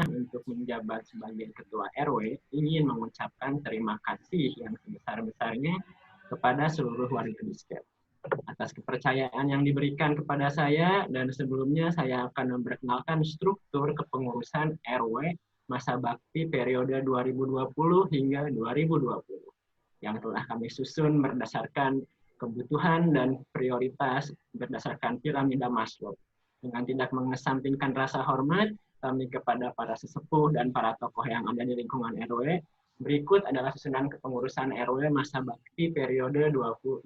untuk menjabat sebagai Ketua RW ingin mengucapkan terima kasih yang sebesar-besarnya kepada seluruh warga Bisket atas kepercayaan yang diberikan kepada saya, dan sebelumnya saya akan memperkenalkan struktur kepengurusan RW masa bakti periode 2020 hingga 2020 yang telah kami susun berdasarkan kebutuhan dan prioritas berdasarkan piramida Maslow. Dengan tidak mengesampingkan rasa hormat kami kepada para sesepuh dan para tokoh yang ada di lingkungan RW, berikut adalah susunan kepengurusan RW masa bakti periode 2020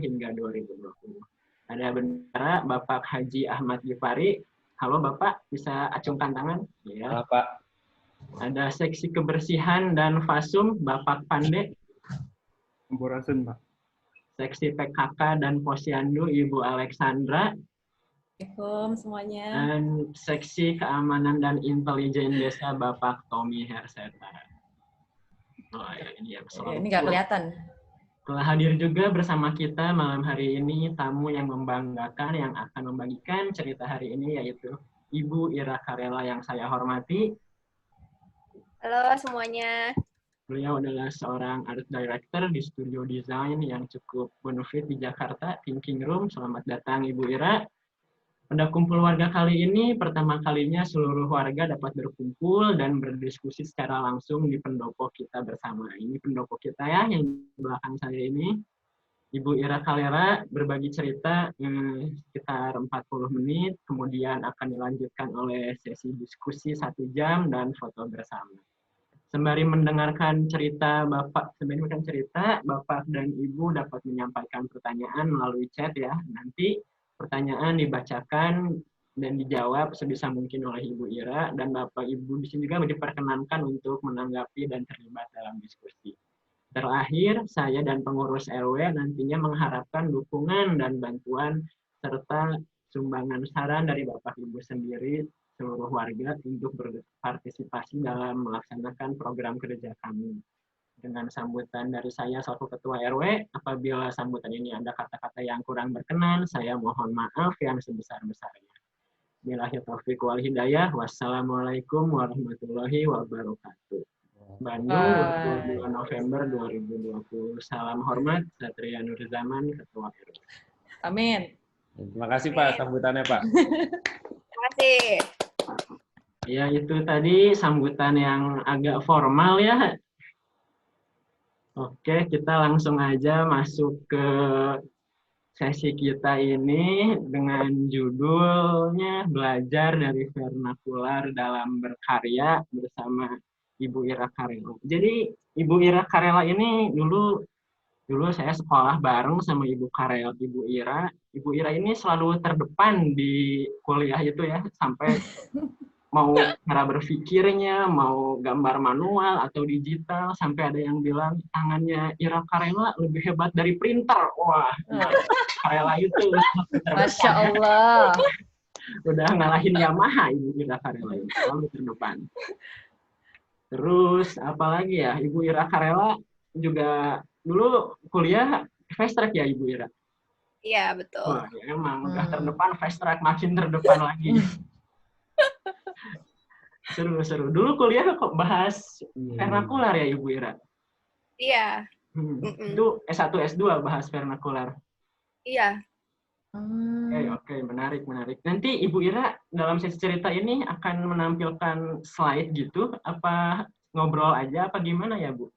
hingga 2020. Ada bendara Bapak Haji Ahmad Gifari. Halo Bapak, bisa acungkan tangan? Ya. Pak. Ada seksi kebersihan dan fasum Bapak Pande. Sampurasun, Pak. Seksi PKK dan Posyandu Ibu Alexandra. Assalamualaikum semuanya. Dan seksi keamanan dan intelijen desa Bapak Tommy Herseta. Oh, ya, ini yang selalu. Ini nggak kelihatan. Telah hadir juga bersama kita malam hari ini tamu yang membanggakan yang akan membagikan cerita hari ini, yaitu Ibu Ira Karela yang saya hormati. Halo semuanya. Beliau adalah seorang art director di studio desain yang cukup benefit di Jakarta, Thinking Room. Selamat datang Ibu Ira. Pada kumpul warga kali ini, pertama kalinya seluruh warga dapat berkumpul dan berdiskusi secara langsung di pendopo kita bersama. Ini pendopo kita ya, yang di belakang saya ini. Ibu Ira Karela berbagi cerita sekitar 40 menit, kemudian akan dilanjutkan oleh sesi diskusi 1 jam dan foto bersama. Sembari mendengarkan cerita Bapak dan Ibu dapat menyampaikan pertanyaan melalui chat ya. Nanti pertanyaan dibacakan dan dijawab sebisa mungkin oleh Ibu Ira, dan Bapak Ibu di sini juga diperkenankan untuk menanggapi dan terlibat dalam diskusi. Terakhir, saya dan pengurus RW nantinya mengharapkan dukungan dan bantuan serta sumbangan saran dari Bapak Ibu sendiri seluruh warga untuk berpartisipasi dalam melaksanakan program kerja kami. Dengan sambutan dari saya selaku Ketua RW, apabila sambutan ini ada kata-kata yang kurang berkenan, saya mohon maaf yang sebesar-besarnya. Billahi taufiq wal hidayah. Wassalamualaikum warahmatullahi wabarakatuh. Bandung, 22 November 2020. Salam hormat, Satria Nur Zaman, Ketua RW. Amin. Terima kasih Pak sambutannya Pak. Terima kasih. Ya, itu tadi sambutan yang agak formal ya. Oke, kita langsung aja masuk ke sesi kita ini dengan judulnya Belajar dari Vernakular dalam Berkarya bersama Ibu Ira Karela. Jadi Ibu Ira Karela ini dulu saya sekolah bareng sama Ibu Karela, Ibu Ira. Ibu Ira ini selalu terdepan di kuliah itu ya, sampai mau cara berpikirnya, mau gambar manual atau digital, sampai ada yang bilang tangannya Ira Karela lebih hebat dari printer. Wah, Karela itu Masya Allah. udah ngalahin Yamaha Ibu Ira Karela ini, selalu terdepan. Terus apalagi ya, Ibu Ira Karela juga dulu kuliah fast track ya Ibu Ira? Iya, betul. Wah, ya emang udah terdepan, fast track makin terdepan lagi. Seru. Dulu kuliah kok bahas vernakular ya Ibu Ira? Iya. Itu S1, S2 bahas vernakular? Iya. Oke, menarik. Nanti Ibu Ira dalam sesi cerita ini akan menampilkan slide gitu, apa ngobrol aja, apa gimana ya Bu?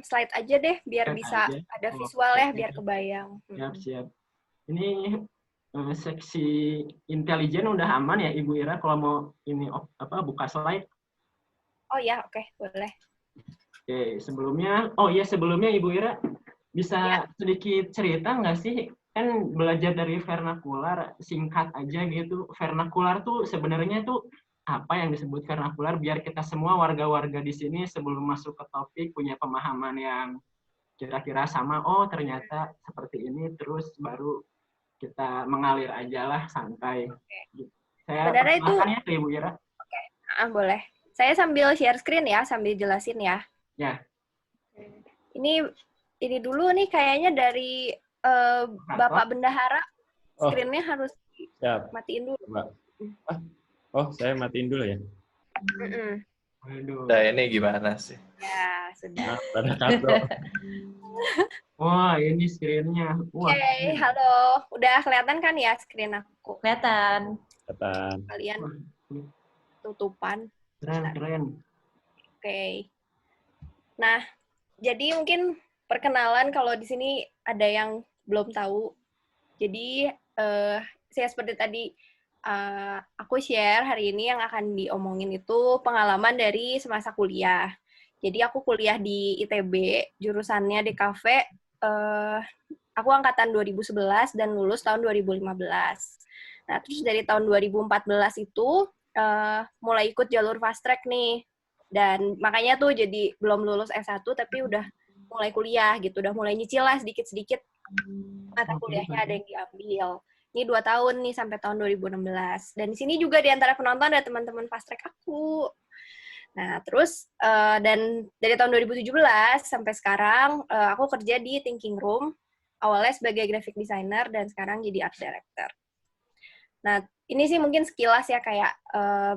Slide aja deh, biar Slide bisa aja. ada visual ya, biar kebayang. Siap. Ini seksi intelijen udah aman ya Ibu Ira kalau mau ini buka slide? Oh ya, oke, boleh. Oke, sebelumnya Ibu Ira bisa sedikit cerita nggak sih, kan belajar dari vernakular, singkat aja gitu. Vernakular tuh sebenarnya tuh apa yang disebut vernakular, biar kita semua warga-warga di sini sebelum masuk ke topik punya pemahaman yang kira-kira sama, oh ternyata seperti ini, terus baru kita mengalir aja lah, santai. Saya persilakan ya ke Ibu Ira. Oke, boleh. Saya sambil share screen ya, sambil jelasin ya. Ya. Ini dulu nih kayaknya dari Bapak Bendahara, screen-nya harus matiin dulu. Oh, saya matiin dulu ya. Mm-mm. Waduh. Nah, ini gimana sih? Ya, sudah. Nah, pada Kato. Wah, ini screen-nya. Wah, Oke, halo. Udah kelihatan kan ya screen aku? Kelihatan. Ketan. Kalian wah, tutupan. keren. Oke. Nah, jadi mungkin perkenalan kalau di sini ada yang belum tahu. Jadi, saya seperti tadi aku share hari ini yang akan diomongin itu pengalaman dari semasa kuliah. Jadi aku kuliah di ITB, jurusannya DKV. Aku angkatan 2011 dan lulus tahun 2015. Nah, terus dari tahun 2014 itu mulai ikut jalur fast track nih. Dan makanya tuh jadi belum lulus S1 tapi udah mulai kuliah gitu, udah mulai nyicil lah sedikit-sedikit mata kuliahnya ada yang diambil. Ini 2 tahun nih sampai tahun 2016. Dan di sini juga di antara penonton ada teman-teman fast track aku. Nah, terus dan dari tahun 2017 sampai sekarang aku kerja di Thinking Room. Awalnya sebagai graphic designer dan sekarang jadi art director. Nah, ini sih mungkin sekilas ya kayak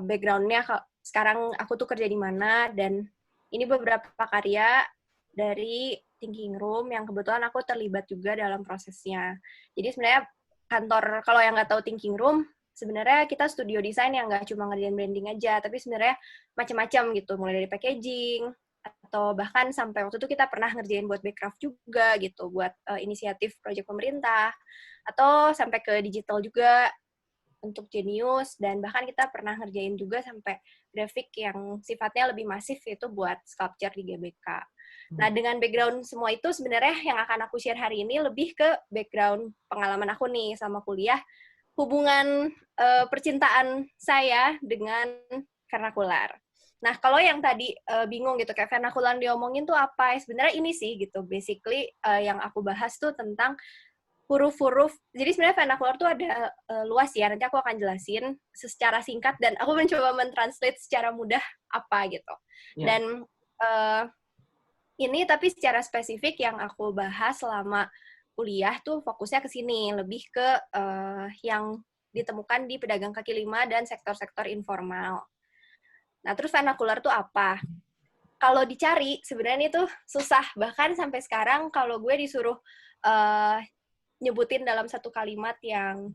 background-nya sekarang aku tuh kerja di mana dan ini beberapa karya dari Thinking Room yang kebetulan aku terlibat juga dalam prosesnya. Jadi sebenarnya kantor, kalau yang nggak tahu Thinking Room, sebenarnya kita studio desain yang nggak cuma ngerjain branding aja, tapi sebenarnya macam-macam gitu, mulai dari packaging, atau bahkan sampai waktu itu kita pernah ngerjain buat Backcraft juga gitu, buat inisiatif proyek pemerintah, atau sampai ke digital juga, untuk Genius, dan bahkan kita pernah ngerjain juga sampai grafik yang sifatnya lebih masif, yaitu buat sculpture di GBK. Nah, dengan background semua itu sebenarnya yang akan aku share hari ini lebih ke background pengalaman aku nih sama kuliah, hubungan percintaan saya dengan vernakular. Nah, kalau yang tadi bingung gitu, kayak vernakular diomongin tuh apa? Sebenarnya ini sih gitu, basically yang aku bahas tuh tentang huruf-huruf. Jadi sebenarnya vernakular tuh ada luas ya, nanti aku akan jelasin secara singkat dan aku mencoba mentranslate secara mudah apa gitu. Ya. Dan ini tapi secara spesifik yang aku bahas selama kuliah tuh fokusnya ke sini, lebih ke yang ditemukan di pedagang kaki lima dan sektor-sektor informal. Nah, terus vernakular tuh apa? Kalau dicari, sebenarnya itu susah. Bahkan sampai sekarang kalau gue disuruh nyebutin dalam satu kalimat yang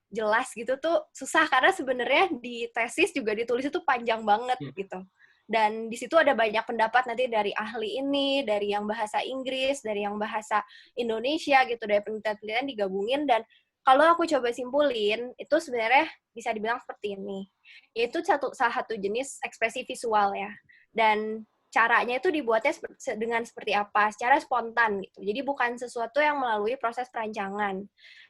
jelas gitu tuh susah, karena sebenarnya di tesis juga ditulis itu panjang banget gitu. Dan di situ ada banyak pendapat nanti dari ahli ini, dari yang bahasa Inggris, dari yang bahasa Indonesia gitu, dari penelitian-penelitian digabungin. Dan kalau aku coba simpulin, itu sebenarnya bisa dibilang seperti ini. Yaitu salah satu jenis ekspresi visual ya. Dan caranya itu dibuatnya dengan seperti apa, secara spontan gitu. Jadi bukan sesuatu yang melalui proses perancangan.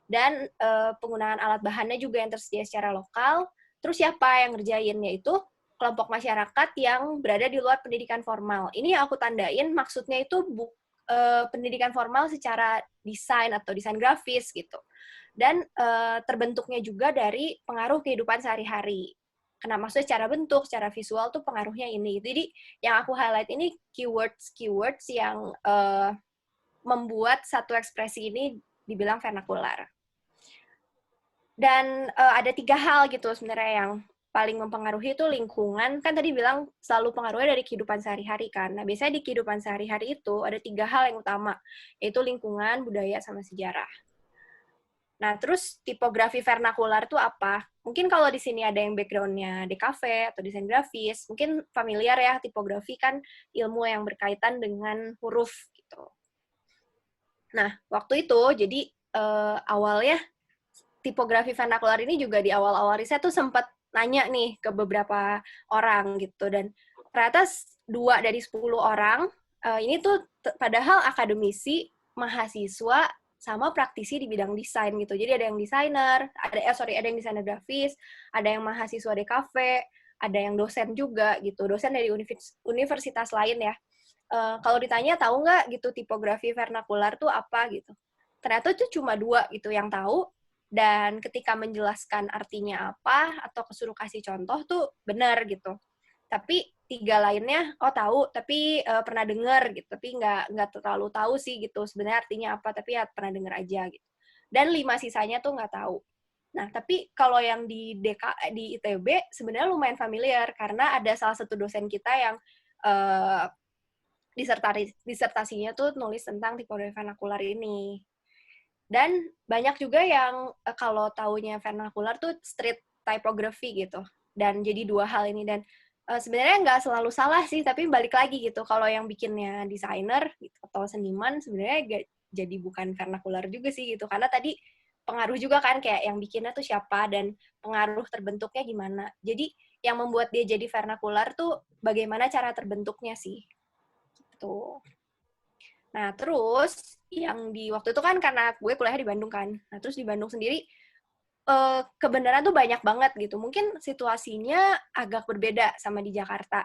Dan penggunaan alat bahannya juga yang tersedia secara lokal. Terus siapa yang ngerjain? Yaitu kelompok masyarakat yang berada di luar pendidikan formal. Ini yang aku tandain, maksudnya itu pendidikan formal secara desain atau desain grafis gitu. Dan terbentuknya juga dari pengaruh kehidupan sehari-hari. Karena maksudnya secara bentuk, secara visual tuh pengaruhnya ini. Jadi yang aku highlight ini keywords yang membuat satu ekspresi ini dibilang vernakular. Dan ada 3 hal gitu sebenarnya yang paling mempengaruhi itu lingkungan. Kan tadi bilang selalu pengaruhnya dari kehidupan sehari-hari kan. Nah, biasanya di kehidupan sehari-hari itu ada 3 hal yang utama, yaitu lingkungan, budaya, sama sejarah. Nah, terus tipografi vernakular itu apa? Mungkin kalau di sini ada yang background-nya DKV atau desain grafis, mungkin familiar ya, tipografi kan ilmu yang berkaitan dengan huruf gitu. Nah, waktu itu, jadi awalnya tipografi vernakular ini juga di awal-awal riset tuh sempat nanya nih ke beberapa orang gitu, dan ternyata 2 dari 10 orang ini tuh padahal akademisi, mahasiswa, sama praktisi di bidang desain gitu. Jadi ada yang desainer, ada yang desainer grafis, ada yang mahasiswa DKV, ada yang dosen juga gitu, dosen dari universitas lain ya. Kalau ditanya tahu nggak gitu tipografi vernakular tuh apa gitu, ternyata itu cuma 2 gitu yang tahu, dan ketika menjelaskan artinya apa atau kesuruh kasih contoh tuh benar gitu. Tapi 3 lainnya tahu tapi pernah dengar gitu, tapi nggak terlalu tahu sih gitu sebenarnya artinya apa, tapi ya pernah dengar aja gitu. Dan 5 sisanya tuh nggak tahu. Nah, tapi kalau yang di ITB sebenarnya lumayan familiar karena ada salah satu dosen kita yang disertasinya tuh nulis tentang tipografi vernakular ini. Dan banyak juga yang kalau taunya vernakular tuh street typography gitu. Dan jadi dua hal ini. Dan sebenarnya nggak selalu salah sih, tapi balik lagi gitu. Kalau yang bikinnya desainer gitu, atau seniman sebenarnya jadi bukan vernakular juga sih gitu. Karena tadi pengaruh juga kan kayak yang bikinnya tuh siapa dan pengaruh terbentuknya gimana. Jadi yang membuat dia jadi vernakular tuh bagaimana cara terbentuknya sih. Gitu. Nah, terus yang di waktu itu kan karena gue kuliah di Bandung kan. Nah, terus di Bandung sendiri kebenaran tuh banyak banget gitu. Mungkin situasinya agak berbeda sama di Jakarta.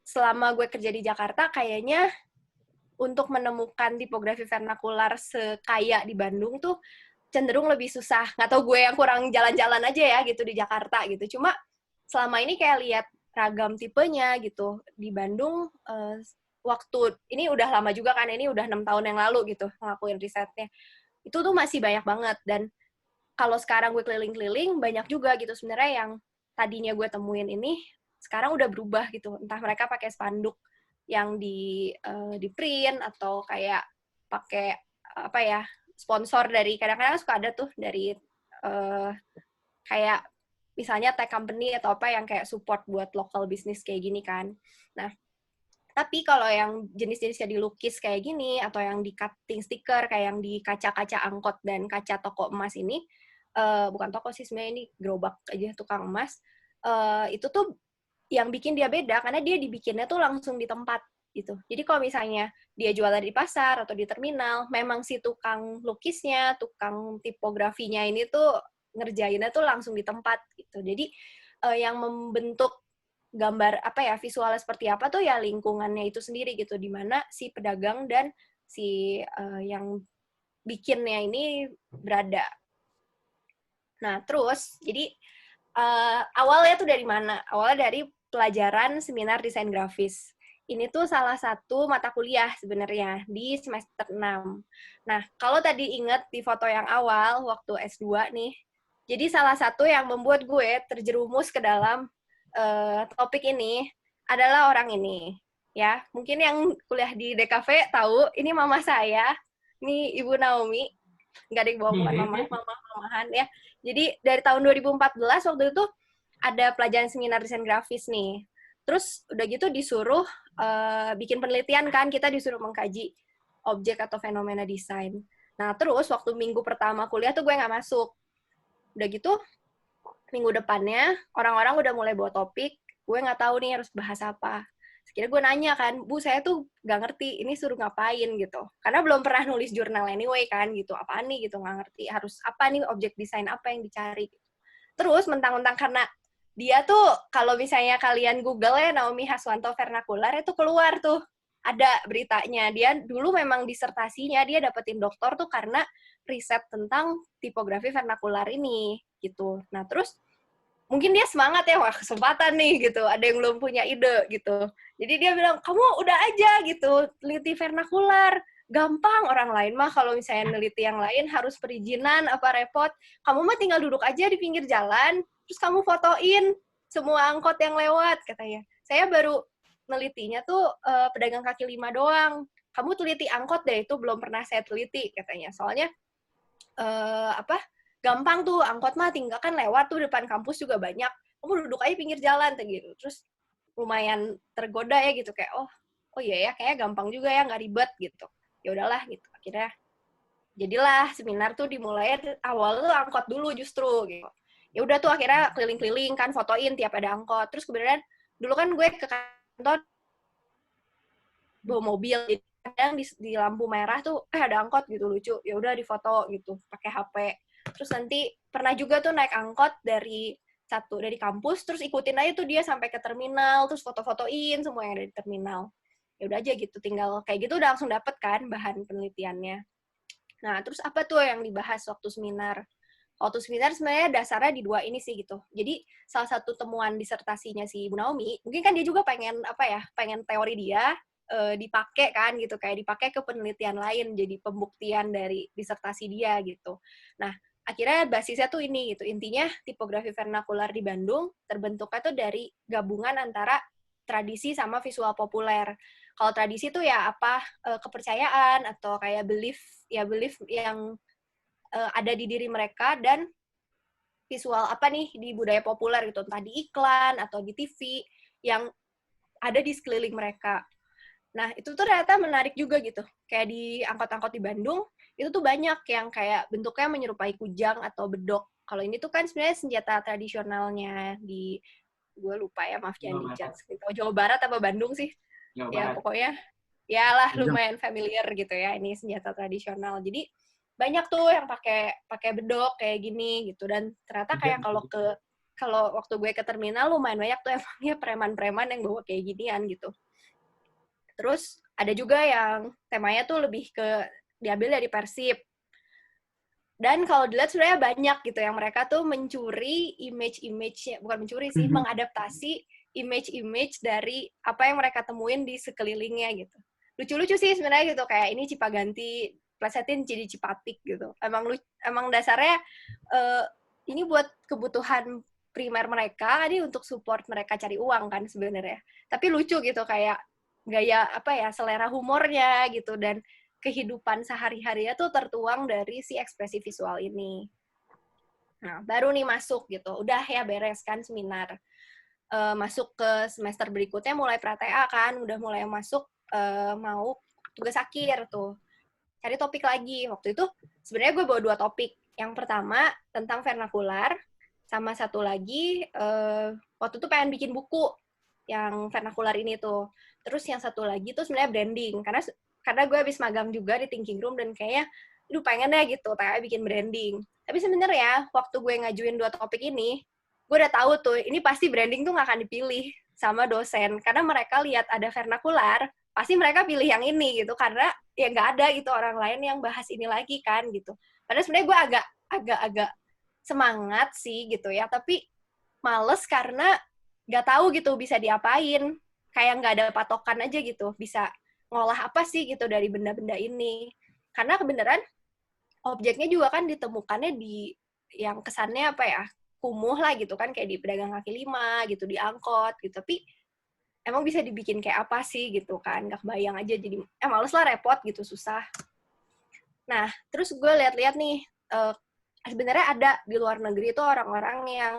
Selama gue kerja di Jakarta kayaknya untuk menemukan tipografi vernakular sekaya di Bandung tuh cenderung lebih susah. Nggak tahu gue yang kurang jalan-jalan aja ya gitu di Jakarta gitu. Cuma selama ini kayak lihat ragam tipenya gitu. Di Bandung, waktu, ini udah lama juga kan, ini udah 6 tahun yang lalu gitu ngelakuin risetnya. Itu tuh masih banyak banget. Dan kalau sekarang gue keliling-keliling, banyak juga gitu sebenarnya yang tadinya gue temuin ini, sekarang udah berubah gitu. Entah mereka pakai spanduk yang di print, atau kayak pakai apa ya, sponsor dari, kadang-kadang suka ada tuh dari kayak misalnya tech company atau apa yang kayak support buat local business kayak gini kan. Nah, tapi kalau yang jenis-jenisnya dilukis kayak gini, atau yang di cutting stiker, kayak yang di kaca-kaca angkot dan kaca toko emas ini, bukan toko sih sebenarnya, ini gerobak aja tukang emas, itu tuh yang bikin dia beda, karena dia dibikinnya tuh langsung di tempat gitu. Jadi kalau misalnya dia jualan di pasar atau di terminal, memang si tukang lukisnya, tukang tipografinya ini tuh ngerjainnya tuh langsung di tempat gitu. Jadi yang membentuk gambar apa ya, visualnya seperti apa tuh ya lingkungannya itu sendiri gitu, di mana si pedagang dan si yang bikinnya ini berada. Nah, terus jadi awalnya tuh dari mana? Awalnya dari pelajaran seminar desain grafis. Ini tuh salah satu mata kuliah sebenarnya di semester 6. Nah, kalau tadi ingat di foto yang awal waktu S2 nih, jadi salah satu yang membuat gue terjerumus ke dalam topik ini adalah orang ini. Ya, mungkin yang kuliah di DKV tahu, ini mama saya, ini Ibu Naomi. Nggak ada yang bawa, bukan mamahan ya. Jadi dari tahun 2014 waktu itu ada pelajaran seminar desain grafis nih. Terus udah gitu disuruh bikin penelitian kan, kita disuruh mengkaji objek atau fenomena desain. Nah, terus waktu minggu pertama kuliah tuh gue nggak masuk. Udah gitu, minggu depannya orang-orang udah mulai bawa topik, gue nggak tahu nih harus bahas apa. Akhirnya gue nanya kan, Bu, saya tuh nggak ngerti, ini suruh ngapain gitu. Karena belum pernah nulis jurnal anyway kan, gitu. Apaan nih gitu, nggak ngerti. Harus apa nih, objek desain apa yang dicari. Terus mentang-mentang karena dia tuh, kalau misalnya kalian Google ya, Naomi Haswanto Vernakular, itu keluar tuh. Ada beritanya. Dia dulu memang disertasinya, dia dapetin doktor tuh karena riset tentang tipografi vernakular ini. Gitu. Nah, terus mungkin dia semangat ya, wah kesempatan nih gitu, ada yang belum punya ide gitu. Jadi dia bilang, kamu udah aja gitu, teliti vernakular, gampang. Orang lain mah kalau misalnya neliti yang lain harus perizinan, apa repot. Kamu mah tinggal duduk aja di pinggir jalan, terus kamu fotoin semua angkot yang lewat, katanya. Saya baru nelitinya tuh pedagang kaki lima doang. Kamu teliti angkot deh, itu belum pernah saya teliti, katanya. Soalnya, gampang tuh, angkot mah tinggal kan lewat tuh depan kampus juga banyak. Kamu duduk aja pinggir jalan kayak gitu. Terus lumayan tergoda ya gitu, kayak oh iya ya, kayaknya gampang juga ya, nggak ribet gitu. Ya udahlah gitu. Akhirnya jadilah seminar tuh dimulai awal tuh angkot dulu justru gitu. Ya udah tuh akhirnya keliling-keliling kan, fotoin tiap ada angkot. Terus kemudian dulu kan gue ke kantor bawa mobil, jadi kadang di lampu merah tuh ada angkot gitu lucu. Ya udah difoto gitu pakai HP. Terus nanti pernah juga tuh naik angkot dari kampus, terus ikutin aja tuh dia sampai ke terminal, terus foto-fotoin semua yang ada di terminal. Ya udah aja gitu, tinggal kayak gitu udah langsung dapet kan bahan penelitiannya. Nah, terus apa tuh yang dibahas waktu seminar? Waktu seminar sebenarnya dasarnya di dua ini sih gitu. Jadi salah satu temuan disertasinya si Ibu Naomi, mungkin kan dia juga pengen teori dia dipakai kan gitu, kayak dipakai ke penelitian lain, jadi pembuktian dari disertasi dia gitu. Nah, akhirnya basisnya tuh ini gitu. Intinya tipografi vernakular di Bandung terbentuknya tuh dari gabungan antara tradisi sama visual populer. Kalau tradisi tuh ya apa kepercayaan atau kayak belief yang ada di diri mereka, dan visual apa nih di budaya populer gitu, entah di iklan atau di TV yang ada di sekeliling mereka. Nah, itu tuh ternyata menarik juga gitu. Kayak di angkot-angkot di Bandung, itu tuh banyak yang kayak bentuknya menyerupai kujang atau bedok. Kalau ini tuh kan sebenarnya senjata tradisionalnya di, gue lupa ya, maaf jangan dijudge. Jawa Barat apa Bandung sih? Jawa Ya, Barat. pokoknya, ya lah Kujang. lumayan familiar gitu ya, ini senjata tradisional. Jadi, banyak tuh yang pakai bedok kayak gini gitu. Dan ternyata kayak kalau waktu gue ke terminal, lumayan banyak tuh emangnya preman-preman yang bawa kayak ginian gitu. Terus ada juga yang temanya tuh lebih ke diambil dari Persib. Dan kalau dilihat sebenarnya banyak gitu yang mereka tuh mencuri image-image-nya, bukan mencuri sih, mengadaptasi image-image dari apa yang mereka temuin di sekelilingnya gitu. Lucu-lucu sih sebenarnya gitu, kayak ini Cipaganti, plesetin jadi Cipatik gitu. Emang dasarnya ini buat kebutuhan primer mereka, ini untuk support mereka cari uang kan sebenarnya. Tapi lucu gitu kayak gaya selera humornya gitu, dan kehidupan sehari-harinya tuh tertuang dari si ekspresi visual ini. Nah, baru nih masuk gitu. Udah ya beres kan seminar. Masuk ke semester berikutnya mulai pra-TA kan, udah mulai masuk mau tugas akhir tuh. Cari topik lagi. Waktu itu sebenarnya gue bawa 2 topik. Yang pertama tentang vernakular, sama satu lagi waktu itu pengen bikin buku yang vernakular ini tuh. Terus yang satu lagi tuh sebenarnya branding, karena gue habis magang juga di Thinking Room dan kayaknya pengen deh gitu kayak bikin branding. Tapi sebenarnya waktu gue ngajuin 2 topik ini, gue udah tahu tuh ini pasti branding tuh nggak akan dipilih sama dosen, karena mereka lihat ada vernakular, pasti mereka pilih yang ini gitu, karena ya nggak ada gitu orang lain yang bahas ini lagi kan gitu. Padahal sebenarnya gue agak semangat sih gitu ya, tapi males karena nggak tahu gitu bisa diapain, kayak nggak ada patokan aja gitu, bisa ngolah apa sih gitu dari benda-benda ini. Karena kebenaran objeknya juga kan ditemukannya di yang kesannya kumuh lah gitu kan, kayak di pedagang kaki 5 gitu, di angkot gitu. Tapi emang bisa dibikin kayak apa sih gitu kan, nggak kebayang aja, jadi males lah, repot gitu, susah. Nah, terus gue lihat-lihat nih, sebenarnya ada di luar negeri itu orang-orang yang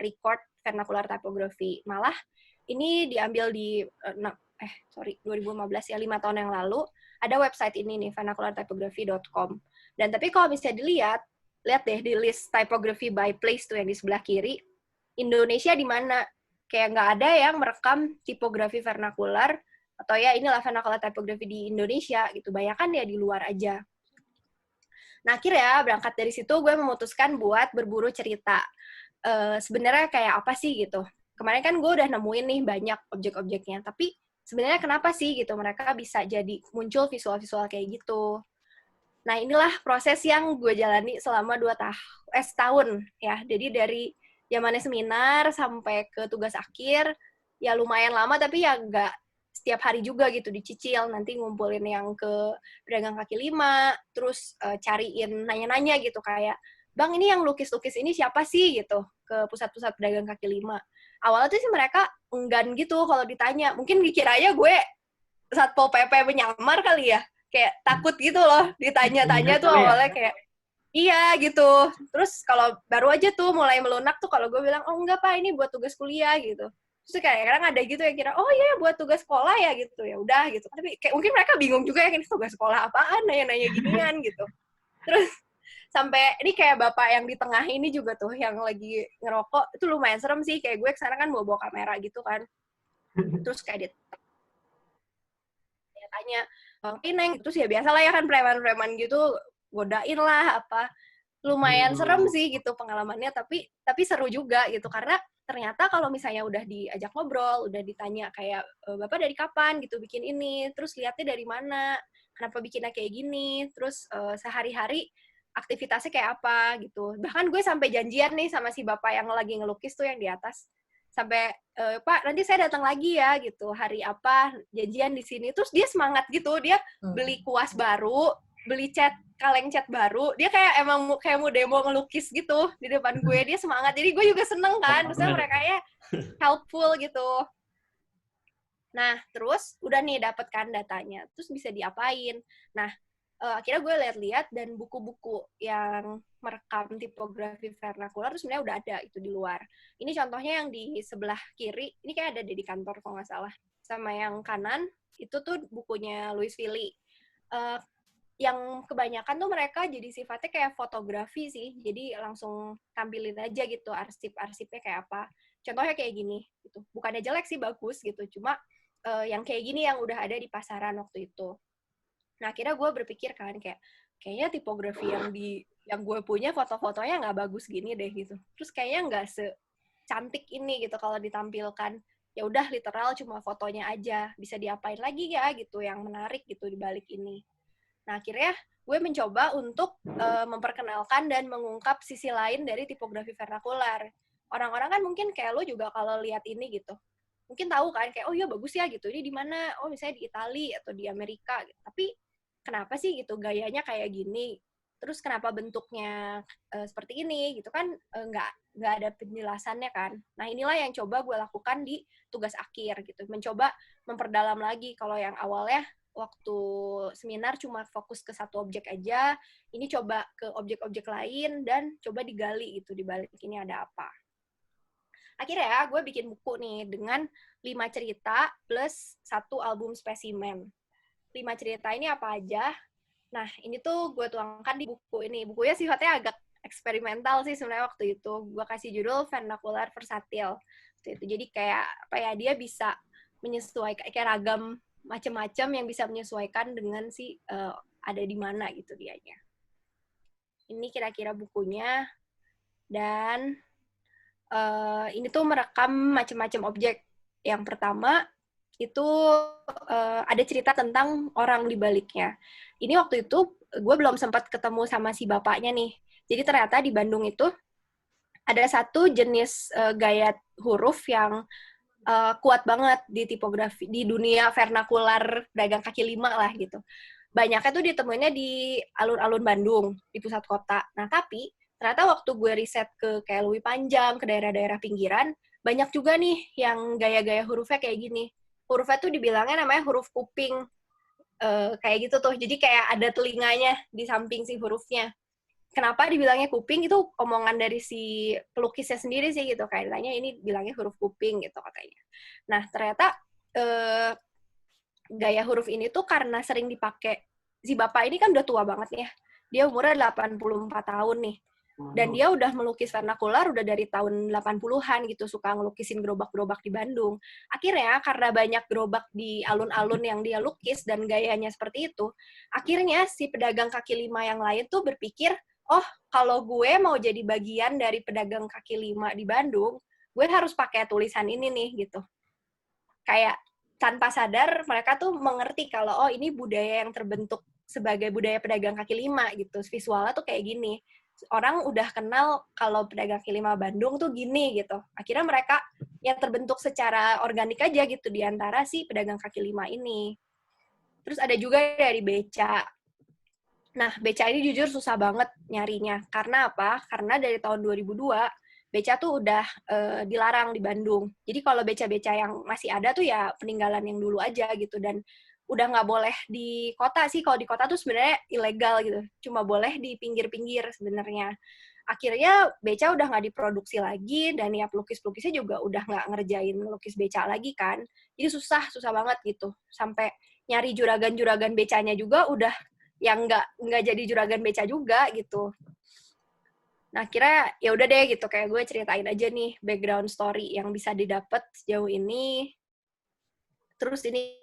record vernacular typography. Malah ini diambil di 2015 ya, 5 tahun yang lalu, ada website ini nih, vernaculartypography.com. Dan tapi kalau misalnya lihat deh di list typography by place tuh yang di sebelah kiri, Indonesia di mana? Kayak nggak ada yang merekam tipografi vernakular, atau ya inilah vernacular typography di Indonesia gitu, bayangkan ya di luar aja. Nah, akhirnya berangkat dari situ gue memutuskan buat berburu cerita. Sebenarnya kayak apa sih gitu. Kemarin kan gue udah nemuin nih banyak objek-objeknya, tapi sebenarnya kenapa sih gitu mereka bisa jadi muncul visual-visual kayak gitu. Nah, inilah proses yang gue jalani selama 2 tahun ya. Jadi dari zamannya seminar sampai ke tugas akhir, ya lumayan lama, tapi ya nggak setiap hari juga gitu dicicil, nanti ngumpulin yang ke pedagang kaki 5, terus cariin, nanya-nanya gitu kayak, Bang, ini yang lukis-lukis ini siapa sih gitu, ke pusat-pusat pedagang kaki 5. Awalnya tuh sih mereka enggan gitu kalau ditanya, mungkin dikiranya gue Satpol PP menyamar kali ya, kayak takut gitu loh, ditanya-tanya tuh awalnya kayak, iya gitu. Terus kalau baru aja tuh mulai melunak tuh kalau gue bilang, oh enggak Pak, ini buat tugas kuliah gitu. Terus kayak kadang ada gitu yang kira, oh iya buat tugas sekolah ya gitu, ya udah gitu. Tapi kayak mungkin mereka bingung juga ya, ini tugas sekolah apaan, nanya-nanya ginian gitu. Terus sampai ini kayak bapak yang di tengah ini juga tuh yang lagi ngerokok, itu lumayan serem sih. Kayak gue kesana kan bawa kamera gitu kan. Terus kayak dia tanya, Bang Pineng, terus ya biasa lah ya kan preman-preman gitu, godain lah apa. Lumayan serem sih gitu pengalamannya, tapi seru juga gitu, karena ternyata kalau misalnya udah diajak ngobrol, udah ditanya kayak, Bapak dari kapan gitu bikin ini, terus lihatnya dari mana, kenapa bikinnya kayak gini, terus sehari-hari aktivitasnya kayak apa gitu. Bahkan gue sampai janjian nih sama si bapak yang lagi ngelukis tuh yang di atas, sampai, Pak, nanti saya datang lagi ya gitu, hari apa, janjian di sini. Terus dia semangat gitu, dia beli kuas baru, beli kaleng cat baru, dia kayak emang kayak mau demo ngelukis gitu di depan gue, dia semangat, jadi gue juga seneng kan, maksudnya mereka ya helpful gitu. Nah, terus udah nih dapet kan datanya, terus bisa diapain? Nah, akhirnya gue lihat-lihat dan buku-buku yang merekam tipografi vernakular terus sebenarnya udah ada itu di luar. Ini contohnya yang di sebelah kiri, ini kayak ada di kantor kalau nggak salah. Sama yang kanan, itu tuh bukunya Louis Philly. Yang kebanyakan tuh mereka jadi sifatnya kayak fotografi sih, jadi langsung tampilin aja gitu arsip-arsipnya kayak apa. Contohnya kayak gini, gitu. Bukannya jelek sih, bagus gitu, cuma yang kayak gini yang udah ada di pasaran waktu itu. Nah, akhirnya gue berpikir kan, kayaknya tipografi yang gue punya foto-fotonya nggak bagus gini deh gitu. Terus kayaknya nggak secantik ini gitu kalau ditampilkan. Ya udah literal cuma fotonya aja, bisa diapain lagi ya gitu yang menarik gitu di balik ini. Nah, akhirnya gue mencoba untuk memperkenalkan dan mengungkap sisi lain dari tipografi vernakular. Orang-orang kan mungkin kayak lo juga kalau lihat ini gitu, mungkin tahu kan kayak, oh iya bagus ya gitu, ini di mana? Oh misalnya di Italia atau di Amerika. Gitu. Tapi kenapa sih gitu gayanya kayak gini? Terus kenapa bentuknya seperti ini gitu kan? Nggak ada penjelasannya kan. Nah inilah yang coba gue lakukan di tugas akhir gitu, mencoba memperdalam lagi. Kalau yang awalnya waktu seminar cuma fokus ke satu objek aja, ini coba ke objek-objek lain dan coba digali gitu di balik ini ada apa. Akhirnya gue bikin buku nih dengan 5 cerita plus 1 album spesimen. 5 cerita ini apa aja? Nah, ini tuh gue tuangkan di buku ini. Bukunya sifatnya agak eksperimental sih sebenarnya waktu itu. Gue kasih judul Vernacular Versatile. Jadi kayak apa ya, dia bisa menyesuaikan kayak ragam macam-macam yang bisa menyesuaikan dengan ada di mana gitu dianya. Ini kira-kira bukunya. Dan ini tuh merekam macam-macam objek. Yang pertama itu ada cerita tentang orang di baliknya. Ini waktu itu gue belum sempat ketemu sama si bapaknya nih. Jadi ternyata di Bandung itu ada satu jenis gaya huruf yang kuat banget di tipografi di dunia vernakular pedagang kaki lima lah gitu. Banyaknya tuh ditemuinnya di alun-alun Bandung, di pusat kota. Nah tapi ternyata waktu gue riset ke kayak Lewi Panjang, ke daerah-daerah pinggiran, banyak juga nih yang gaya-gaya hurufnya kayak gini. Hurufnya tuh dibilangnya namanya huruf kuping. Kayak gitu tuh. Jadi kayak ada telinganya di samping si hurufnya. Kenapa dibilangnya kuping? Itu omongan dari si pelukisnya sendiri sih gitu. Kayaknya ini bilangnya huruf kuping gitu katanya. Nah, ternyata gaya huruf ini tuh karena sering dipakai. Si bapak ini kan udah tua banget ya. Dia umurnya 84 tahun nih. Dan dia udah melukis vernakular udah dari tahun 80-an gitu, suka ngelukisin gerobak-gerobak di Bandung. Akhirnya, karena banyak gerobak di alun-alun yang dia lukis dan gayanya seperti itu, akhirnya si pedagang kaki lima yang lain tuh berpikir, oh, kalau gue mau jadi bagian dari pedagang kaki lima di Bandung, gue harus pakai tulisan ini nih, gitu. Kayak tanpa sadar, mereka tuh mengerti kalau, oh, ini budaya yang terbentuk sebagai budaya pedagang kaki lima, gitu. Visualnya tuh kayak gini. Orang udah kenal kalau pedagang kaki lima Bandung tuh gini gitu. Akhirnya mereka yang terbentuk secara organik aja gitu di antara si pedagang kaki lima ini. Terus ada juga dari beca. Nah, beca ini jujur susah banget nyarinya. Karena apa? Karena dari tahun 2002, beca tuh udah dilarang di Bandung. Jadi kalau beca-beca yang masih ada tuh ya peninggalan yang dulu aja gitu. Dan udah nggak boleh di kota sih. Kalau di kota tuh sebenarnya ilegal gitu. Cuma boleh di pinggir-pinggir sebenarnya. Akhirnya beca udah nggak diproduksi lagi, dan ya pelukis-pelukisnya juga udah nggak ngerjain melukis beca lagi kan. Jadi susah banget gitu. Sampai nyari juragan-juragan becanya juga udah yang nggak jadi juragan beca juga gitu. Nah, akhirnya ya udah deh gitu, kayak gue ceritain aja nih background story yang bisa didapat sejauh ini. Terus ini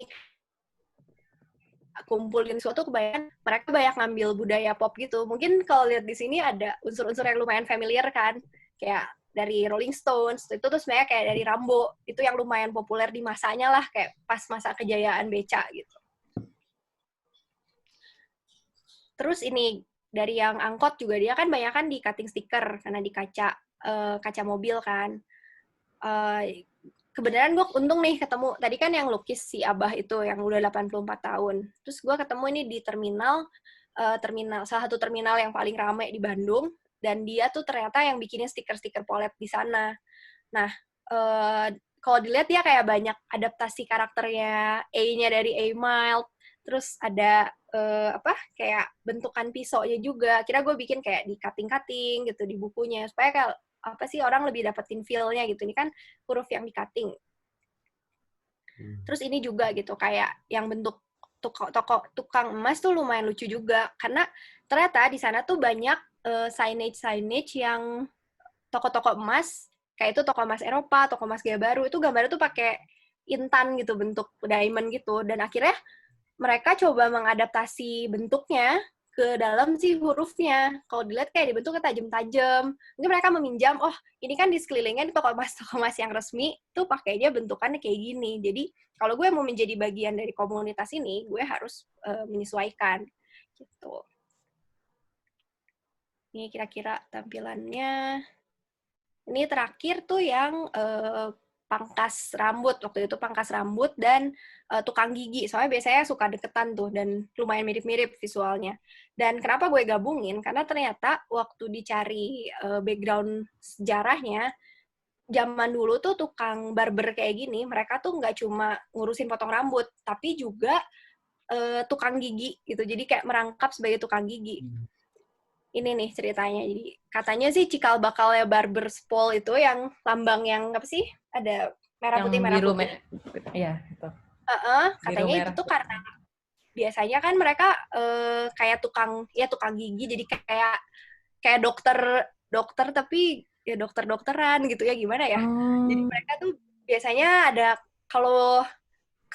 kumpulin suatu, kebanyakan mereka banyak ngambil budaya pop gitu. Mungkin kalau lihat di sini ada unsur-unsur yang lumayan familiar kan, kayak dari Rolling Stones, itu tuh sebenarnya kayak dari Rambo, itu yang lumayan populer di masanya lah, kayak pas masa kejayaan beca gitu. Terus ini dari yang angkot juga, dia kan banyak kan di cutting stiker karena di kaca mobil kan. Kebenaran gue untung nih ketemu, tadi kan yang lukis si Abah itu yang udah 84 tahun. Terus gue ketemu ini di terminal, salah satu terminal yang paling ramai di Bandung, dan dia tuh ternyata yang bikinin stiker-stiker Pollet di sana. Nah, kalau dilihat dia kayak banyak adaptasi karakternya, A-nya dari A Mild, terus ada kayak bentukan pisaunya juga. Kira gue bikin kayak di cutting-cutting gitu di bukunya, supaya kayak orang lebih dapetin feel-nya gitu. Ini kan huruf yang di cutting. Terus ini juga gitu, kayak yang bentuk tukang emas tuh lumayan lucu juga, karena ternyata di sana tuh banyak signage yang toko-toko emas, kayak itu toko emas Eropa, toko emas gaya baru, itu gambarnya tuh pakai intan gitu, bentuk diamond gitu, dan akhirnya mereka coba mengadaptasi bentuknya ke dalam si hurufnya. Kalau dilihat kayak dibentuknya tajam-tajam. Mungkin mereka meminjam, oh ini kan di sekelilingnya di toko emas yang resmi, tuh pakainya bentukannya kayak gini. Jadi kalau gue mau menjadi bagian dari komunitas ini, gue harus menyesuaikan. Gitu. Ini kira-kira tampilannya. Ini terakhir tuh yang pangkas rambut. Waktu itu pangkas rambut dan tukang gigi. Soalnya biasanya suka deketan tuh dan lumayan mirip-mirip visualnya. Dan kenapa gue gabungin? Karena ternyata waktu dicari background sejarahnya, zaman dulu tuh tukang barber kayak gini, mereka tuh nggak cuma ngurusin potong rambut, tapi juga tukang gigi gitu. Jadi kayak merangkap sebagai tukang gigi. Ini nih ceritanya. Jadi katanya sih cikal bakalnya barber Spol itu yang lambang yang apa sih? Ada merah Yang putih merah biru, putih. Iya, itu. Katanya itu tuh karena biasanya kan mereka kayak tukang gigi, jadi kayak dokter tapi ya dokteran gitu ya, gimana ya? Jadi mereka tuh biasanya ada, kalau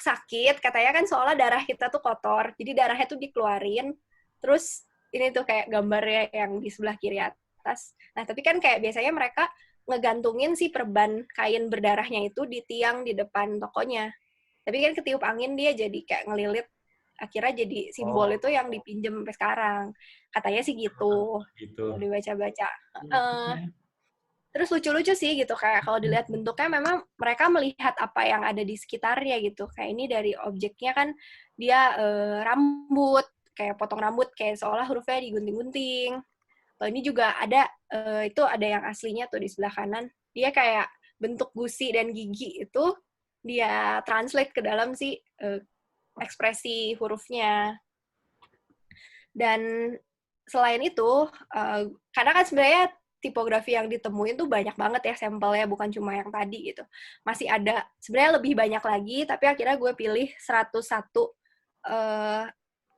sakit katanya kan soalnya darah kita tuh kotor, jadi darahnya tuh dikeluarin, terus ini tuh kayak gambarnya yang di sebelah kiri atas. Nah, tapi kan kayak biasanya mereka ngegantungin si perban kain berdarahnya itu di tiang di depan tokonya. Tapi kan ketiup angin dia jadi kayak ngelilit, akhirnya jadi simbol itu yang dipinjem sampai sekarang. Katanya sih gitu. Gitu. Kalau dibaca-baca. Terus lucu-lucu sih gitu, kayak kalau dilihat bentuknya memang mereka melihat apa yang ada di sekitarnya gitu. Kayak ini dari objeknya kan dia rambut, kayak potong rambut, kayak seolah hurufnya digunting-gunting. Kalau ini juga ada, itu ada yang aslinya tuh di sebelah kanan. Dia kayak bentuk gusi dan gigi itu dia translate ke dalam si ekspresi hurufnya. Dan selain itu, karena kan sebenarnya tipografi yang ditemuin tuh banyak banget ya sampelnya, bukan cuma yang tadi gitu. Masih ada, sebenarnya lebih banyak lagi, tapi akhirnya gue pilih 101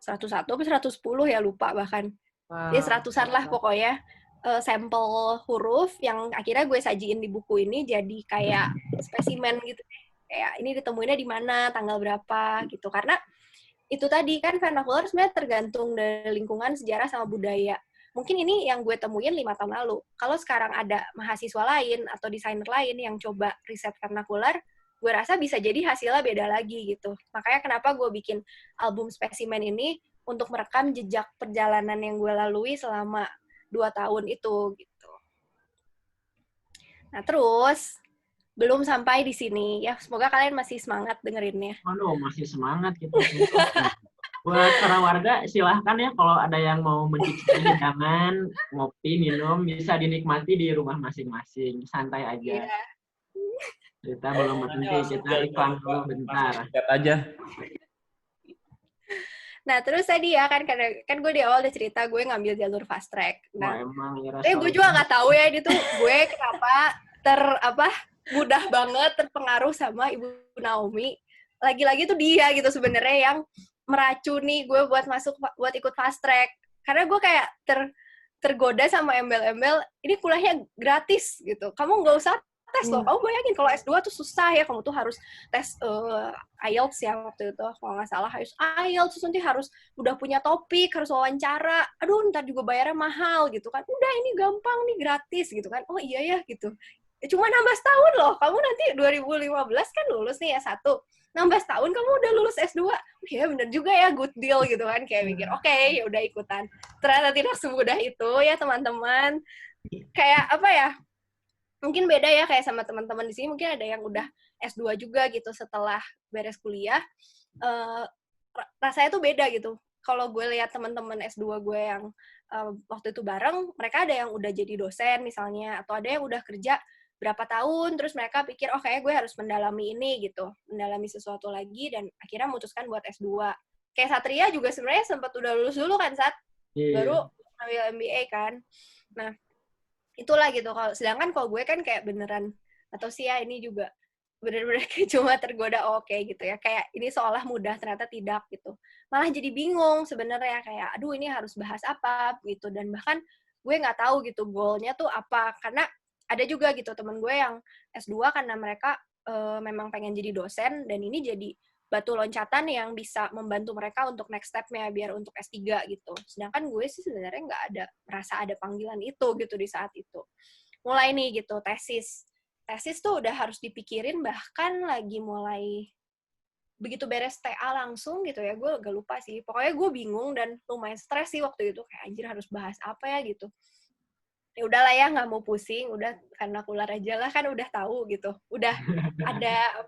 atau 110 ya, lupa bahkan. Dia 100-an lah pokoknya sampel huruf yang akhirnya gue sajiin di buku ini jadi kayak spesimen gitu. Kayak ini ditemuinnya di mana, tanggal berapa gitu. Karena itu tadi kan vernacular sebenarnya tergantung dari lingkungan, sejarah, sama budaya. Mungkin ini yang gue temuin 5 tahun lalu. Kalau sekarang ada mahasiswa lain atau desainer lain yang coba riset vernacular, gue rasa bisa jadi hasilnya beda lagi gitu. Makanya kenapa gue bikin album spesimen ini, untuk merekam jejak perjalanan yang gue lalui selama 2 tahun itu gitu. Nah terus, belum sampai di sini ya. Semoga kalian masih semangat dengerinnya. Aduh, masih semangat gitu. Buat para warga, silahkan ya kalau ada yang mau mencicipi hidangan, ngopi, minum, bisa dinikmati di rumah masing-masing. Santai aja. Yeah. Kita belum berhenti, kita iklan dulu bentar. Lihat aja. Nah, terus tadi ya, kan gue di awal udah cerita gue ngambil jalur fast track. Nah, emang ya, gue juga nggak tahu ya, itu gue kenapa mudah banget terpengaruh sama Ibu Naomi. Lagi-lagi tuh dia gitu sebenarnya yang meracuni gue buat ikut fast track. Karena gue kayak tergoda sama embel-embel, ini kuliahnya gratis gitu. Kamu nggak usah tes loh. Kamu bayangin kalau S2 tuh susah ya, kamu tuh harus tes IELTS ya waktu itu, kalau nggak salah harus IELTS, terus nanti harus udah punya topik, harus wawancara, aduh ntar juga bayarnya mahal gitu kan. Udah ini gampang nih, gratis gitu kan. Oh iya ya gitu. Cuma 16 tahun loh, kamu nanti 2015 kan lulus nih S1, 16 tahun kamu udah lulus S2. Ya bener juga ya, good deal gitu kan. Kayak mikir, oke, ya udah ikutan. Ternyata tidak semudah itu ya teman-teman. Kayak apa ya, mungkin beda ya kayak sama teman-teman di sini, mungkin ada yang udah S2 juga gitu setelah beres kuliah. Rasanya tuh beda gitu. kalau gue lihat teman-teman S2 gue yang waktu itu bareng, mereka ada yang udah jadi dosen misalnya, atau ada yang udah kerja berapa tahun, terus mereka pikir, oh kayaknya gue harus mendalami ini gitu, mendalami sesuatu lagi, dan akhirnya memutuskan buat S2. Kayak Satria juga sebenarnya sempat udah lulus dulu kan, baru ambil MBA kan. Nah, itulah gitu. Sedangkan kalau gue kan kayak beneran, atau sih ya ini juga bener-bener kayak cuma tergoda gitu ya. Kayak ini seolah mudah, ternyata tidak gitu. Malah jadi bingung sebenarnya kayak, aduh ini harus bahas apa gitu. Dan bahkan gue nggak tahu gitu goalnya tuh apa. Karena ada juga gitu temen gue yang S2 karena mereka memang pengen jadi dosen, dan ini jadi batu loncatan yang bisa membantu mereka untuk next step-nya biar untuk S3 gitu. Sedangkan gue sih sebenarnya nggak merasa ada panggilan itu gitu di saat itu. Mulai nih gitu, tesis tuh udah harus dipikirin, bahkan lagi mulai begitu beres TA langsung gitu ya, gue agak lupa sih. Pokoknya gue bingung dan lumayan stres sih waktu itu, kayak anjir harus bahas apa ya gitu. Ya udahlah ya, nggak mau pusing, udah vernakular aja lah, kan udah tahu gitu. Udah ada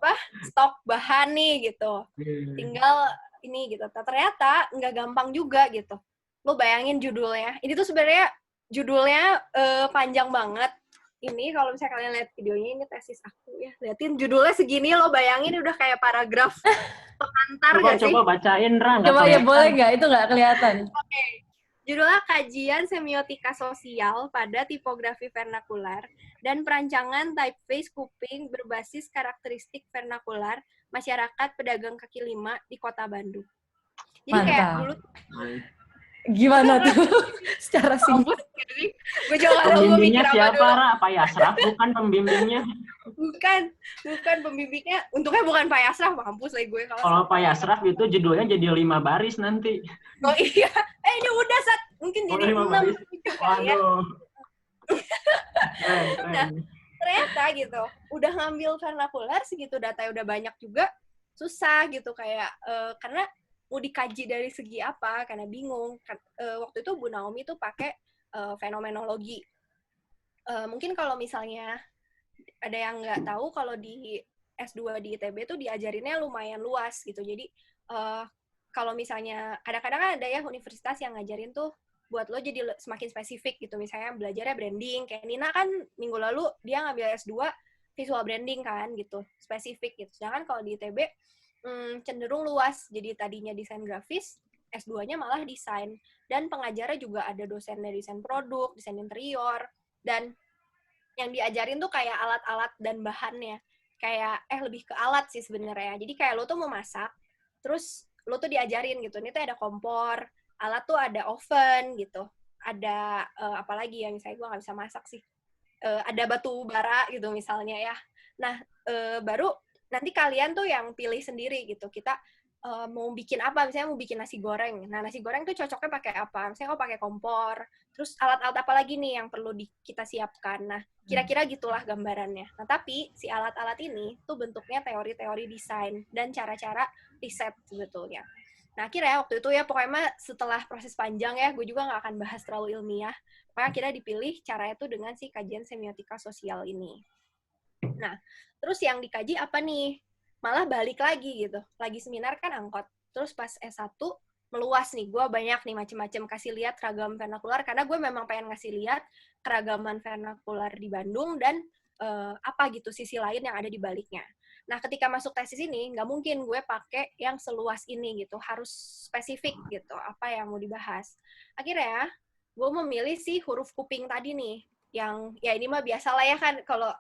stok bahan nih gitu. Tinggal ini gitu. Ternyata nggak gampang juga gitu. Lo bayangin judulnya. Ini tuh sebenarnya judulnya panjang banget. Ini kalau misalnya kalian lihat videonya, ini tesis aku ya. Liatin judulnya segini, lo bayangin udah kayak paragraf pengantar nggak sih? Coba bacain, Ra. Coba ya, boleh nggak? Itu nggak kelihatan. Oke. Judulnya Kajian Semiotika Sosial pada Tipografi Vernakular dan Perancangan Typeface Kuping berbasis karakteristik vernakular masyarakat pedagang kaki lima di Kota Bandung. Jadi kayak dulu gimana tuh secara singkat? Gue juga nggak tahu gue mikir apa siapa, dulu. Ra? Pak Yasraf bukan pembimbingnya. Bukan pembimbingnya. Untungnya bukan Pak Yasraf, mampus lagi gue kalau Pak Yasraf itu judulnya jadi 5 baris nanti. Oh iya, ini udah mungkin jadi 6 ya. Nah, ternyata gitu, udah ngambil vernakular segitu, data udah banyak juga, susah gitu kayak karena mau dikaji dari segi apa, karena bingung. Waktu itu Bu Naomi tuh pakai fenomenologi. Mungkin kalau misalnya ada yang nggak tahu, kalau di S2 di ITB tuh diajarinnya lumayan luas gitu. Jadi kalau misalnya kadang-kadang kan ada ya universitas yang ngajarin tuh buat lo jadi semakin spesifik gitu. Misalnya belajarnya branding, kayak Nina kan minggu lalu dia ngambil S2 visual branding kan gitu, spesifik gitu. Sedangkan kalau di ITB cenderung luas. Jadi tadinya desain grafis, S2-nya malah desain. Dan pengajarnya juga ada dosen dari desain produk, desain interior, dan yang diajarin tuh kayak alat-alat dan bahannya. Kayak lebih ke alat sih sebenarnya. Jadi kayak lo tuh mau masak, terus lo tuh diajarin gitu. Ini tuh ada kompor, alat tuh ada oven gitu. Ada apalagi ya, misalnya gue nggak bisa masak sih. Ada batu bara gitu misalnya ya. Nah, baru nanti kalian tuh yang pilih sendiri gitu. Kita mau bikin apa, misalnya mau bikin nasi goreng. Nah, nasi goreng tuh cocoknya pakai apa? Misalnya kau pakai kompor. Terus alat-alat apa lagi nih yang perlu kita siapkan. Nah, kira-kira gitulah gambarannya. Nah, tapi si alat-alat ini tuh bentuknya teori-teori desain dan cara-cara riset sebetulnya. Nah, akhirnya waktu itu ya, pokoknya setelah proses panjang ya, gue juga nggak akan bahas terlalu ilmiah. Pokoknya akhirnya dipilih caranya tuh dengan si kajian semiotika sosial ini. Nah, terus yang dikaji apa nih? Malah balik lagi gitu. Lagi seminar kan angkot. Terus pas S1 meluas nih. Gue banyak nih macam-macam kasih lihat ragam vernakular. Karena gue memang pengen ngasih lihat keragaman vernakular di Bandung dan apa gitu sisi lain yang ada di baliknya. Nah, ketika masuk tesis ini, nggak mungkin gue pakai yang seluas ini gitu. Harus spesifik gitu, apa yang mau dibahas. Akhirnya, gue memilih si huruf kuping tadi nih. Yang, ya ini mah biasa lah ya kan, kalau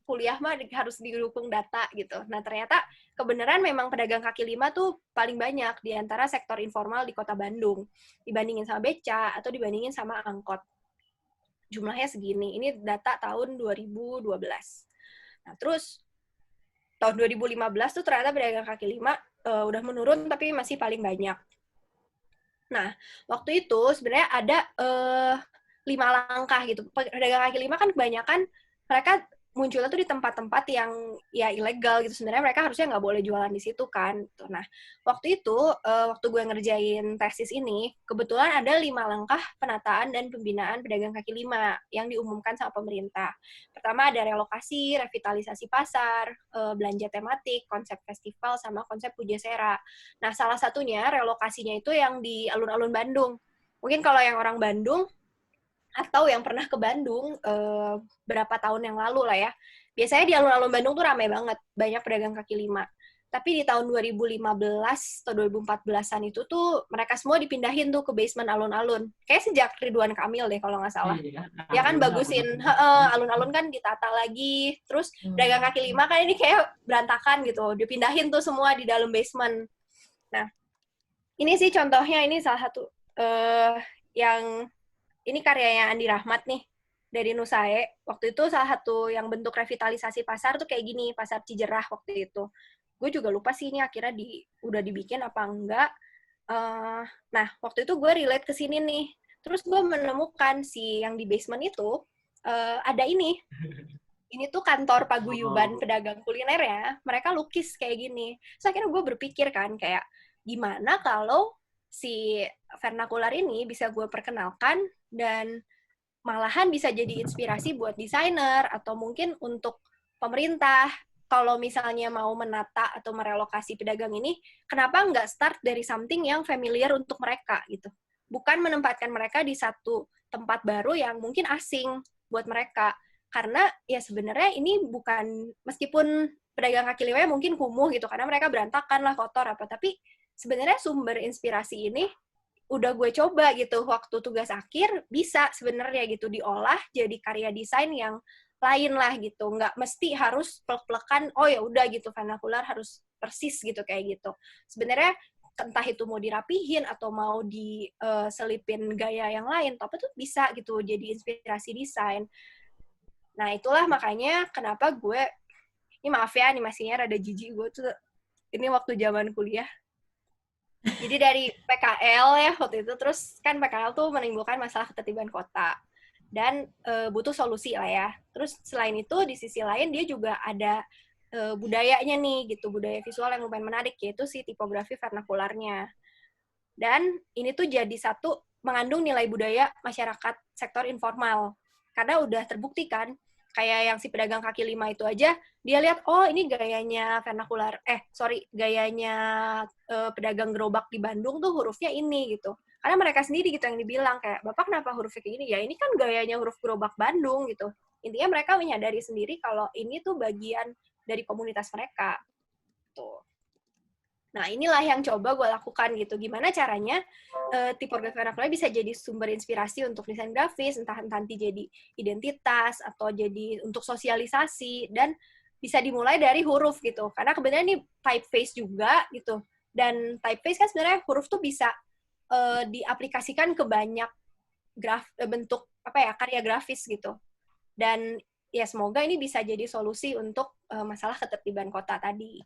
kuliah mah harus didukung data gitu. Nah, ternyata kebenaran memang pedagang kaki lima tuh paling banyak di antara sektor informal di Kota Bandung. Dibandingin sama beca atau dibandingin sama angkot. Jumlahnya segini. Ini data tahun 2012. Nah, terus tahun 2015 tuh ternyata pedagang kaki lima udah menurun tapi masih paling banyak. Nah, waktu itu sebenarnya ada 5 langkah gitu. Pedagang kaki lima kan kebanyakan mereka munculnya tuh di tempat-tempat yang ya ilegal gitu. Sebenarnya mereka harusnya nggak boleh jualan di situ kan. Nah, waktu itu, waktu gue ngerjain tesis ini, kebetulan ada 5 langkah penataan dan pembinaan pedagang kaki lima yang diumumkan sama pemerintah. Pertama ada relokasi, revitalisasi pasar, belanja tematik, konsep festival, sama konsep pujasera. Nah, salah satunya relokasinya itu yang di alun-alun Bandung. Mungkin kalau yang orang Bandung atau yang pernah ke Bandung berapa tahun yang lalu lah ya. Biasanya di alun-alun Bandung tuh ramai banget, banyak pedagang kaki lima. Tapi di tahun 2015 atau 2014-an itu tuh mereka semua dipindahin tuh ke basement alun-alun. Kayak sejak Ridwan Kamil deh kalau nggak salah. Iya, Ya kan bagusin, alun-alun kan ditata lagi. Terus pedagang kaki lima kan ini kayak berantakan gitu. Dipindahin tuh semua di dalam basement. Nah, ini sih contohnya, ini salah satu yang ini karyanya Andi Rahmat nih dari Nusae. Waktu itu salah satu yang bentuk revitalisasi pasar tuh kayak gini, Pasar Cijerah waktu itu. Gue juga lupa sih ini akhirnya udah dibikin apa enggak. Nah, waktu itu gue relate ke sini nih. Terus gue menemukan si yang di basement itu ada ini. Ini tuh kantor paguyuban pedagang kuliner ya. Mereka lukis kayak gini. Terus akhirnya gue berpikir kan kayak, gimana kalau si vernakular ini bisa gue perkenalkan dan malahan bisa jadi inspirasi buat desainer atau mungkin untuk pemerintah. Kalau misalnya mau menata atau merelokasi pedagang ini, kenapa nggak start dari something yang familiar untuk mereka gitu. Bukan menempatkan mereka di satu tempat baru yang mungkin asing buat mereka. Karena ya sebenarnya ini bukan, meskipun pedagang kaki lima mungkin kumuh gitu, karena mereka berantakan lah, kotor apa, tapi sebenarnya sumber inspirasi ini udah gue coba gitu waktu tugas akhir, bisa sebenarnya gitu diolah jadi karya desain yang lain lah gitu, nggak mesti harus plek-plekan, oh ya udah gitu vernakular harus persis gitu kayak gitu. Sebenarnya entah itu mau dirapihin atau mau diselipin gaya yang lain, tapi tuh bisa gitu jadi inspirasi desain. Nah itulah makanya kenapa gue, ini maaf ya animasinya rada jijik, gue tuh ini waktu zaman kuliah. Jadi dari PKL ya waktu itu, terus kan PKL tuh menimbulkan masalah ketertiban kota dan butuh solusi lah ya. Terus selain itu di sisi lain dia juga ada budayanya nih gitu, budaya visual yang lumayan menarik, yaitu si tipografi vernakularnya. Dan ini tuh jadi satu mengandung nilai budaya masyarakat sektor informal. Karena udah terbukti kan, kayak yang si pedagang kaki lima itu aja, dia lihat, oh ini gayanya vernakular, gayanya pedagang gerobak di Bandung tuh hurufnya ini gitu. Karena mereka sendiri gitu yang dibilang, kayak, Bapak kenapa hurufnya kayak gini? Ya ini kan gayanya huruf gerobak Bandung gitu. Intinya mereka menyadari sendiri kalau ini tuh bagian dari komunitas mereka. Tuh. Nah, inilah yang coba gue lakukan gitu. Gimana caranya tipografi vernakular bisa jadi sumber inspirasi untuk desain grafis, entah nanti jadi identitas, atau jadi untuk sosialisasi, dan bisa dimulai dari huruf gitu. Karena kebetulan ini typeface juga gitu. Dan typeface kan sebenarnya huruf tuh bisa diaplikasikan ke banyak bentuk karya grafis gitu. Dan ya semoga ini bisa jadi solusi untuk masalah ketertiban kota tadi.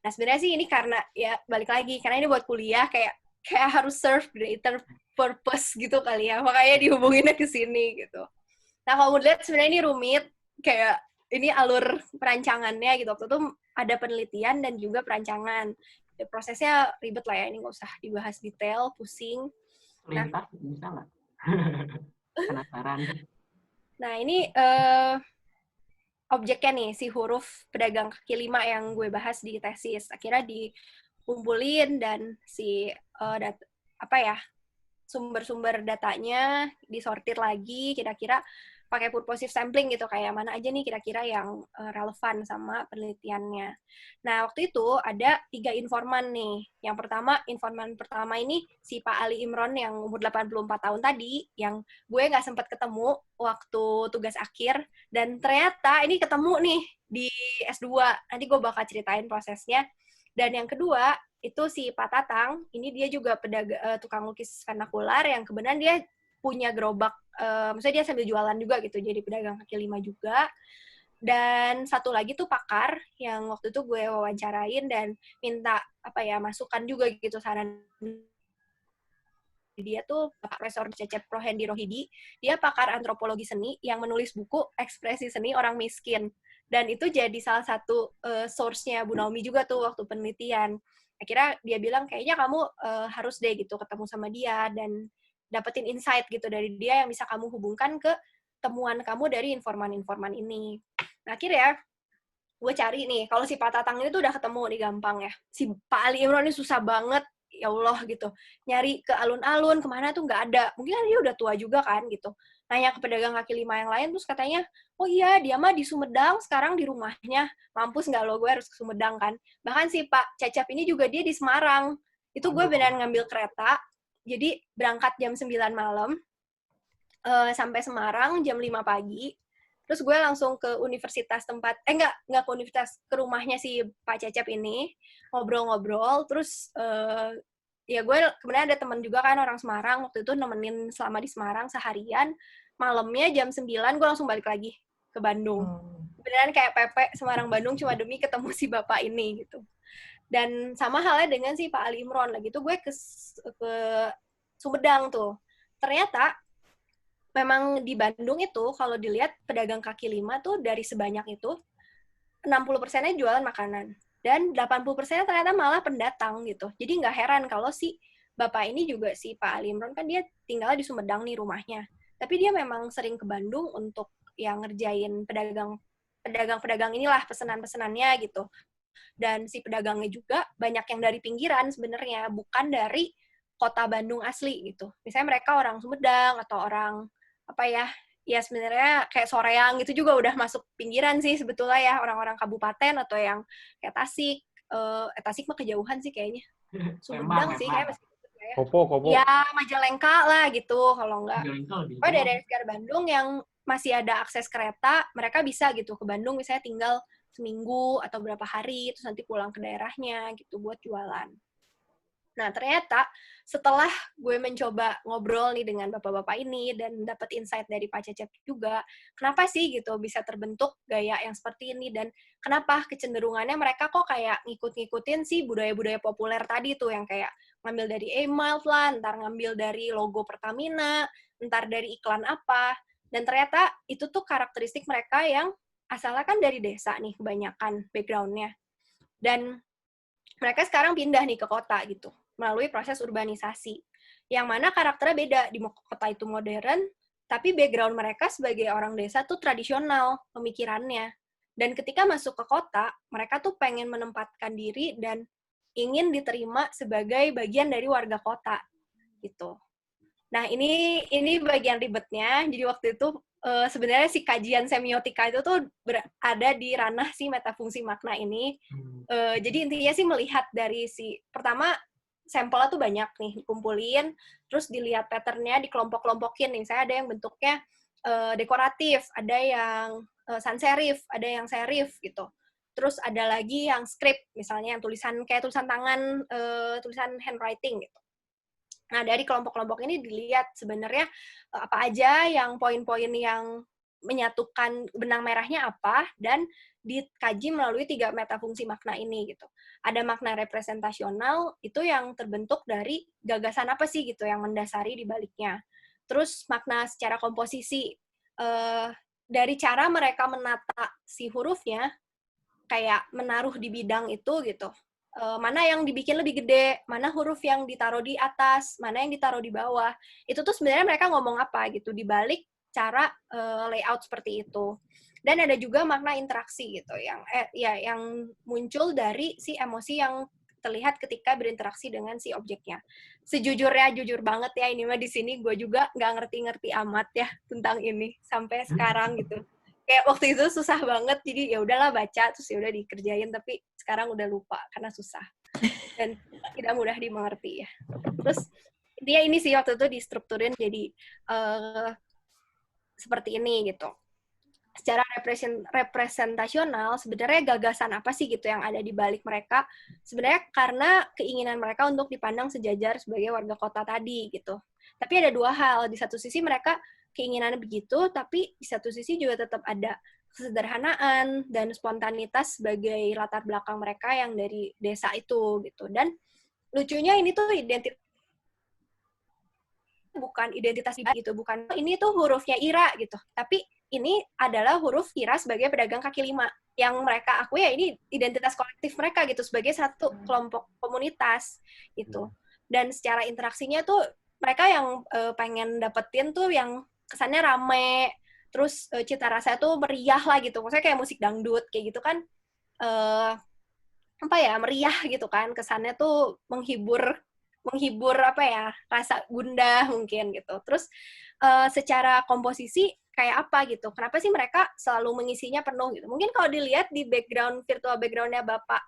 Nah sebenarnya sih ini karena ya balik lagi, karena ini buat kuliah kayak harus serve greater purpose gitu kali ya, makanya dihubunginnya ke sini gitu. Nah kalau mau lihat sebenarnya ini rumit, kayak ini alur perancangannya gitu. Waktu itu ada penelitian dan juga perancangan. Ya, prosesnya ribet lah ya, ini nggak usah dibahas detail, pusing. Lintas bisa nggak? Penasaran. Nah ini objeknya nih, si huruf pedagang kaki lima yang gue bahas di tesis. Akhirnya dikumpulin dan si sumber-sumber datanya disortir lagi, kira-kira pakai purposive sampling gitu, kayak mana aja nih kira-kira yang relevan sama penelitiannya. Nah, waktu itu ada 3 informan nih. Yang pertama, informan pertama ini si Pak Ali Imron yang umur 84 tahun tadi, yang gue nggak sempat ketemu waktu tugas akhir, dan ternyata ini ketemu nih di S2. Nanti gue bakal ceritain prosesnya. Dan yang kedua, itu si Pak Tatang, ini dia juga tukang lukis vernakular yang kebetulan dia punya gerobak, maksudnya dia sambil jualan juga gitu, jadi pedagang kaki lima juga. Dan satu lagi tuh pakar yang waktu itu gue wawancarain dan minta masukan juga gitu, saran dia tuh Profesor Cecep Rohendi Rohidi. Dia pakar antropologi seni yang menulis buku Ekspresi Seni Orang Miskin. Dan itu jadi salah satu source-nya Bu Naomi juga tuh waktu penelitian. Akhirnya dia bilang, kayaknya kamu harus deh gitu ketemu sama dia dan dapetin insight gitu dari dia yang bisa kamu hubungkan ke temuan kamu dari informan-informan ini. Nah, akhirnya gue cari nih, kalau si Pak Tatang ini tuh udah ketemu nih gampang ya. Si Pak Ali Imron ini susah banget, ya Allah gitu. Nyari ke alun-alun, kemana tuh nggak ada. Mungkin kan dia udah tua juga kan gitu. Nanya ke pedagang kaki lima yang lain, terus katanya, oh iya dia mah di Sumedang, sekarang di rumahnya. Mampus nggak lo, gue harus ke Sumedang kan. Bahkan si Pak Cecep ini juga dia di Semarang. Itu gue beneran ngambil kereta, jadi berangkat jam 9 malam, sampai Semarang jam 5 pagi. Terus gue langsung ke universitas tempat, enggak ke universitas, ke rumahnya si Pak Cecep ini, ngobrol-ngobrol, terus ya gue kemudian ada teman juga kan orang Semarang, waktu itu nemenin selama di Semarang seharian, malamnya jam 9 gue langsung balik lagi ke Bandung. Beneran kayak Pepe Semarang-Bandung cuma demi ketemu si bapak ini gitu. Dan sama halnya dengan si Pak Ali Imron, lagi tuh gue ke Sumedang tuh. Ternyata memang di Bandung itu, kalau dilihat pedagang kaki lima tuh dari sebanyak itu, 60%-nya jualan makanan. Dan 80%-nya ternyata malah pendatang gitu. Jadi nggak heran kalau si bapak ini juga, si Pak Ali Imron, kan dia tinggalnya di Sumedang nih rumahnya. Tapi dia memang sering ke Bandung untuk yang ngerjain pedagang-pedagang inilah, pesanan-pesanannya gitu. Dan si pedagangnya juga banyak yang dari pinggiran sebenarnya, bukan dari kota Bandung asli gitu. Misalnya mereka orang Sumedang atau orang ya sebenarnya kayak Soreang gitu juga udah masuk pinggiran sih sebetulnya ya, orang-orang kabupaten atau yang kayak Tasik. Tasik mah kejauhan sih kayaknya. Sumedang sih kayak masih ya. Kopo. Ya Majalengka lah gitu kalau enggak. Oh, Dari sekitar Bandung yang masih ada akses kereta, mereka bisa gitu ke Bandung misalnya tinggal seminggu atau berapa hari, terus nanti pulang ke daerahnya gitu buat jualan. Nah, ternyata setelah gue mencoba ngobrol nih dengan bapak-bapak ini dan dapat insight dari Pak Cecep juga, kenapa sih gitu bisa terbentuk gaya yang seperti ini dan kenapa kecenderungannya mereka kok kayak ngikut-ngikutin sih budaya-budaya populer tadi tuh yang kayak ngambil dari e-malt lah, ntar ngambil dari logo Pertamina, ntar dari iklan apa, dan ternyata itu tuh karakteristik mereka yang asalnya kan dari desa nih kebanyakan background-nya. Dan mereka sekarang pindah nih ke kota gitu, melalui proses urbanisasi. Yang mana karakternya beda, di kota itu modern, tapi background mereka sebagai orang desa tuh tradisional pemikirannya. Dan ketika masuk ke kota, mereka tuh pengen menempatkan diri dan ingin diterima sebagai bagian dari warga kota gitu. Nah, ini bagian ribetnya. Jadi waktu itu sebenarnya si kajian semiotika itu tuh ada di ranah si metafungsi makna ini. Jadi intinya sih melihat dari pertama sampelnya tuh banyak nih dikumpulin, terus dilihat patternnya, dikelompok-kelompokin nih. Misalnya ada yang bentuknya dekoratif, ada yang sans serif, ada yang serif gitu. Terus ada lagi yang script, misalnya yang tulisan tangan, tulisan handwriting gitu. Nah, dari kelompok-kelompok ini dilihat sebenarnya apa aja yang poin-poin yang menyatukan benang merahnya apa, dan dikaji melalui 3 metafungsi makna ini gitu. Ada makna representasional, itu yang terbentuk dari gagasan apa sih gitu yang mendasari di baliknya. Terus makna secara komposisi, dari cara mereka menata si hurufnya, kayak menaruh di bidang itu gitu. Mana yang dibikin lebih gede, mana huruf yang ditaruh di atas, mana yang ditaruh di bawah. Itu tuh sebenarnya mereka ngomong apa gitu, dibalik cara layout seperti itu. Dan ada juga makna interaksi gitu, yang muncul dari si emosi yang terlihat ketika berinteraksi dengan si objeknya. Sejujurnya, jujur banget ya, ini mah di sini gue juga nggak ngerti-ngerti amat ya tentang ini, sampai sekarang gitu. Kayak waktu itu susah banget, jadi ya udahlah baca terus ya udah dikerjain, tapi sekarang udah lupa karena susah dan tidak mudah dimengerti ya. Terus intinya ini sih waktu itu distrukturin jadi seperti ini gitu. Secara representasional sebenarnya gagasan apa sih gitu yang ada di balik mereka, sebenarnya karena keinginan mereka untuk dipandang sejajar sebagai warga kota tadi gitu. Tapi ada 2 hal, di satu sisi mereka keinginannya begitu, tapi di satu sisi juga tetap ada kesederhanaan dan spontanitas sebagai latar belakang mereka yang dari desa itu gitu. Dan lucunya ini tuh bukan identitas gitu, bukan ini tuh hurufnya Ira gitu. Tapi ini adalah huruf Ira sebagai pedagang kaki lima yang mereka akui ya ini identitas kolektif mereka gitu sebagai satu kelompok komunitas gitu. Dan secara interaksinya tuh mereka yang pengen dapetin tuh yang kesannya rame, terus cita rasanya tuh meriah lah gitu. Maksudnya kayak musik dangdut kayak gitu kan apa ya, meriah gitu kan. Kesannya tuh menghibur apa ya, rasa gundah mungkin gitu. Terus secara komposisi kayak apa gitu. Kenapa sih mereka selalu mengisinya penuh gitu. Mungkin kalau dilihat di virtual background-nya Bapak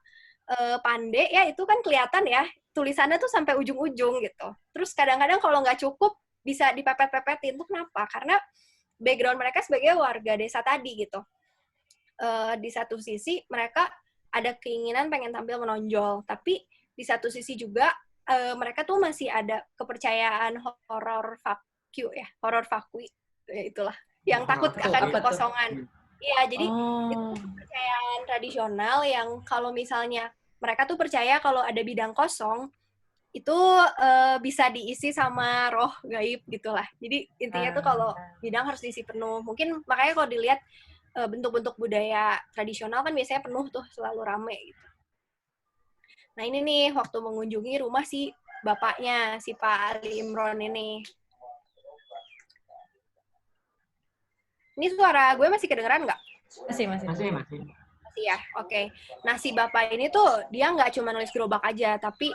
Pande ya itu kan kelihatan ya tulisannya tuh sampai ujung-ujung gitu. Terus kadang-kadang kalau nggak cukup bisa dipepet-pepetin. Itu kenapa? Karena background mereka sebagai warga desa tadi gitu. Di satu sisi mereka ada keinginan pengen tampil menonjol, tapi di satu sisi juga mereka tuh masih ada kepercayaan horor fakui, ya itulah, yang takut akan kekosongan. Iya, jadi itu kepercayaan tradisional yang kalau misalnya mereka tuh percaya kalau ada bidang kosong, itu bisa diisi sama roh gaib gitulah. Jadi intinya tuh kalau bidang harus diisi penuh. Mungkin makanya kalau dilihat bentuk-bentuk budaya tradisional kan biasanya penuh tuh, selalu rame gitu. Nah ini nih, waktu mengunjungi rumah si bapaknya, si Pak Ali Imron ini. Ini suara gue masih kedengeran nggak? Masih. Masih. Masih ya, oke. Nah si bapak ini tuh, dia nggak cuma nulis gerobak aja, tapi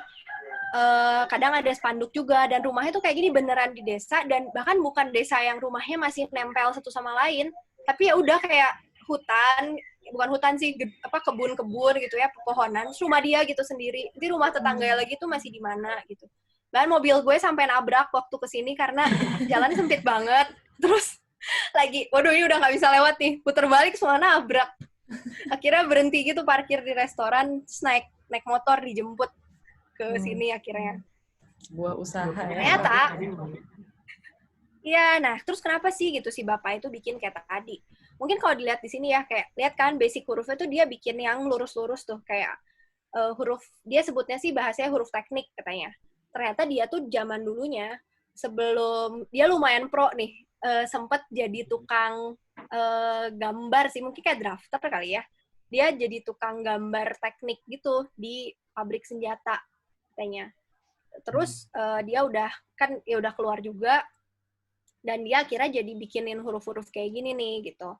kadang ada spanduk juga, dan rumahnya tuh kayak gini beneran di desa, dan bahkan bukan desa yang rumahnya masih nempel satu sama lain, tapi ya udah kayak hutan, bukan hutan sih, kebun-kebun gitu ya, pepohonan, terus rumah dia gitu sendiri. Nanti rumah tetangga lagi tuh masih di mana gitu. Bahkan mobil gue sampai nabrak waktu kesini karena jalannya sempit banget. Terus lagi, waduh ini udah nggak bisa lewat nih, puter balik semua nabrak. Akhirnya berhenti gitu, parkir di restoran, terus naik motor dijemput ke sini akhirnya. Buah usaha ya. Ternyata iya, nah terus kenapa sih gitu si bapak itu bikin kayak tadi? Mungkin kalau dilihat di sini ya, kayak lihat kan basic hurufnya tuh dia bikin yang lurus-lurus tuh, kayak huruf, dia sebutnya sih bahasanya huruf teknik katanya. Ternyata dia tuh zaman dulunya, sebelum, dia lumayan pro nih, sempet jadi tukang gambar sih, mungkin kayak drafter kali ya. Dia jadi tukang gambar teknik gitu di pabrik senjata katanya. Terus dia udah keluar juga, dan dia akhirnya jadi bikinin huruf-huruf kayak gini nih gitu.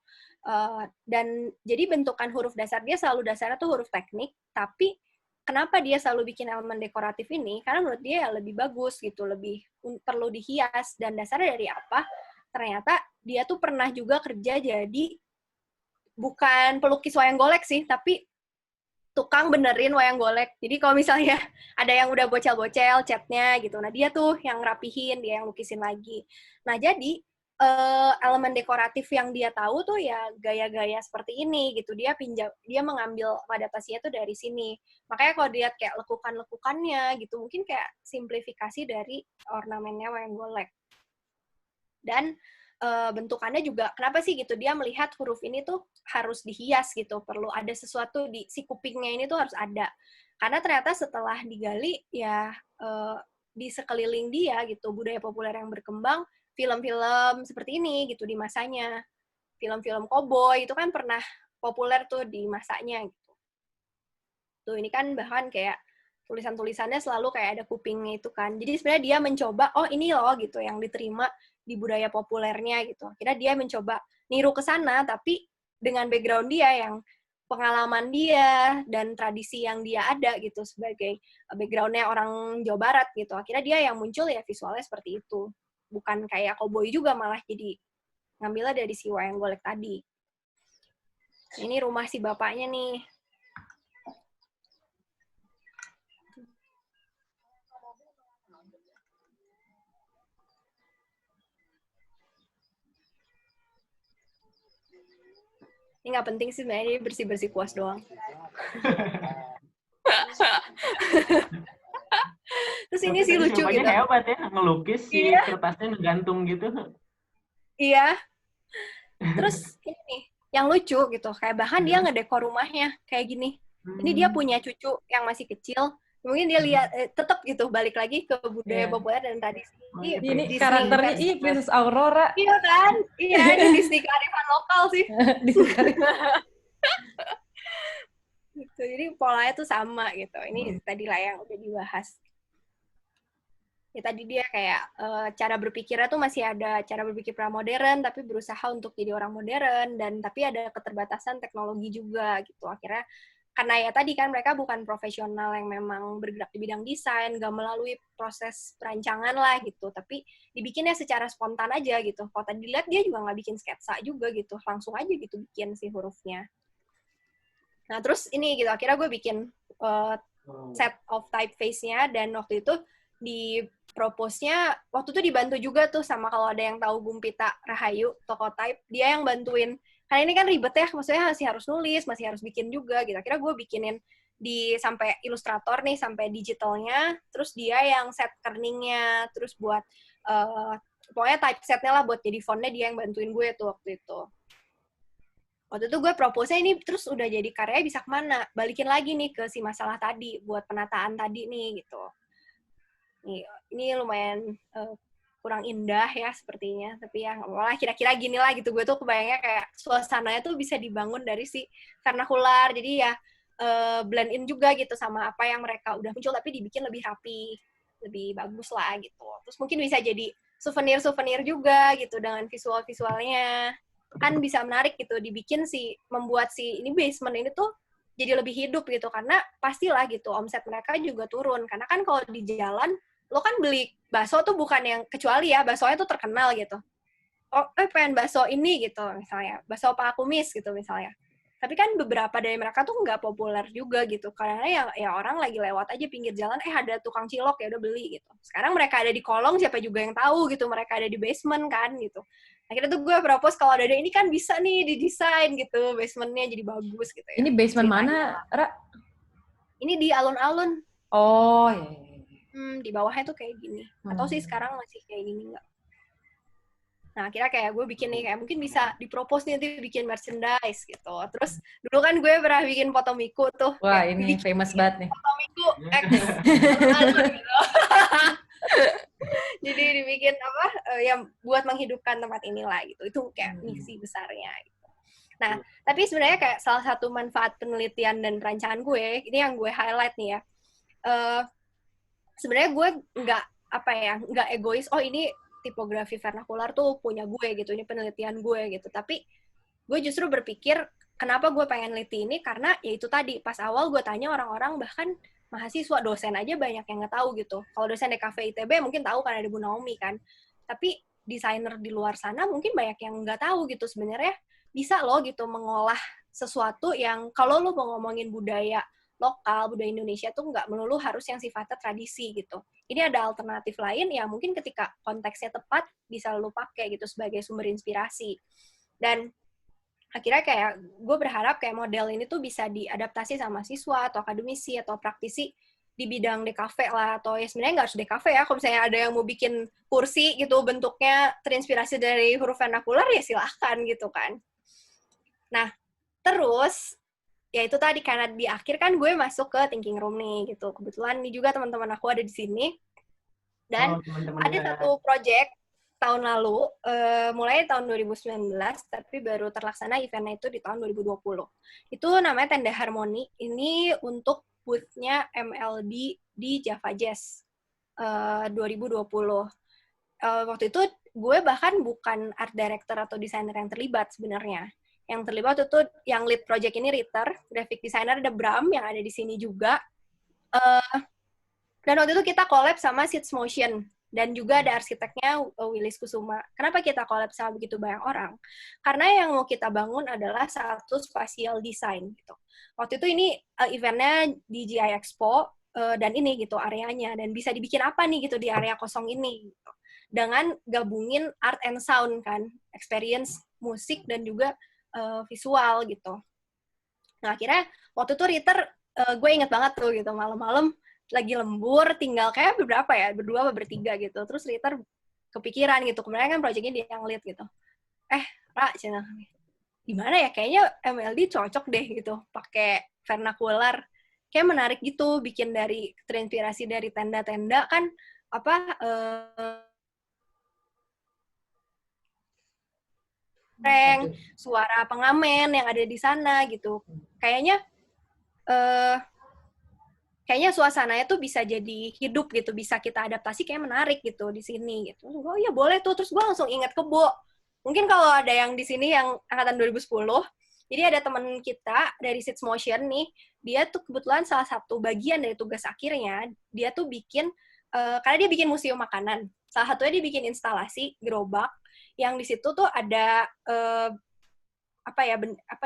Dan jadi bentukan huruf dasar dia selalu dasarnya tuh huruf teknik, tapi kenapa dia selalu bikin elemen dekoratif ini? Karena menurut dia ya lebih bagus gitu, lebih perlu dihias. Dan dasarnya dari apa? Ternyata dia tuh pernah juga kerja jadi bukan pelukis wayang golek sih, tapi tukang benerin wayang golek. Jadi kalau misalnya ada yang udah bocel-bocel catnya gitu, nah dia tuh yang rapihin, dia yang lukisin lagi. Nah jadi elemen dekoratif yang dia tahu tuh ya gaya-gaya seperti ini gitu. Dia mengambil adaptasinya tuh dari sini. Makanya kalau dilihat kayak lekukan-lekukannya gitu, mungkin kayak simplifikasi dari ornamennya wayang golek. Dan bentukannya juga, kenapa sih gitu, dia melihat huruf ini tuh harus dihias gitu, perlu ada sesuatu di si kupingnya ini tuh harus ada. Karena ternyata setelah digali, ya di sekeliling dia gitu, budaya populer yang berkembang, film-film seperti ini gitu di masanya. Film-film koboi itu kan pernah populer tuh di masanya gitu. Tuh ini kan bahkan kayak tulisan-tulisannya selalu kayak ada kupingnya itu kan. Jadi sebenarnya dia mencoba, oh ini loh gitu yang diterima di budaya populernya gitu. Akhirnya dia mencoba niru ke sana, tapi dengan background dia yang pengalaman dia dan tradisi yang dia ada gitu sebagai background-nya orang Jawa Barat gitu. Akhirnya dia yang muncul ya visualnya seperti itu. Bukan kayak koboi juga, malah jadi ngambilnya dari si wayang golek tadi. Ini rumah si bapaknya nih. Ini nggak penting sih sebenarnya, bersih-bersih kuas doang. Terus ini sih lucu gitu. Hebat ya, ngelukis si kertasnya ngegantung gitu. Iya. Terus ini nih, yang lucu gitu, kayak bahkan dia ngedekor rumahnya kayak gini. Ini dia punya cucu yang masih kecil, Mungkin dia lihat tetap gitu balik lagi ke budaya Iya. populer dan tradisi. Ini Disney karakternya versi- Princess Aurora. Iya kan? Iya, ini Disney kearifan lokal sih. Gitu. Jadi polanya tuh sama gitu. Ini tadi lah yang udah dibahas. Ya tadi dia kayak cara berpikirnya tuh masih ada cara berpikir pramodern tapi berusaha untuk jadi orang modern dan tapi ada keterbatasan teknologi juga gitu. Akhirnya karena ya tadi kan mereka bukan profesional yang memang bergerak di bidang desain, nggak melalui proses perancangan lah gitu, tapi dibikinnya secara spontan aja gitu. Kalau tadi dilihat dia juga nggak bikin sketsa juga gitu, langsung aja gitu bikin si hurufnya. Nah terus ini gitu, akhirnya gue bikin set of typeface-nya dan waktu itu di propose-nya, waktu itu dibantu juga tuh sama kalau ada yang tahu Gumpita Rahayu, toko type, dia yang bantuin. Karena ini kan ribet ya, maksudnya masih harus nulis, masih harus bikin juga gitu. Akhirnya gue bikinin di sampai Illustrator nih, sampai digitalnya, terus dia yang set kerningnya, terus buat pokoknya typesetnya lah buat jadi fontnya dia yang bantuin gue tuh waktu itu. Waktu itu gue propose-nya ini terus udah jadi karya bisa kemana? Balikin lagi nih ke si masalah tadi, buat penataan tadi nih gitu. Nih, ini lumayan kurang indah ya sepertinya, tapi ya malah kira-kira gini lah gitu. Gue tuh kebayangnya kayak suasananya tuh bisa dibangun dari si vernakular, jadi ya blend in juga gitu sama apa yang mereka udah muncul, tapi dibikin lebih rapi, lebih bagus lah gitu. Terus mungkin bisa jadi souvenir-souvenir juga gitu dengan visual-visualnya. Kan bisa menarik gitu, dibikin membuat ini basement ini tuh jadi lebih hidup gitu, karena pastilah gitu omset mereka juga turun, karena kan kalau di jalan lo kan beli bakso tuh bukan yang, kecuali ya baksonya tuh terkenal gitu, pengen bakso ini gitu misalnya, bakso Pak Kumis gitu misalnya, tapi kan beberapa dari mereka tuh nggak populer juga gitu, karena ya orang lagi lewat aja pinggir jalan, ada tukang cilok ya udah beli gitu. Sekarang mereka ada di kolong, siapa juga yang tahu gitu, mereka ada di basement kan gitu. Akhirnya tuh gue propose kalau ada ini kan bisa nih didesain gitu, basementnya jadi bagus gitu ya. Ini basement ceritanya. mana, Ra? Ini di alun-alun. Oh, iya. Di bawahnya tuh kayak gini. Atau sih sekarang masih kayak gini nggak? Nah, akhirnya kayak gue bikin nih, kayak mungkin bisa dipropose nih, nanti bikin merchandise gitu. Terus dulu kan gue pernah bikin foto Miku tuh. Wah, ini famous banget nih. Foto Miku X alun-alun gitu. Jadi dibikin yang buat menghidupkan tempat inilah gitu. Itu kayak misi besarnya gitu. Nah, tapi sebenarnya kayak salah satu manfaat penelitian dan perancangan gue, ini yang gue highlight nih ya. Sebenarnya gue nggak egois, ini tipografi vernakular tuh punya gue gitu, ini penelitian gue gitu. Tapi gue justru berpikir, kenapa gue pengen neliti ini, karena ya itu tadi, pas awal gue tanya orang-orang, bahkan mahasiswa, dosen aja banyak yang nggak tahu gitu. Kalau dosen DKV ITB mungkin tahu kan ada Bu Naomi kan. Tapi desainer di luar sana mungkin banyak yang nggak tahu gitu. Sebenarnya bisa loh gitu mengolah sesuatu yang kalau lo mau ngomongin budaya lokal, budaya Indonesia tuh nggak melulu harus yang sifatnya tradisi gitu. Ini ada alternatif lain yang mungkin ketika konteksnya tepat bisa lo pakai gitu sebagai sumber inspirasi. Dan akhirnya kayak gue berharap kayak model ini tuh bisa diadaptasi sama siswa atau akademisi atau praktisi di bidang DKV lah, atau ya sebenarnya nggak harus DKV ya, kalau misalnya ada yang mau bikin kursi gitu bentuknya terinspirasi dari huruf vernakular ya silahkan gitu kan. Nah terus ya itu tadi, karena di akhir kan gue masuk ke thinking room nih gitu, kebetulan nih juga teman-teman aku ada di sini dan ada satu project tahun lalu, mulai tahun 2019, tapi baru terlaksana eventnya itu di tahun 2020. Itu namanya Tenda Harmoni. Ini untuk booth-nya MLD di Java Jazz 2020. Waktu itu gue bahkan bukan art director atau desainer yang terlibat sebenarnya. Yang terlibat itu yang lead project ini Ritter, graphic designer, ada Bram yang ada di sini juga. Dan waktu itu kita collab sama Seeds Motion. Dan juga ada arsiteknya Willis Kusuma. Kenapa kita collab sama begitu banyak orang? Karena yang mau kita bangun adalah satu spatial design gitu. Waktu itu ini eventnya di GI Expo dan ini gitu areanya, dan bisa dibikin apa nih gitu di area kosong ini gitu. Dengan gabungin art and sound kan, experience musik dan juga visual gitu. Nah akhirnya waktu itu Ritter gue inget banget tuh gitu, malam-malam lagi lembur, tinggal kayak beberapa ya, berdua atau bertiga gitu. Terus Ritter kepikiran gitu, kemarin kan proyeknya dia yang lead gitu. Ra, gimana ya, kayaknya MLD cocok deh gitu, pakai vernakular. kayak menarik gitu, bikin terinspirasi dari tenda-tenda kan suara pengamen yang ada di sana gitu. Kayaknya suasananya tuh bisa jadi hidup gitu, bisa kita adaptasi, kayak menarik gitu di sini gitu. Oh iya boleh tuh, terus gue langsung ingat Kebo. Mungkin kalau ada yang di sini yang angkatan 2010, jadi ada teman kita dari Seeds Motion nih, dia tuh kebetulan salah satu bagian dari tugas akhirnya, dia tuh bikin, karena dia bikin museum makanan, salah satunya dia bikin instalasi gerobak, yang di situ tuh ada,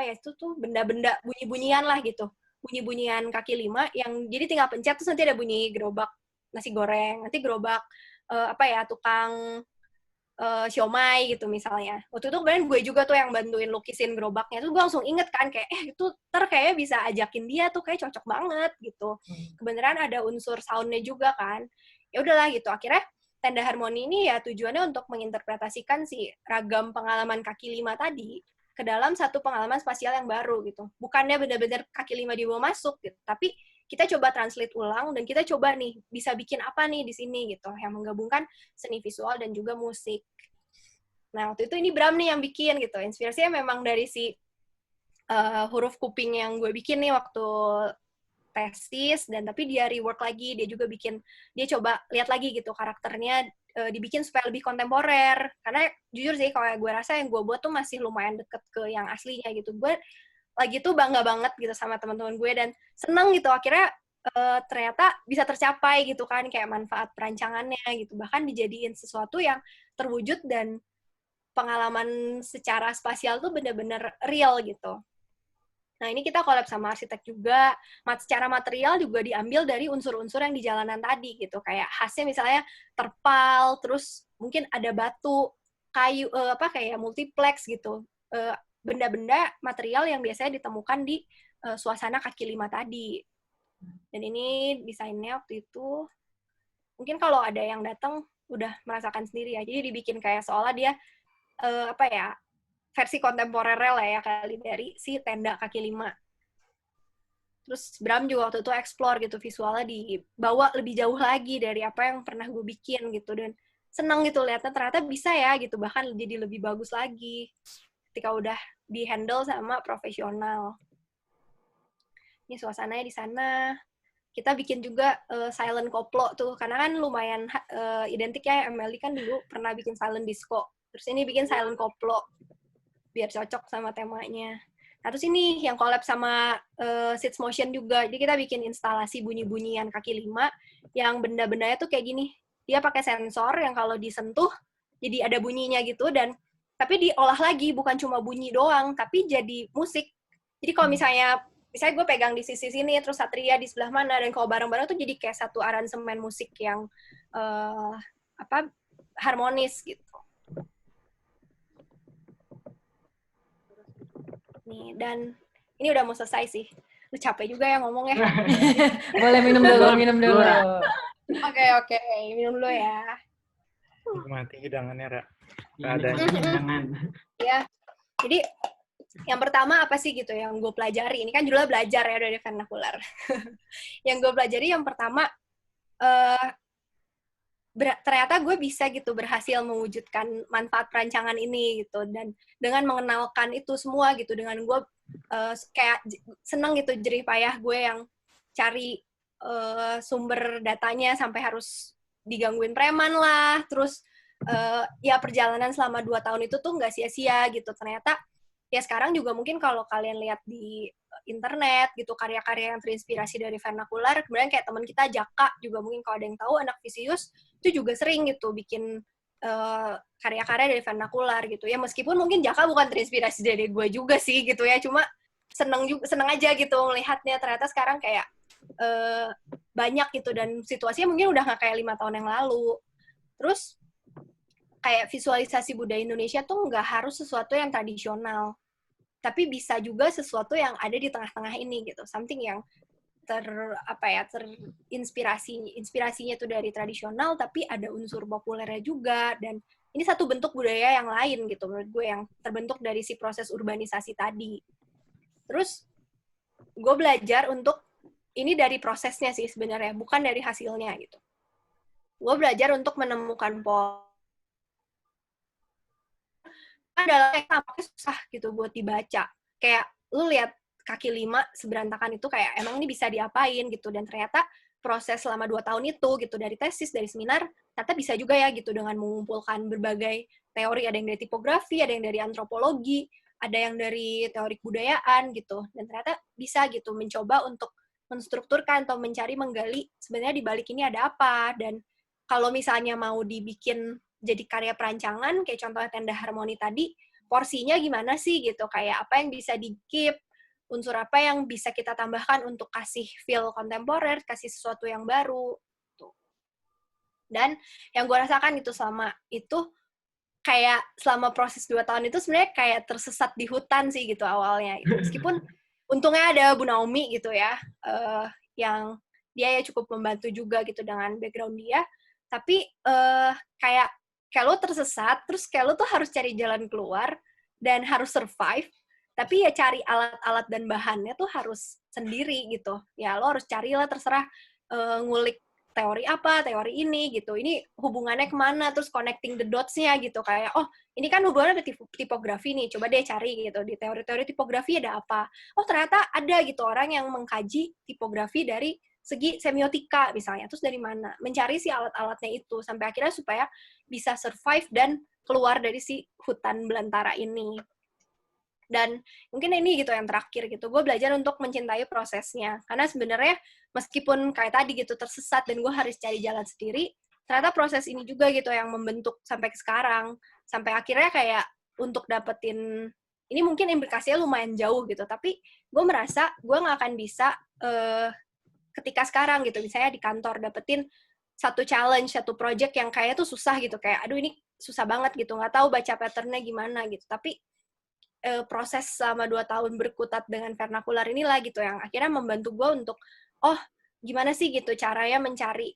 itu tuh benda-benda bunyi-bunyian lah gitu, bunyi-bunyian kaki lima, yang jadi tinggal pencet, terus nanti ada bunyi gerobak nasi goreng, nanti gerobak, tukang siomay gitu misalnya. Waktu itu kemudian gue juga tuh yang bantuin lukisin gerobaknya. Terus gue langsung inget kan kayak, itu kayaknya bisa ajakin dia tuh, kayak cocok banget gitu. Kebenaran ada unsur sound-nya juga kan. Ya udahlah gitu. Akhirnya Tenda Harmoni ini ya tujuannya untuk menginterpretasikan si ragam pengalaman kaki lima tadi ke dalam satu pengalaman spasial yang baru gitu. Bukannya benar-benar kaki lima dibawa masuk gitu, tapi kita coba translate ulang dan kita coba nih bisa bikin apa nih di sini gitu, yang menggabungkan seni visual dan juga musik. Nah, waktu itu ini Bram nih yang bikin gitu. Inspirasinya memang dari si huruf kuping yang gue bikin nih waktu tesis, dan tapi dia rework lagi, dia juga bikin, dia coba lihat lagi gitu karakternya, dibikin supaya lebih kontemporer. Karena jujur sih kalau gue rasa yang gue buat tuh masih lumayan deket ke yang aslinya gitu. Gue lagi tuh bangga banget gitu sama teman-teman gue, dan seneng gitu akhirnya ternyata bisa tercapai gitu kan, kayak manfaat perancangannya gitu, bahkan dijadiin sesuatu yang terwujud dan pengalaman secara spasial tuh bener-bener real gitu. Nah ini kita collab sama arsitek juga, secara material juga diambil dari unsur-unsur yang di jalanan tadi gitu, kayak khasnya misalnya terpal, terus mungkin ada batu, kayu, kayak multiplex gitu, benda-benda material yang biasanya ditemukan di suasana kaki lima tadi. Dan ini desainnya waktu itu, mungkin kalau ada yang datang udah merasakan sendiri ya. Jadi dibikin kayak seolah dia versi kontemporer lah ya kali dari si tenda kaki lima. Terus Bram juga waktu itu explore gitu, visualnya dibawa lebih jauh lagi dari apa yang pernah gue bikin gitu, dan seneng gitu lihatnya ternyata bisa ya gitu, bahkan jadi lebih bagus lagi ketika udah di-handle sama profesional. Ini suasananya di sana. Kita bikin juga silent koplo tuh, karena kan lumayan identik ya, MLD kan dulu pernah bikin silent disco. Terus ini bikin silent koplo, biar cocok sama temanya. Nah, terus ini yang collab sama Seeds Motion juga. Jadi kita bikin instalasi bunyi-bunyian kaki lima, yang benda-bendanya tuh kayak gini. Dia pakai sensor yang kalau disentuh, jadi ada bunyinya gitu, dan tapi diolah lagi, bukan cuma bunyi doang, tapi jadi musik. Jadi kalau misalnya gue pegang di sisi sini, terus Satria di sebelah mana, dan kalau bareng-bareng tuh jadi kayak satu aransemen musik yang harmonis gitu. Nih, dan ini udah mau selesai sih. Lu capek juga ya ngomongnya. Boleh minum dulu, minum dulu. Oke, minum dulu ya. Nikmati hidangannya, Ra. Hidangan. Ya, jadi yang pertama apa sih gitu yang gue pelajari? Ini kan judulnya belajar ya dari vernakular. Yang gue pelajari yang pertama, ternyata gue bisa gitu berhasil mewujudkan manfaat perancangan ini gitu, dan dengan mengenalkan itu semua gitu, dengan gue kayak seneng gitu jerih payah gue yang cari sumber datanya sampai harus digangguin preman lah, terus ya perjalanan selama 2 tahun itu tuh nggak sia-sia gitu. Ternyata ya sekarang juga mungkin kalau kalian lihat di internet gitu, karya-karya yang terinspirasi dari vernakular, kemudian kayak teman kita Jaka juga, mungkin kalau ada yang tahu, anak Visius itu juga sering gitu bikin karya-karya dari vernakular gitu ya, meskipun mungkin Jaka bukan terinspirasi dari gue juga sih gitu ya, cuma seneng aja gitu melihatnya ternyata sekarang kayak banyak gitu, dan situasinya mungkin udah nggak kayak 5 tahun yang lalu. Terus kayak visualisasi budaya Indonesia tuh nggak harus sesuatu yang tradisional, tapi bisa juga sesuatu yang ada di tengah-tengah ini gitu, something yang inspirasinya tuh dari tradisional tapi ada unsur populernya juga, dan ini satu bentuk budaya yang lain gitu menurut gue, yang terbentuk dari si proses urbanisasi tadi. Terus gue belajar untuk ini dari prosesnya sih sebenarnya, bukan dari hasilnya gitu. Gue belajar untuk menemukan pola adalah yang tampaknya susah gitu buat dibaca. Kayak lu lihat kaki 5 seberantakan itu kayak emang ini bisa diapain gitu, dan ternyata proses selama 2 tahun itu gitu, dari tesis, dari seminar, ternyata bisa juga ya gitu dengan mengumpulkan berbagai teori, ada yang dari tipografi, ada yang dari antropologi, ada yang dari teori kebudayaan gitu, dan ternyata bisa gitu mencoba untuk menstrukturkan atau mencari menggali sebenarnya di balik ini ada apa. Dan kalau misalnya mau dibikin jadi karya perancangan, kayak contohnya Tenda Harmoni tadi, porsinya gimana sih gitu, kayak apa yang bisa di-keep, unsur apa yang bisa kita tambahkan untuk kasih feel kontemporer, kasih sesuatu yang baru. Tuh. Dan yang gue rasakan itu selama itu, kayak selama proses 2 tahun itu sebenarnya kayak tersesat di hutan sih gitu awalnya. Gitu. Meskipun untungnya ada Bu Naomi gitu ya, yang dia ya cukup membantu juga gitu dengan background dia, tapi kayak lo tersesat, terus kayak lo tuh harus cari jalan keluar dan harus survive, tapi ya cari alat-alat dan bahannya tuh harus sendiri gitu. Ya lo harus carilah, terserah ngulik teori apa, teori ini gitu. Ini hubungannya kemana, terus connecting the dots-nya gitu. Kayak, oh ini kan hubungannya ke tipografi nih, coba deh cari gitu. Di teori-teori tipografi ada apa? Oh ternyata ada gitu orang yang mengkaji tipografi dari segi semiotika misalnya, terus dari mana? Mencari si alat-alatnya itu, sampai akhirnya supaya bisa survive dan keluar dari si hutan belantara ini. Dan mungkin ini gitu yang terakhir gitu, gue belajar untuk mencintai prosesnya. Karena sebenarnya meskipun kayak tadi gitu tersesat dan gue harus cari jalan sendiri, ternyata proses ini juga gitu yang membentuk sampai ke sekarang. Sampai akhirnya kayak untuk dapetin, ini mungkin implikasinya lumayan jauh gitu, tapi gue merasa gue nggak akan bisa ketika sekarang gitu, misalnya di kantor dapetin satu challenge, satu project yang kayaknya tuh susah gitu, kayak aduh ini susah banget gitu, nggak tahu baca pattern-nya gimana gitu, tapi proses selama 2 tahun berkutat dengan vernakular inilah gitu yang akhirnya membantu gue untuk, oh gimana sih gitu caranya mencari,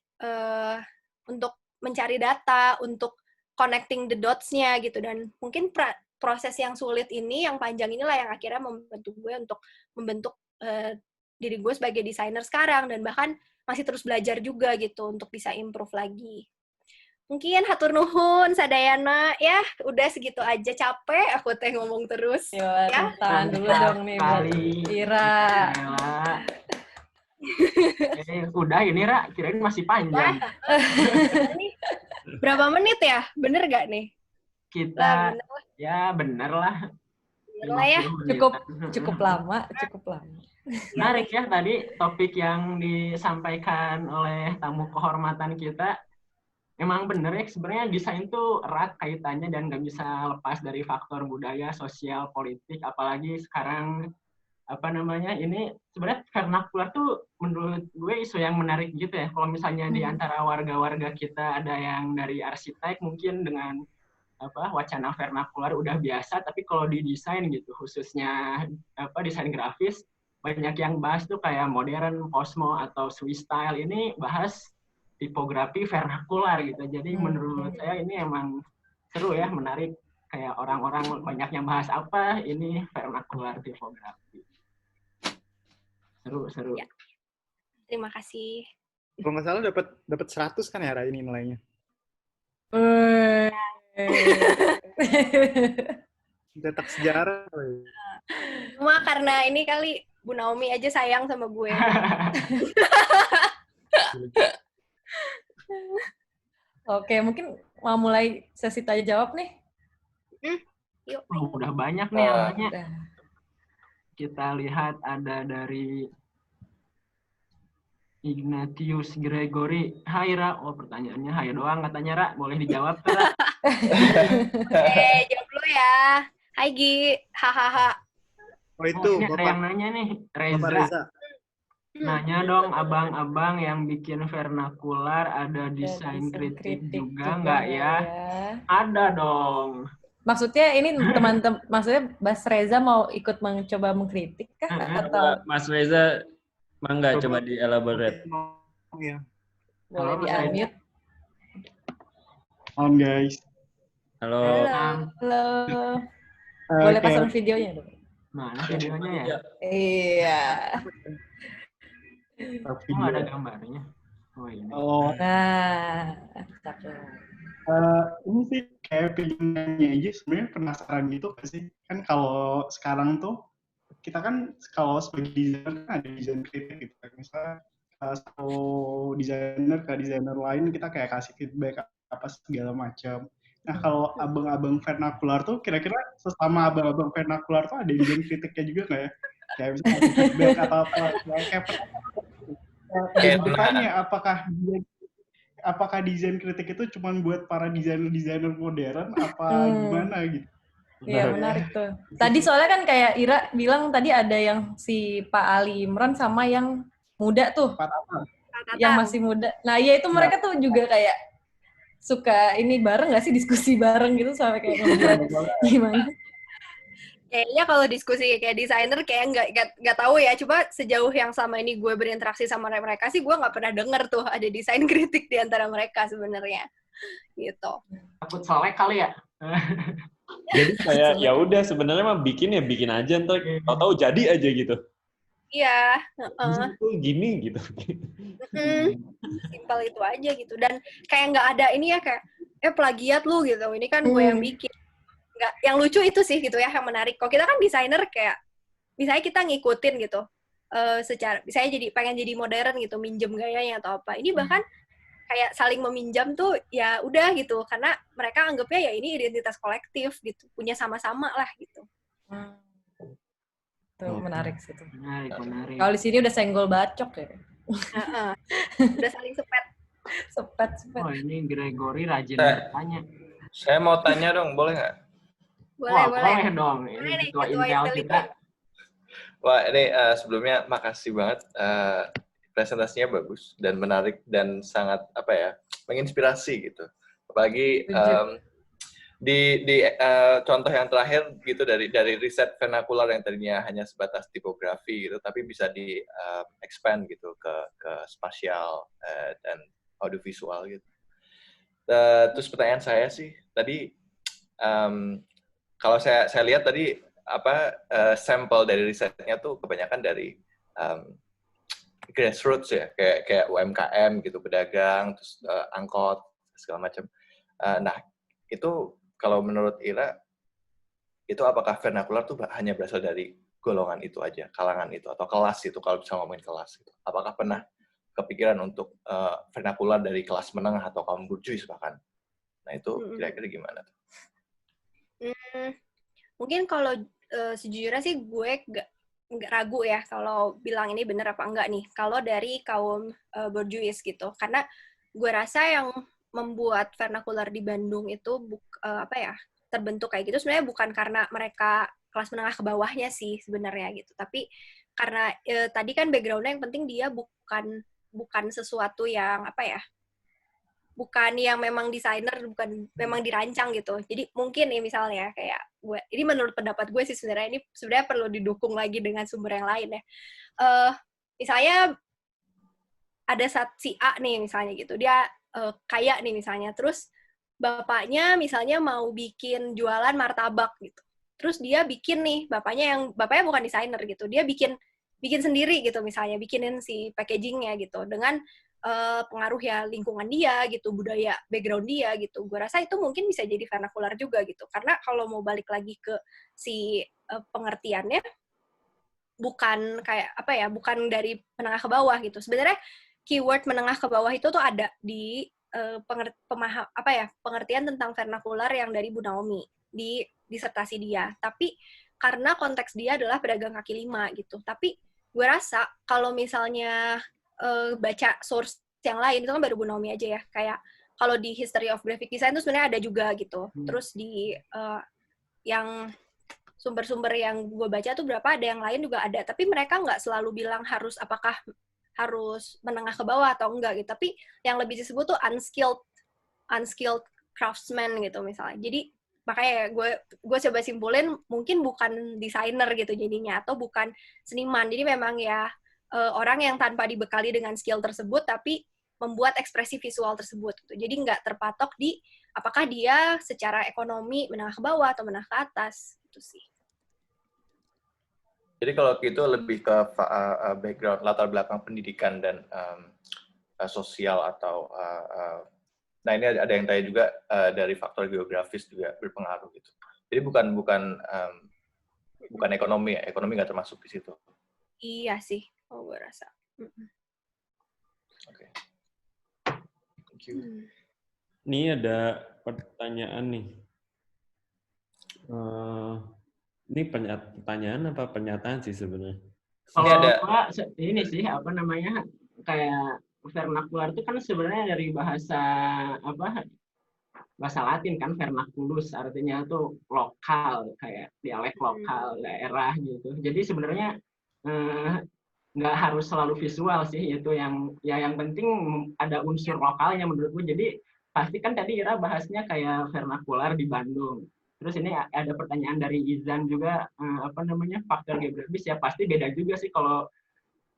untuk mencari data, untuk connecting the dots-nya gitu, dan mungkin proses yang sulit ini, yang panjang inilah yang akhirnya membantu gue untuk membentuk diri gue sebagai desainer sekarang, dan bahkan masih terus belajar juga gitu untuk bisa improve lagi. Mungkin hatur nuhun sadayana ya, udah segitu aja, capek aku teh ngomong terus. Ya, Ya. tangan dulu dong nih buat Ira. Udah ini Ra, kirain masih panjang. Ini berapa menit ya? Bener gak nih? Kita bener. ya bener lah. Bener lah ya. Cukup lama. Menarik ya tadi topik yang disampaikan oleh tamu kehormatan kita. Emang bener ya, sebenarnya desain tuh erat kaitannya dan nggak bisa lepas dari faktor budaya, sosial, politik, apalagi sekarang ini sebenarnya vernakular tuh menurut gue isu yang menarik gitu ya. Kalau misalnya di antara warga-warga kita ada yang dari arsitek mungkin dengan wacana vernakular udah biasa, tapi kalau di desain gitu khususnya desain grafis banyak yang bahas tuh kayak modern, posmo atau Swiss style, ini bahas tipografi vernakular gitu. Jadi menurut saya ini emang seru ya, menarik, kayak orang-orang banyak yang bahas apa ini vernakular tipografi. Seru. Ya. Terima kasih. Kalau nggak salah dapat 100 kan ya Ra, ini nilainya. Cetak sejarah. Cuma karena ini kali Bu Naomi aja sayang sama gue. Oke, mungkin mau mulai sesi tanya jawab nih. Yuk. Udah banyak nih yang nanya. Kita lihat ada dari Ignatius Gregory. Hai Ra, pertanyaannya hai doang katanya Ra, boleh dijawab tuh Ra? Jawab dulu ya. Hai Gi, hahaha. Oh itu, ini ada yang nanya nih, Reza. Nanya dong, abang-abang yang bikin vernakular ada desain kritik juga nggak ya? Ada dong. Maksudnya ini teman-teman, maksudnya Mas Reza mau ikut mencoba mengkritik kah? Atau Mas Reza, mangga coba di-elaborate. Iya. Boleh di-unmute. Halo guys. Halo. Boleh pasang videonya dong. Mana videonya ya? Iya. Oh, video. ada gambarnya. Oh ini. Oh, Nah, cakep. ini sih kayak pengennya aja sebenarnya penasaran gitu gak sih? Kan kalau sekarang tuh kita kan kalau sebagai desainer kan ada desain kritik gitu. Misalnya satu desainer ke desainer lain kita kayak kasih feedback apa segala macam. Nah kalau abang-abang vernakular tuh kira-kira sesama abang-abang vernakular tuh ada desain kritiknya juga nggak ya? Kayak misalnya feedback atau apa? Kayak Kayak bertanya apakah desain kritik itu cuma buat para desainer modern apa gimana gitu? Iya, menarik tuh. Tadi soalnya kan kayak Ira bilang tadi ada yang si Pak Ali Imran sama yang muda tuh, yang masih muda. Nah, iya itu mereka tuh juga kayak suka ini bareng nggak sih, diskusi bareng gitu sampai kayak ngebuat gimana? Kayaknya kalau diskusi kayak desainer kayak nggak tahu ya. Coba sejauh yang sama ini gue berinteraksi sama mereka sih, gue nggak pernah denger tuh ada desain kritik di antara mereka sebenarnya. Gitu. Takut selek kali ya? Jadi kayak ya udah sebenarnya mah bikin aja, ntar tahu-tahu jadi aja gitu. Iya. Itu gini gitu. Simpel itu aja gitu. Dan kayak nggak ada ini ya kayak plagiat lu gitu. Ini kan gue yang bikin. Nggak, yang lucu itu sih gitu ya, yang menarik. Kalau kita kan desainer kayak misalnya kita ngikutin gitu. Secara misalnya pengen jadi modern gitu, minjem gayanya atau apa. Ini bahkan kayak saling meminjam tuh ya udah gitu, karena mereka anggapnya ya ini identitas kolektif gitu, punya sama-sama lah gitu. Tuh menarik sih tuh. Menarik. Kalau di sini udah senggol bacok ya. Udah saling sepet. Oh ini Gregory rajin bertanya. Saya mau tanya dong, boleh nggak? Boleh Dong. Ini ketua Intel kita. Wah, ini sebelumnya makasih banget. Presentasinya bagus dan menarik dan sangat menginspirasi gitu. Apalagi di contoh yang terakhir gitu dari riset vernakular yang tadinya hanya sebatas tipografi gitu, tapi bisa di expand gitu ke spasial dan audiovisual gitu. Terus pertanyaan saya sih tadi kalau saya lihat tadi sampel dari risetnya tuh kebanyakan dari grassroots ya, kayak UMKM gitu, pedagang, terus angkot segala macam. Nah itu kalau menurut Ira itu apakah vernakular tuh hanya berasal dari golongan itu aja, kalangan itu atau kelas itu, kalau bisa ngomongin kelas gitu. Apakah pernah kepikiran untuk vernakular dari kelas menengah atau kaum burjuis bahkan? Nah itu kira-kira gimana tuh? Mungkin kalau sejujurnya sih gue nggak ragu ya kalau bilang ini benar apa enggak nih kalau dari kaum borjuis gitu, karena gue rasa yang membuat vernakular di Bandung itu terbentuk kayak gitu sebenarnya bukan karena mereka kelas menengah ke bawahnya sih sebenarnya gitu, tapi karena tadi kan background-nya yang penting dia bukan sesuatu yang bukan yang memang desainer, bukan memang dirancang gitu. Jadi mungkin nih misalnya kayak gue, ini menurut pendapat gue sih sebenarnya, ini sebenarnya perlu didukung lagi dengan sumber yang lain ya. Misalnya ada si A nih misalnya gitu, dia kaya nih misalnya, terus bapaknya misalnya mau bikin jualan martabak gitu. Terus dia bikin nih, bapaknya bukan desainer gitu, dia bikin sendiri gitu misalnya, bikinin si packagingnya gitu, dengan pengaruh ya lingkungan dia gitu, budaya background dia gitu. Gue rasa itu mungkin bisa jadi vernakular juga gitu. Karena kalau mau balik lagi ke si pengertiannya, bukan kayak bukan dari menengah ke bawah gitu. Sebenarnya keyword menengah ke bawah itu tuh ada di pengertian tentang vernakular yang dari Bu Naomi di disertasi dia. Tapi karena konteks dia adalah pedagang kaki lima gitu. Tapi gue rasa kalau misalnya baca source yang lain, itu kan baru Bu Naomi aja ya, kayak kalau di History of Graphic Design itu sebenarnya ada juga gitu. Terus di yang sumber-sumber yang gue baca tuh ada yang lain juga ada, tapi mereka nggak selalu bilang apakah harus menengah ke bawah atau enggak gitu, tapi yang lebih disebut tuh unskilled craftsman gitu misalnya. Jadi makanya gue coba simpulin mungkin bukan desainer gitu jadinya, atau bukan seniman, jadi memang ya orang yang tanpa dibekali dengan skill tersebut tapi membuat ekspresi visual tersebut gitu. Jadi nggak terpatok di apakah dia secara ekonomi menengah ke bawah atau menengah ke atas gitu sih. Jadi kalau gitu lebih ke background, latar belakang pendidikan dan sosial atau nah ini ada yang tanya juga dari faktor geografis juga berpengaruh gitu. Jadi bukan ekonomi ya, ekonomi nggak termasuk di situ. Iya sih, gue rasa. Oke. Thank you. Ini ada pertanyaan nih. Ini pertanyaan apa pernyataan sih sebenarnya? Kalau ini sih apa namanya kayak vernakular itu kan sebenarnya dari bahasa Latin kan, vernaculus artinya tuh lokal, kayak dialek lokal daerah gitu. Jadi sebenarnya nggak harus selalu visual sih, itu yang penting ada unsur lokalnya menurutku. Jadi pasti kan tadi Ira bahasnya kayak vernakular di Bandung. Terus ini ada pertanyaan dari Izan juga, faktor geografis ya pasti beda juga sih kalau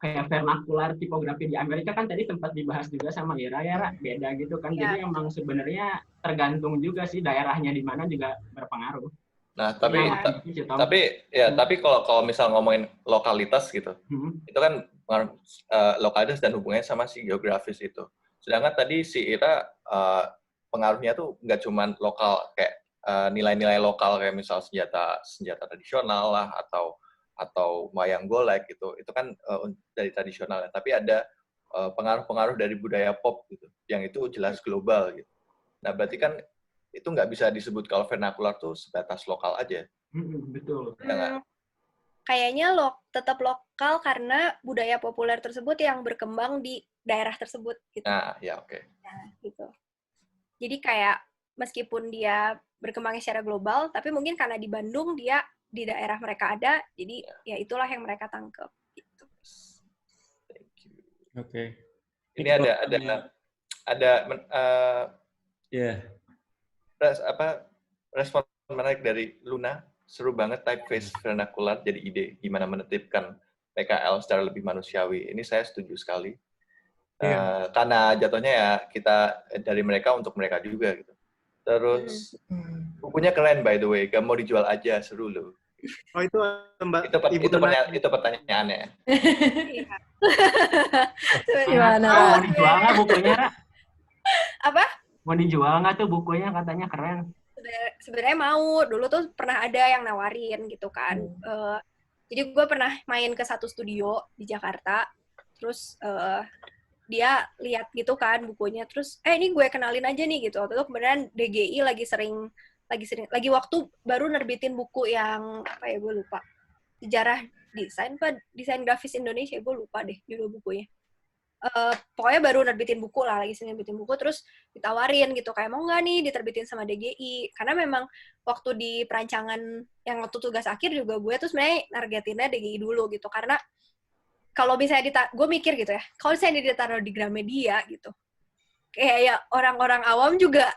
kayak vernakular tipografi di Amerika kan tadi sempat dibahas juga sama Ira ya, beda gitu kan. Jadi emang sebenarnya tergantung juga sih daerahnya di mana juga berpengaruh. Nah, tapi kalau misal ngomongin lokalitas gitu, itu kan lokalitas dan hubungannya sama si geografis itu. Sedangkan tadi si Ira pengaruhnya tuh nggak cuma lokal kayak nilai-nilai lokal kayak misal senjata tradisional lah atau wayang golek gitu. Itu kan dari tradisional ya, tapi ada pengaruh-pengaruh dari budaya pop gitu, yang itu jelas global gitu. Nah, berarti kan itu nggak bisa disebut kalau vernakular tuh sebatas lokal aja. Betul. Kayaknya tetap lokal karena budaya populer tersebut yang berkembang di daerah tersebut gitu. Nah, ya oke. Nah, gitu. Jadi kayak meskipun dia berkembangnya secara global, tapi mungkin karena di Bandung dia di daerah mereka ada, jadi ya itulah yang mereka tangkap. Gitu. Oke. Ini ada respon menarik dari Luna. Seru banget typeface vernakular jadi ide gimana menetipkan PKL secara lebih manusiawi. Ini saya setuju sekali. Karena jatuhnya ya kita dari mereka untuk mereka juga gitu. Terus bukunya keren by the way, gak mau dijual aja, seru loh. Oh itu Mbak itu pertanyaannya. Gimana? Mau dijual nggak bukunya? Apa? Mau dijual nggak tuh bukunya, katanya keren. Sebenarnya mau, dulu tuh pernah ada yang nawarin gitu kan. Jadi gue pernah main ke satu studio di Jakarta, terus dia lihat gitu kan bukunya, terus ini gue kenalin aja nih gitu. Waktu itu kemudian DGI lagi waktu baru nerbitin buku yang apa ya, gue lupa, sejarah desain grafis Indonesia, gue lupa deh judul bukunya. Pokoknya baru nerbitin buku lah, lagi nerbitin buku, terus ditawarin gitu kayak mau nggak nih diterbitin sama DGI, karena memang waktu di perancangan yang waktu tugas akhir juga gue tuh sebenarnya nargetinnya DGI dulu gitu, karena kalau misalnya gue mikir gitu ya, kalau misalnya ditaruh di Gramedia gitu, kayak ya orang-orang awam juga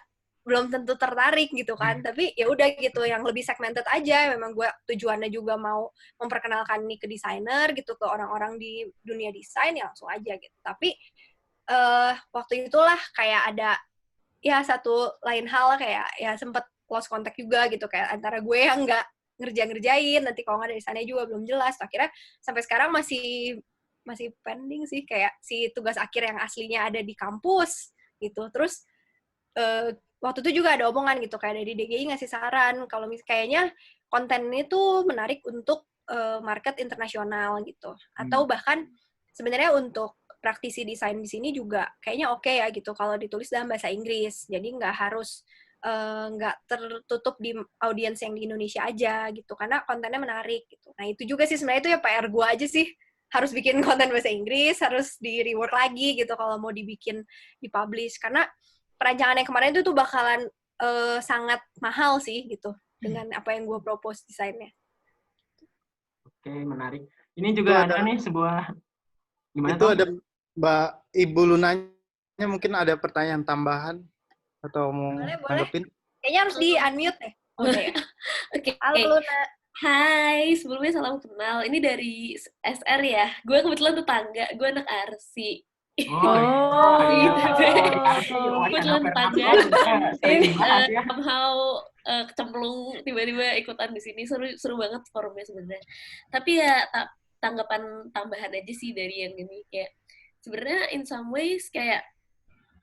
belum tentu tertarik gitu kan. Tapi ya udah gitu, yang lebih segmented aja. Memang gue tujuannya juga mau memperkenalkan nih ke desainer gitu, ke orang-orang di dunia desain, ya langsung aja gitu. Tapi waktu itulah kayak ada ya satu lain hal, kayak ya sempet lost contact juga gitu, kayak antara gue yang nggak ngerjain, nanti kalau nggak dari sana juga belum jelas. Akhirnya sampai sekarang masih pending sih, kayak si tugas akhir yang aslinya ada di kampus gitu. Terus waktu itu juga ada omongan gitu, kayak dari DGI ngasih saran kalau kayaknya konten ini tuh menarik untuk market internasional gitu, atau bahkan sebenarnya untuk praktisi desain di sini juga kayaknya oke ya gitu kalau ditulis dalam bahasa Inggris, jadi nggak harus nggak tertutup di audiens yang di Indonesia aja gitu, karena kontennya menarik gitu. Nah itu juga sih sebenarnya itu ya PR gue aja sih, harus bikin konten bahasa Inggris, harus di rework lagi gitu kalau mau dipublish, karena perancangan yang kemarin itu tuh bakalan sangat mahal sih gitu dengan apa yang gue propose desainnya. Oke, menarik. Ini juga ada nih sebuah gimana itu tuh? Ada Mbak Ibu Lunanya, mungkin ada pertanyaan tambahan atau mau tanggepin? Kayaknya harus di-unmute deh. Oke. Halo Luna. Hai, sebelumnya salam kenal. Ini dari SR ya. Gue kebetulan tetangga, gue anak Arsi. Oh, kebetulan tetangga. Somehow kecemplung tiba-tiba ikutan di sini. Seru banget forumnya sebenarnya. Tapi ya tanggapan tambahan aja sih dari yang ini, kayak sebenarnya in some ways kayak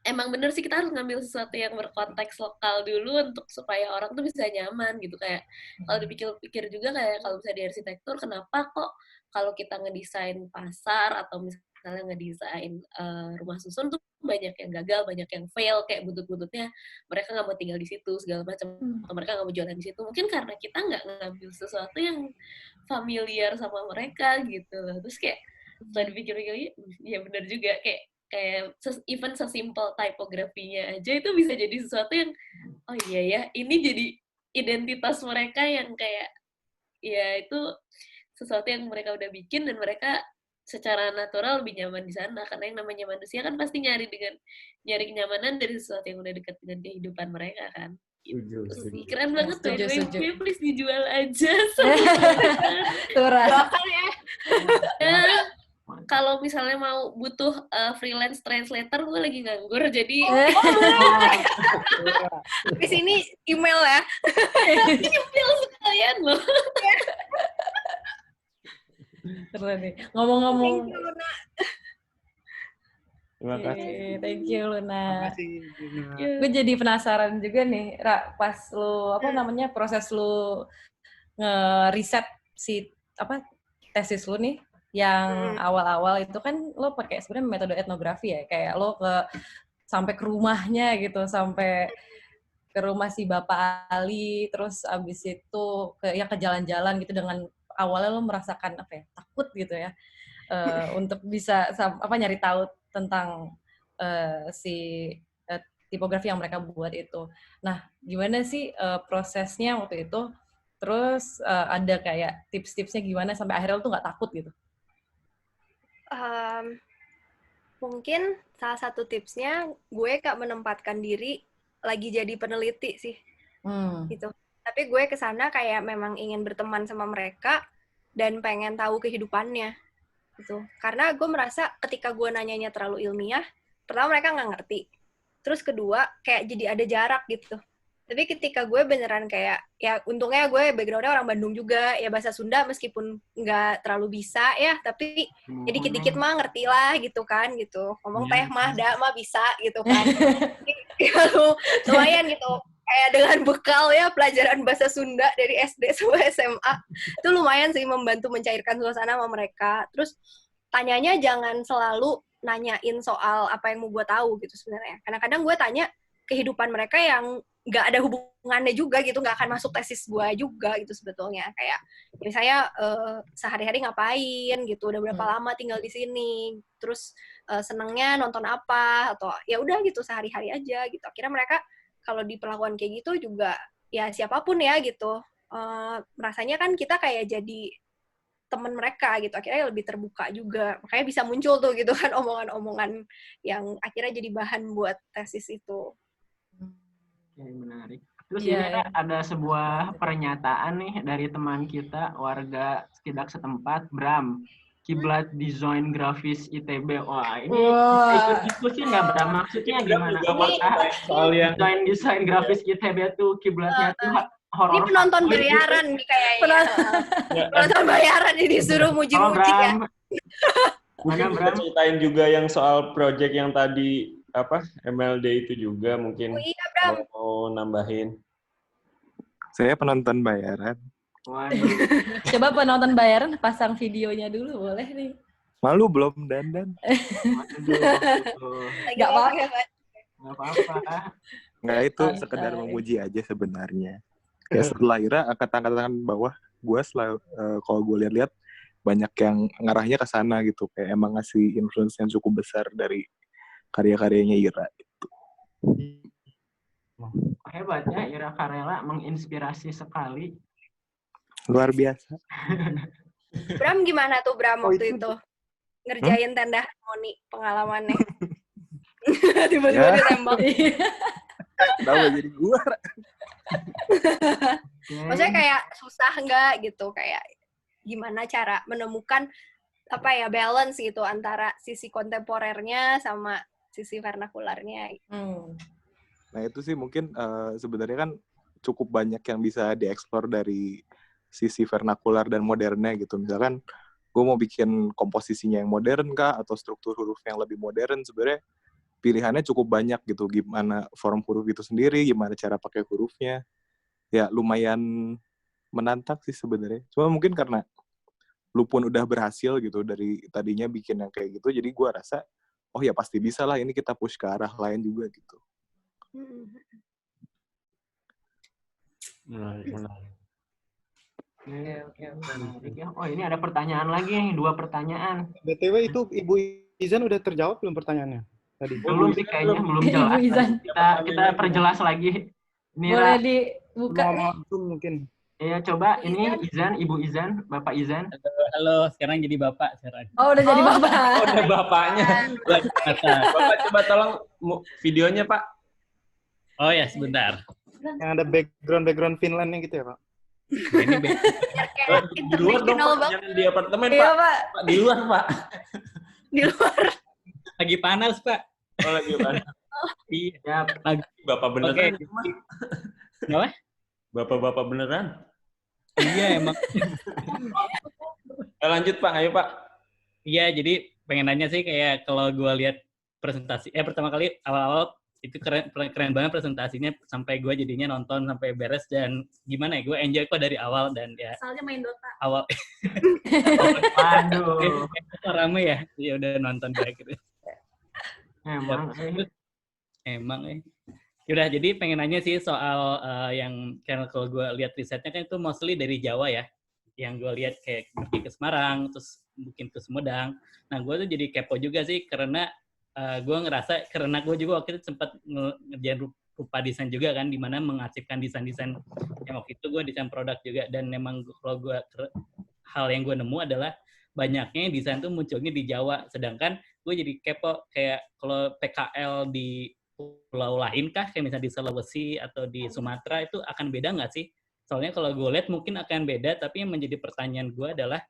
emang bener sih kita harus ngambil sesuatu yang berkonteks lokal dulu untuk supaya orang tuh bisa nyaman gitu. Kayak kalau dipikir-pikir juga kayak kalau misalnya di arsitektur, kenapa kok kalau kita ngedesain pasar atau misalnya ngedesain rumah susun tuh banyak yang gagal, banyak yang fail, kayak butut-bututnya mereka nggak mau tinggal di situ segala macam, atau mereka nggak mau jualan di situ. Mungkin karena kita nggak ngambil sesuatu yang familiar sama mereka gitu. Terus kayak setelah dipikir-pikir, ya benar juga, kayak even sesimpel tipografinya aja itu bisa jadi sesuatu yang oh iya ya, ini jadi identitas mereka yang kayak ya itu sesuatu yang mereka udah bikin dan mereka secara natural lebih nyaman di sana, karena yang namanya manusia kan pasti nyari kenyamanan dari sesuatu yang udah dekat dengan kehidupan mereka kan. Keren banget tuh, please dijual aja. Doakan ya. Kalau misalnya mau butuh freelance translator, gue lagi nganggur, jadi di sini email ya. Email sekalian loh. Keren nih. Ngomong-ngomong. Thank you, Luna. Terima kasih. Thank you, Luna. Terima kasih. Gue jadi penasaran juga nih, Ra, pas lu proses lu nge-riset si tesis lu nih yang awal-awal itu kan lo pakai sebenarnya metode etnografi ya, kayak lo sampai ke rumahnya gitu, sampai ke rumah si Bapak Ali, terus abis itu ke jalan-jalan gitu, dengan awalnya lo merasakan takut gitu ya, untuk bisa nyari tahu tentang si tipografi yang mereka buat itu. Nah, gimana sih prosesnya waktu itu? Terus ada kayak tips-tipsnya gimana sampai akhirnya lo tuh nggak takut gitu? Mungkin salah satu tipsnya gue menempatkan diri lagi jadi peneliti sih, gitu. Tapi gue kesana kayak memang ingin berteman sama mereka dan pengen tahu kehidupannya, gitu. Karena gue merasa ketika gue nanyanya terlalu ilmiah, pertama mereka nggak ngerti, terus kedua kayak jadi ada jarak gitu. Tapi ketika gue beneran kayak, ya untungnya gue background-nya orang Bandung juga, ya bahasa Sunda meskipun nggak terlalu bisa ya, tapi ya dikit-dikit mah ngerti lah gitu kan, gitu. Ngomong teh mah, da mah bisa gitu kan. Lumayan gitu. Kayak dengan bekal ya pelajaran bahasa Sunda dari SD sampai SMA, itu lumayan sih membantu mencairkan suasana sama mereka. Terus tanyanya jangan selalu nanyain soal apa yang mau gue tahu gitu sebenarnya. Kadang-kadang gue tanya kehidupan mereka yang nggak ada hubungannya juga gitu, nggak akan masuk tesis gue juga gitu sebetulnya. Kayak misalnya sehari-hari ngapain gitu, udah berapa lama tinggal di sini, terus senengnya nonton apa, atau ya udah gitu sehari-hari aja gitu. Akhirnya mereka kalau diperlakukan kayak gitu juga ya siapapun ya gitu, rasanya kan kita kayak jadi teman mereka gitu, akhirnya lebih terbuka juga, makanya bisa muncul tuh gitu kan omongan-omongan yang akhirnya jadi bahan buat tesis itu. Oke, menarik. Terus ini ada sebuah pernyataan nih dari teman kita, warga tidak setempat, Bram, kiblat desain grafis ITB. Wah, ini ikut diskusi nggak, Bram? Maksudnya gimana? Soal yang desain grafis ITB tuh kiblatnya tuh horor. Ini penonton bayaran nih kayaknya. Penonton bayaran ini disuruh muji-muji ya. Mungkin kita ceritain juga yang soal project yang tadi MLD itu juga mungkin. Oh iya, Bram. Mau nambahin. Saya penonton bayaran. Waduh. Coba penonton bayaran pasang videonya dulu, boleh nih. Malu belum dandan. Nggak apa-apa. Nggak apa-apa. Nggak, itu sekedar memuji aja sebenarnya. Ya setelah Ira angkat tangan bawah, gue selalu kalau gue lihat-lihat banyak yang ngarahnya ke sana gitu, kayak emang ngasih influence yang cukup besar dari karya-karyanya Ira gitu. Hebatnya Ira Karela, menginspirasi sekali. Luar biasa. Bram gimana tuh Bram waktu itu? Ngerjain tenda harmoni pengalamannya. Tiba-tiba ditembak. Kenapa jadi gua? Maksudnya kayak susah nggak gitu, kayak gimana cara menemukan balance gitu antara sisi kontemporernya sama sisi vernakularnya. Nah itu sih mungkin sebenarnya kan cukup banyak yang bisa dieksplor dari sisi vernakular dan modernnya gitu. Misalkan gue mau bikin komposisinya yang modern kah, atau struktur huruf yang lebih modern, sebenarnya pilihannya cukup banyak gitu. Gimana form huruf itu sendiri, gimana cara pakai hurufnya. Ya lumayan menantang sih sebenarnya. Cuma mungkin karena lu pun udah berhasil gitu dari tadinya bikin yang kayak gitu, jadi gue rasa, oh ya pasti bisa lah, ini kita push ke arah lain juga gitu. Menarik. Oke. Oh, ini ada pertanyaan lagi nih, 2 pertanyaan. BTW itu Ibu Izan udah terjawab belum pertanyaannya tadi? Belum sih kayaknya, belum jelas. Ibu Izan. Kita perjelas lagi. Boleh dibuka nih. Mungkin. Iya, coba ini Izan, Ibu Izan, Bapak Izan. Halo, sekarang jadi Bapak sekarang. Oh, udah jadi Bapak. Oh, udah bapaknya. Bapak coba tolong videonya, Pak. Oh ya, sebentar. Yang ada background Finlandnya gitu ya, Pak? Ini Di luar dong, Pak. Jangan di apartemen, Iya, Pak. Pak. Pak. Di luar, Pak. Di luar. lagi panas, Pak. Oh, lagi panas. Iya. Bapak beneran. Oke. Kenapa? Bapak-bapak beneran. Iya, emang. Lanjut, Pak. Ayo, Pak. Iya, jadi pengen nanya sih kayak kalau gue lihat presentasi, pertama kali awal-awal itu keren banget presentasinya, sampai gue jadinya nonton sampai beres, dan gimana ya, gue enjoy kok dari awal, dan ya Soalnya main Dota. awal Waduh. rame ya, ya udah nonton gue gitu. Emang Yaudah, jadi pengen nanya sih soal yang karena kalau gue lihat risetnya kan itu mostly dari Jawa ya, yang gue lihat kayak pergi ke Semarang, terus mungkin ke Sumedang. Nah, gue tuh jadi kepo juga sih, karena gue ngerasa, karena gue juga waktu itu sempat ngerjain rupa desain juga kan, di mana mengarsipkan desain-desain yang waktu itu gue desain produk juga, dan memang kalau gue hal yang gue nemu adalah banyaknya desain tuh munculnya di Jawa, sedangkan gue jadi kepo kayak kalau PKL di pulau lain kah, kayak misalnya di Sulawesi atau di Sumatera, itu akan beda nggak sih? Soalnya kalau gue lihat mungkin akan beda, tapi yang menjadi pertanyaan gue adalah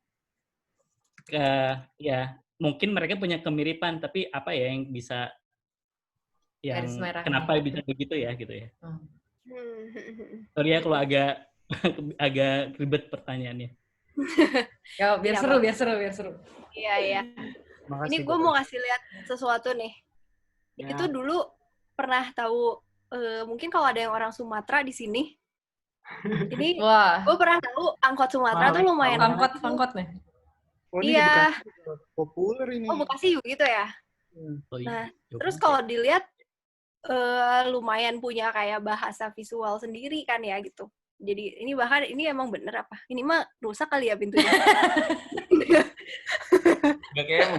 ya mungkin mereka punya kemiripan, tapi apa ya yang bisa, yang kenapa bisa begitu ya gitu ya. Sorry ya kalau agak ribet pertanyaannya. Ya, biar seru. Iya. Ini gue mau kasih lihat sesuatu nih. Ya. Itu dulu pernah tahu, mungkin kalau ada yang orang Sumatera di sini, ini gue pernah tahu angkot Sumatera tuh lumayan. Angkot nih. Oh, ini iya. Populer ini. Oh, Bekasi juga gitu ya. Nah, terus kalau dilihat lumayan punya kayak bahasa visual sendiri kan ya gitu. Jadi ini bahkan ini emang bener apa? Ini mah rusak kali ya pintunya. Nggak kayaknya.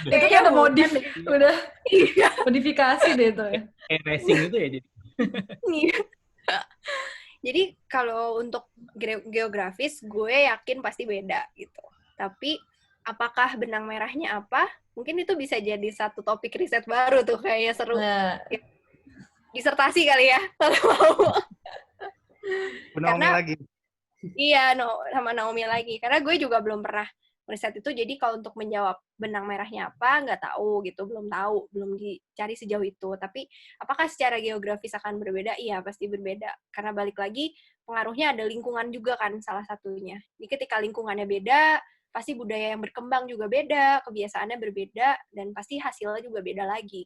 Kayaknya udah modif, udah modifikasi deh itu ya. Kayak racing gitu ya jadi. Jadi kalau untuk geografis gue yakin pasti beda gitu. Tapi apakah benang merahnya apa? Mungkin itu bisa jadi satu topik riset baru tuh, kayaknya seru. Nah. Disertasi kali ya, kalau mau. Naomi lagi. Iya, sama Naomi lagi. Karena gue juga belum pernah riset itu, jadi kalau untuk menjawab benang merahnya apa, nggak tahu gitu, belum dicari sejauh itu. Tapi apakah secara geografis akan berbeda? Iya, pasti berbeda. Karena balik lagi, pengaruhnya ada lingkungan juga kan salah satunya. Jadi ketika lingkungannya beda, pasti budaya yang berkembang juga beda, kebiasaannya berbeda, dan pasti hasilnya juga beda lagi.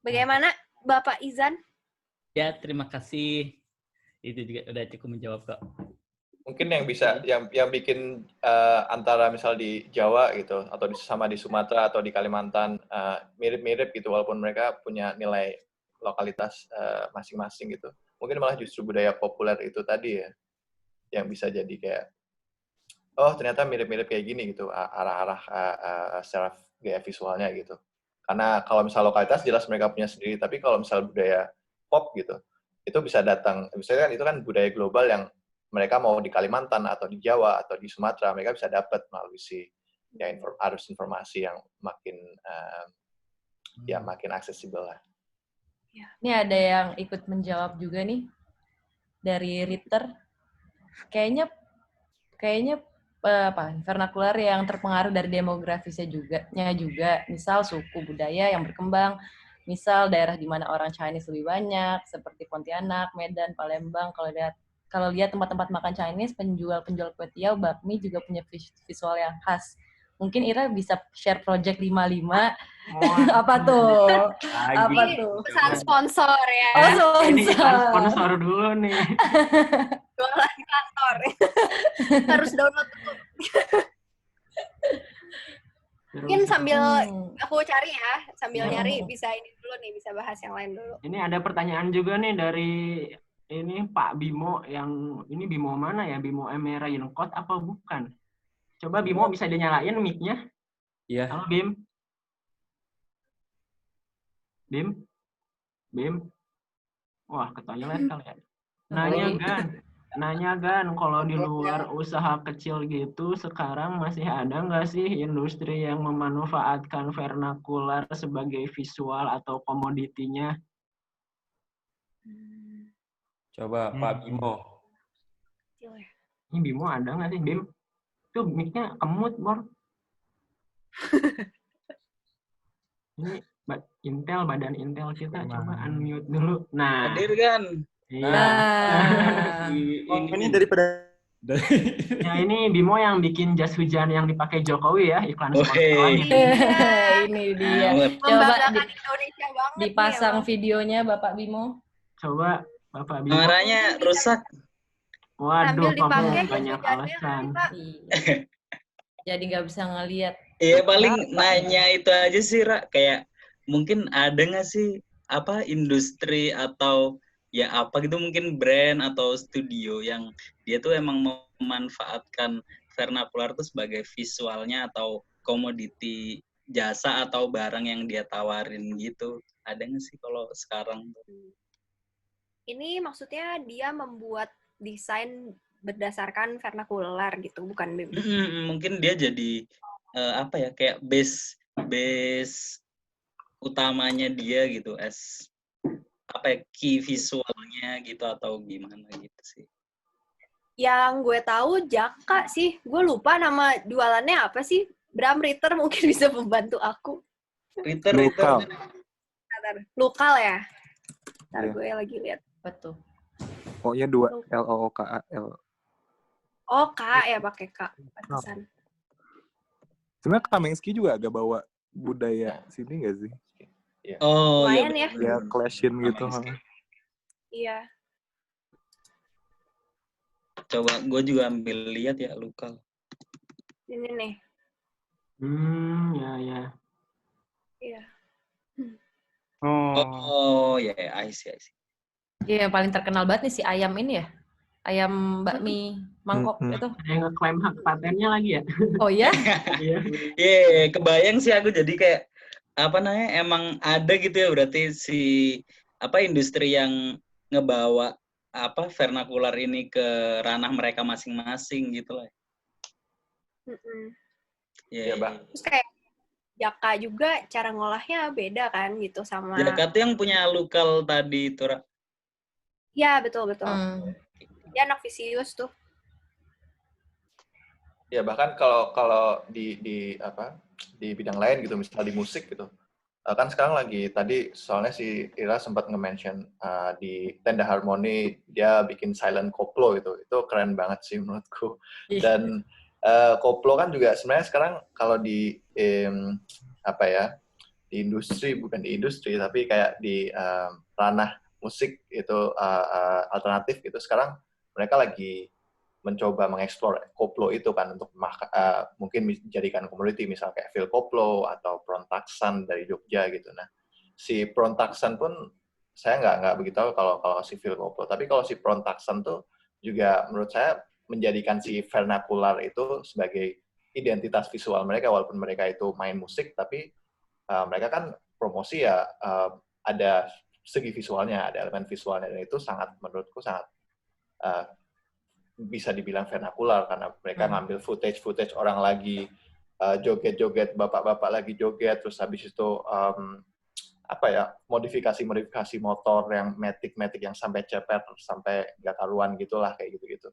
Bagaimana Bapak Izan? Ya, terima kasih. Itu juga udah cukup menjawab kok. Mungkin yang bisa, yang bikin antara misal di Jawa gitu, atau sama di Sumatera atau di Kalimantan mirip-mirip gitu, walaupun mereka punya nilai lokalitas masing-masing gitu. Mungkin malah justru budaya populer itu tadi ya, yang bisa jadi kayak, oh ternyata mirip-mirip kayak gini gitu, arah-arah secara gaya visualnya gitu. Karena kalau misal lokalitas jelas mereka punya sendiri, tapi kalau misal budaya pop gitu, itu bisa datang, misalnya kan itu kan budaya global yang mereka mau di Kalimantan atau di Jawa atau di Sumatera, mereka bisa dapat melalui ya arus informasi yang makin ya makin aksesibel lah. Ini ada yang ikut menjawab juga nih dari Ritter. Kayaknya vernakular yang terpengaruh dari demografisnya juga, misal suku budaya yang berkembang Misal daerah di mana orang Chinese lebih banyak, seperti Pontianak, Medan, Palembang. Kalau lihat tempat-tempat makan Chinese, penjual kue tiaw, bakmi juga punya visual yang khas. Mungkin Ira bisa share project 55. Apa tuh? Apa tuh? Pesan sponsor ya. Oh, sponsor. Ini sponsor dulu nih. Jualan di kantor. Harus download dulu. Mungkin sambil aku cari ya, sambil nyari bisa ini dulu nih, bisa bahas yang lain dulu. Ini ada pertanyaan juga nih dari ini Pak Bimo, yang ini Bimo mana ya? Bimo Emera Yungkot apa bukan? Coba Bimo bisa dinyalain mic-nya? Iya. Halo Bim. Bim. Wah, ke toilet kali ya. Nanya Gan, kalau di luar usaha kecil gitu, sekarang masih ada nggak sih industri yang memanfaatkan vernakular sebagai visual atau komoditinya? Coba Pak Bimo. Ini Bimo ada nggak sih, Bim? Tuh mic-nya kemut, Bor. Ini badan Intel kita coba unmute dulu. Nah. Hadir kan? Iya. Ini daripada ya ini Bimo yang bikin jas hujan yang dipakai Jokowi ya, iklan sponsor. Ini dia. Coba dipasang videonya Bapak Bimo. Coba Bapak Bimo. Kameranya rusak. Waduh, kamu banyak alasan. Jadi nggak bisa ngelihat. Iya, paling nanya itu aja sih, Ra. Kayak mungkin ada nggak sih apa industri atau ya apa gitu, mungkin brand atau studio yang dia tuh emang memanfaatkan vernakular tuh sebagai visualnya atau komoditi jasa atau barang yang dia tawarin gitu. Ada nggak sih kalau sekarang? Ini maksudnya dia membuat desain berdasarkan vernakular gitu, bukan Bim? Mungkin dia jadi apa ya, kayak base utamanya dia gitu, as apa ya, key visualnya gitu atau gimana gitu sih. Yang gue tahu Jaka sih, gue lupa nama jualannya apa sih. Bram Ritter mungkin bisa membantu aku. Ritter. Lokal ya? Ntar gue lagi lihat. Betul. Pokoknya 2 LOOKAL. Oh, K ya, pakai K. Pantesan. Sebenarnya Kamengski juga agak bawa budaya sini nggak sih? Oh, lumayan ya. Ya, clashin gitu. Iya. Coba gue juga ambil lihat ya, lokal. Ini nih. Ya. Iya. Oh, ya, I see. Iya, yang paling terkenal banget nih si ayam ini ya. Ayam bakmi mangkok itu. Yang ngeklaim hak patennya lagi ya? Oh ya? Iya, kebayang sih aku jadi kayak apa namanya, emang ada gitu ya berarti si apa industri yang ngebawa apa vernakular ini ke ranah mereka masing-masing gitu lah. Iya, Bang. Terus kayak Jaka juga cara ngolahnya beda kan gitu sama. Jaka tuh yang punya lokal tadi itu, Ra. Iya, betul. Dia anak Visius tuh. Ya bahkan kalau di bidang lain gitu, misalnya di musik gitu, kan sekarang lagi tadi soalnya si Ira sempat nge-mention di Tenda Harmoni dia bikin silent koplo gitu, itu keren banget sih menurutku. Dan koplo kan juga sebenarnya sekarang kalau di di industri, bukan di industri tapi kayak di ranah musik itu alternatif gitu, sekarang mereka lagi mencoba mengeksplor koplo itu kan untuk mungkin dijadikan komoditi, misal kayak Phil Koplo atau Prontaksan dari Jogja gitu. Nah, si Prontaksan pun saya nggak begitu tahu kalau si Phil Koplo, tapi kalau si Prontaksan tuh juga menurut saya menjadikan si vernakular itu sebagai identitas visual mereka, walaupun mereka itu main musik, tapi mereka kan promosi ya ada segi visualnya, ada elemen visualnya, dan itu menurutku sangat bisa dibilang vernakular karena mereka ngambil footage orang lagi joget-joget, bapak-bapak lagi joget, terus habis itu modifikasi motor yang matic yang sampai cepet sampai nggak karuan gitulah, kayak gitu.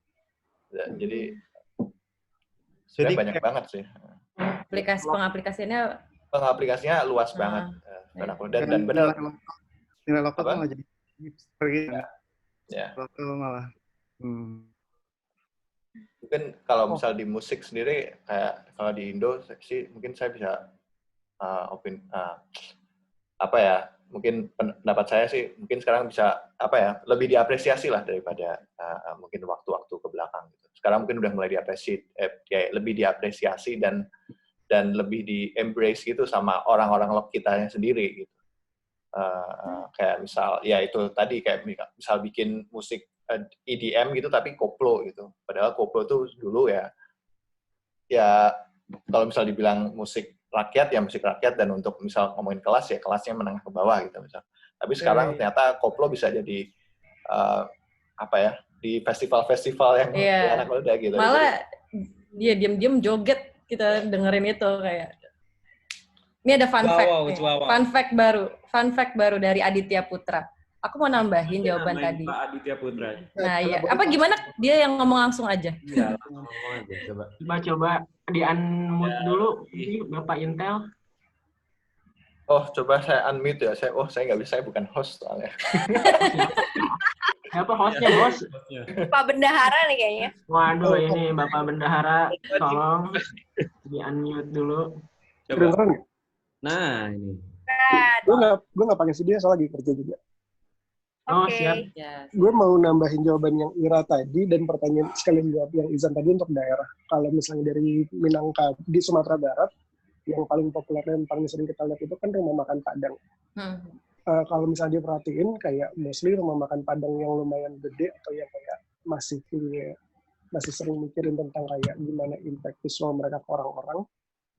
Jadi banyak banget sih. Pengaplikasinya luas banget Dan benar. Nilai lokal malah jadi pergi. Ya. Lokal malah. Mungkin kalau misal di musik sendiri, kayak kalau di Indo sih mungkin saya bisa mungkin pendapat saya sih mungkin sekarang bisa lebih diapresiasi lah daripada mungkin waktu-waktu ke belakang gitu. Sekarang mungkin udah mulai lebih diapresiasi dan lebih di embrace gitu sama orang-orang kitanya sendiri gitu. Kayak misal ya itu tadi kayak misal bikin musik EDM gitu tapi koplo gitu. Padahal koplo tuh dulu ya kalau misal dibilang musik rakyat ya musik rakyat, dan untuk misal ngomongin kelas ya kelasnya menengah ke bawah gitu misal. Tapi sekarang ternyata koplo bisa jadi di festival-festival yang anak muda gitu. Malah dia diam-diam joget kita dengerin itu kayak. Ini ada fun fact baru dari Aditya Putra. Aku mau nambahin jawaban tadi. Pak Aditya Putra. Nah, iya. Apa gimana? Dia yang ngomong langsung aja. Iya, ngomong aja. Coba di-unmute dulu, ini Bapak Intel. Oh, coba saya unmute ya. Saya nggak bisa, saya bukan host soalnya. Siapa hostnya, Bos? Pak Bendahara nih kayaknya. Waduh, ini Bapak Bendahara. Tolong di-unmute dulu. Coba. Nah, ini. Gue nggak pakai video, soalnya lagi kerja juga. Oh, siap. Gue mau nambahin jawaban yang Ira tadi dan pertanyaan sekalian jawab yang Izan tadi untuk daerah. Kalau misalnya dari Minangkabau di Sumatera Barat, yang paling populer dan paling sering kita lihat itu kan rumah makan Padang. Kalau misalnya diperhatiin, kayak mostly rumah makan Padang yang lumayan gede atau yang kayak masih sering mikirin tentang kayak gimana impact visual mereka ke orang-orang.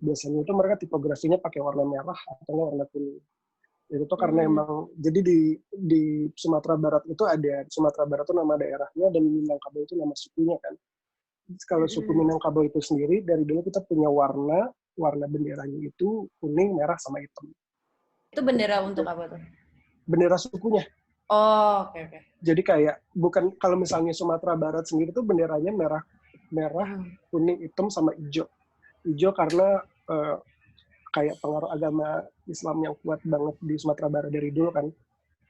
Biasanya itu mereka tipografinya pakai warna merah atau nggak warna kuning. Itu tuh karena emang jadi di Sumatera Barat itu ada Sumatera Barat itu nama daerahnya dan Minangkabau itu nama sukunya kan. Kalau suku Minangkabau itu sendiri dari dulu kita punya warna benderanya itu kuning, merah sama hitam. Itu bendera untuk apa tuh? Bendera sukunya. Oh, oke. Jadi kayak bukan kalau misalnya Sumatera Barat sendiri tuh benderanya merah, kuning, hitam sama hijau. Hijau karena kayak pengaruh agama Islam yang kuat banget di Sumatera Barat dari dulu kan.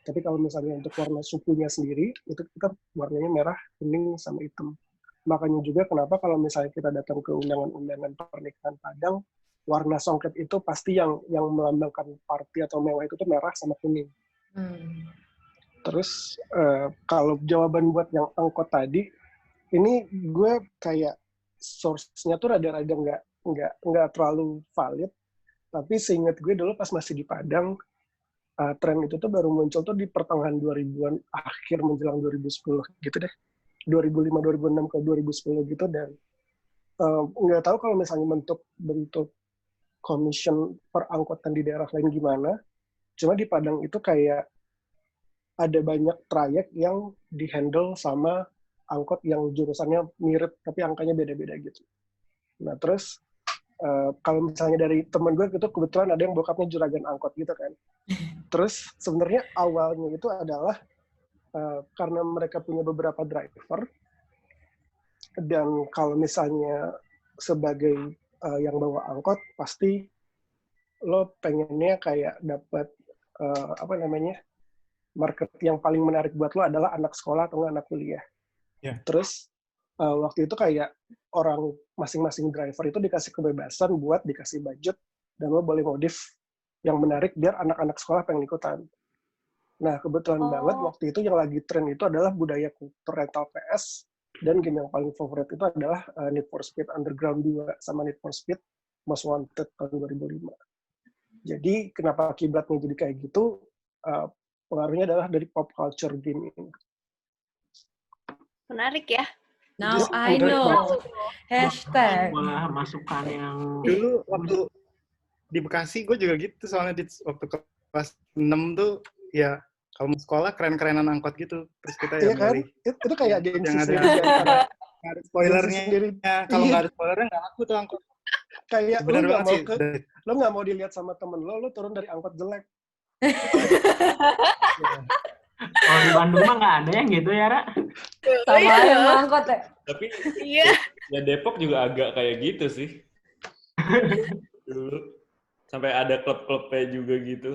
Tapi kalau misalnya untuk warna sukunya sendiri, itu kita warnanya merah, kuning, sama hitam. Makanya juga kenapa kalau misalnya kita datang ke undangan-undangan pernikahan Padang, warna songket itu pasti yang melambangkan party atau mewah itu tuh merah sama kuning. Terus kalau jawaban buat yang angkot tadi, ini gue kayak source-nya tuh rada-rada nggak terlalu valid. Tapi seingat gue dulu pas masih di Padang, tren itu tuh baru muncul tuh di pertengahan 2000-an, akhir menjelang 2010 gitu deh. 2005, 2006 ke 2010 gitu, dan nggak tahu kalau misalnya bentuk commission perangkutan di daerah lain gimana. Cuma di Padang itu kayak ada banyak trayek yang dihandle sama angkot yang jurusannya mirip tapi angkanya beda-beda gitu. Nah terus kalau misalnya dari temen gue itu kebetulan ada yang bokapnya juragan angkot gitu kan. Terus sebenarnya awalnya itu adalah karena mereka punya beberapa driver, dan kalau misalnya sebagai yang bawa angkot pasti lo pengennya kayak dapat market yang paling menarik buat lo adalah anak sekolah atau anak kuliah. Terus waktu itu kayak orang masing-masing driver itu dikasih kebebasan buat dikasih budget dan lo boleh modif yang menarik biar anak-anak sekolah pengen ikutan. Nah kebetulan banget waktu itu yang lagi tren itu adalah budaya kultur rental PS, dan game yang paling favorit itu adalah Need for Speed Underground 2 sama Need for Speed Most Wanted tahun 2005. Jadi kenapa kiblatnya jadi kayak gitu? Pengaruhnya adalah dari pop culture game ini. Menarik ya. Now I know. Hashtag. Malah masukan yang... Dulu waktu di Bekasi, gue juga gitu. Soalnya waktu kelas 6 tuh, ya kalau mau sekolah keren-kerenan angkot gitu. Terus kita ya kan? Itu kayak gengsi sendiri. Nggak ada spoilernya. Kalau nggak ada spoilernya, nggak laku tuh angkot. Kayak lo nggak mau dilihat sama temen lo turun dari angkot jelek. Kalau di Bandung mah nggak ada yang gitu ya, Ra? Sama yang angkot ya? Tapi ya Depok juga agak kayak gitu sih. Dulu. Sampai ada klub-klubnya juga gitu.